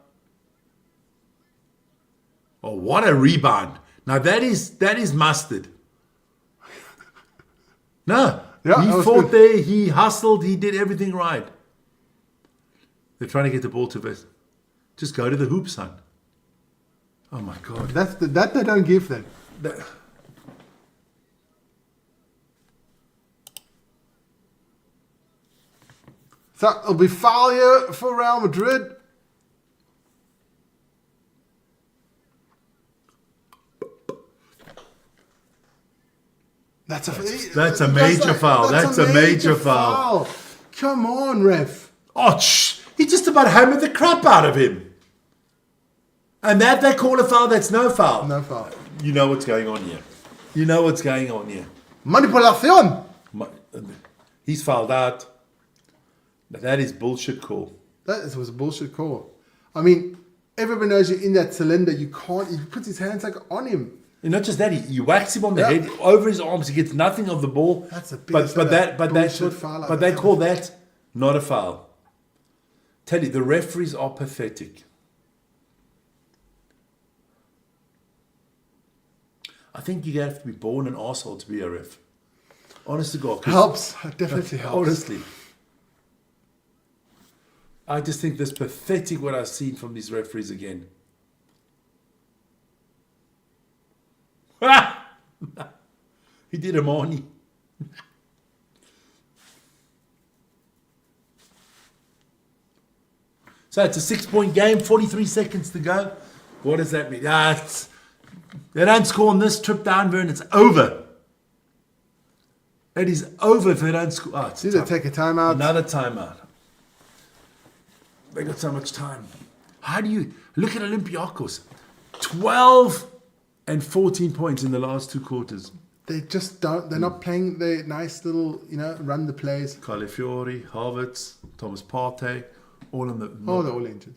Oh, what a rebound. Now that is mustard. No. Yeah, he fought there, he hustled, he did everything right. They're trying to get the ball to Vest. Just go to the hoop, son. Oh my God. That they don't give then. So it'll be foul here for Real Madrid. That's a major foul. That's a major foul. Come on, ref. Oh, he just about hammered the crap out of him. And that they call a foul, that's no foul. No foul. You know what's going on here. You know what's going on here. Manipulación. He's fouled out. That is bullshit call. That was a bullshit call. I mean, everybody knows you're in that cylinder. You can't. He puts his hands like on him. And not just that, he whacks him on the head, over his arms. He gets nothing of the ball. That's a big but they call that not a foul. Tell you, the referees are pathetic. I think you have to be born an arsehole to be a ref. Honest to God. Helps. It definitely helps. Honestly. I just think this pathetic what I've seen from these referees again. He did a money. So it's a 6-point game, 43 seconds to go. What does that mean? They don't score on this trip down, Vern. It's over. It is over if they don't score. Oh, Did they take a timeout? Another timeout. They got so much time. How do you look at Olympiakos? 12 and 14 points in the last 2 quarters. They just don't. They're not playing the nice little, run the plays. Califiori, Havertz, Thomas Partey, all in the. Oh, they're all injured.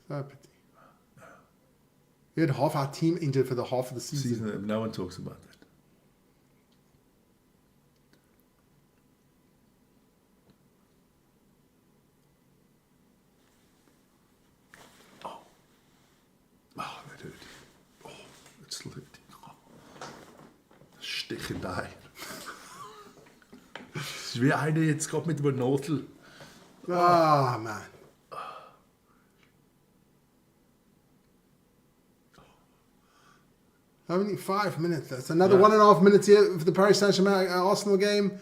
So pity. We had half our team injured for the half of the season. No one talks about that. Oh, that hurt. Oh, it's still hurting. Stickerei. Es ist wie eine jetzt gerade mit dem Notel. Ah, man. Only 5 minutes. That's another 1.5 minutes here for the Paris Saint-Germain Arsenal game.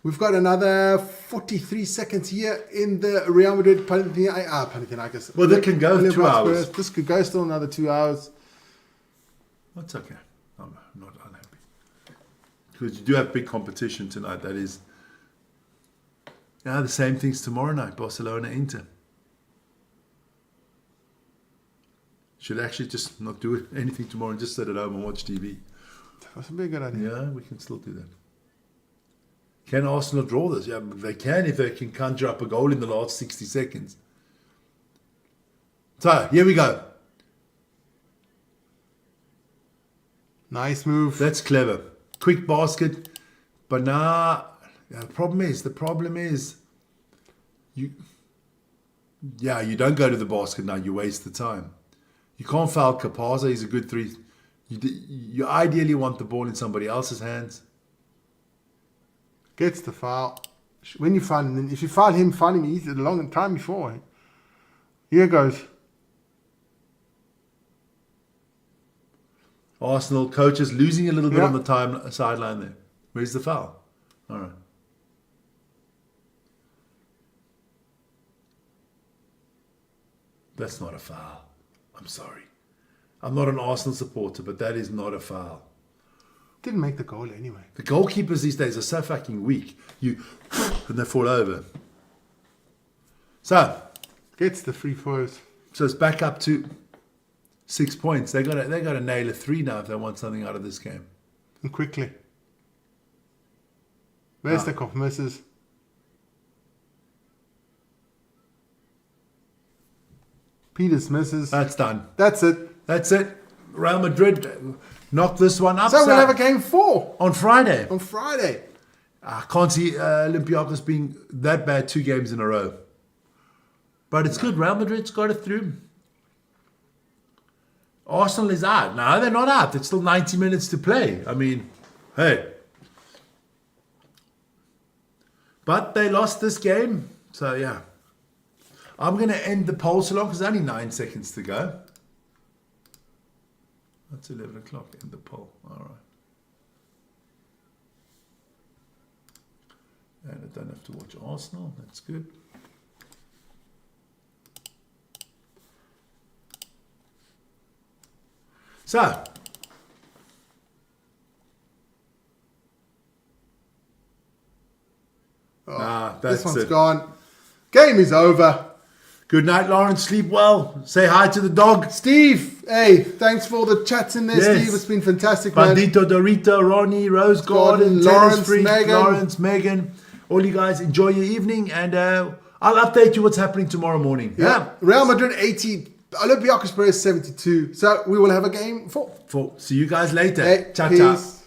We've got another 43 seconds here in the Real Madrid Panathinaikos. Well, that can go 2 hours. This could go still another 2 hours. That's okay. I'm not unhappy. Because you do have big competition tonight. That is, the same things tomorrow night. Barcelona, Inter. Should actually just not do anything tomorrow and just sit at home and watch TV. That's a big good idea. Yeah, we can still do that. Can Arsenal draw this? Yeah, they can if they can conjure up a goal in the last 60 seconds. So, here we go. Nice move. That's clever. Quick basket. But now, the problem is, you don't go to the basket now. You waste the time. You can't foul Caparza. He's a good 3. You ideally want the ball in somebody else's hands. Gets the foul. When you foul him, if you foul him easy a long time before. Here goes. Arsenal coaches losing a little bit on the sideline there. Where's the foul? All right. That's not a foul. I'm sorry. I'm not an Arsenal supporter, but that is not a foul. Didn't make the goal anyway. The goalkeepers these days are so fucking weak. And they fall over. So gets the free throws. So it's back up to 6 points. They got to nail a 3 now if they want something out of this game. And quickly. Vesterkov misses. Peters misses. That's done. That's it. Real Madrid knocked this one up. So we'll have a game 4. On Friday. I can't see Olympiakos being that bad 2 games in a row. But it's good. Real Madrid's got it through. Arsenal is out. No, they're not out. It's still 90 minutes to play. I mean, hey. But they lost this game. So, yeah. I'm going to end the poll so long because there's only 9 seconds to go. That's 11 o'clock. End the poll. All right. And I don't have to watch Arsenal. That's good. So. This one's gone. Game is over. Good night, Lawrence. Sleep well. Say hi to the dog. Steve, hey, thanks for all the chats in there, yes. Steve. It's been fantastic, man. Bandito, Dorito, Ronnie, Rose Garden, Lawrence, Megan. All you guys, enjoy your evening, and I'll update you what's happening tomorrow morning. Yeah. Real Madrid 80, Olympiakos Paris 72. So we will have a game 4. See you guys later. Hey, ciao, peace. ciao.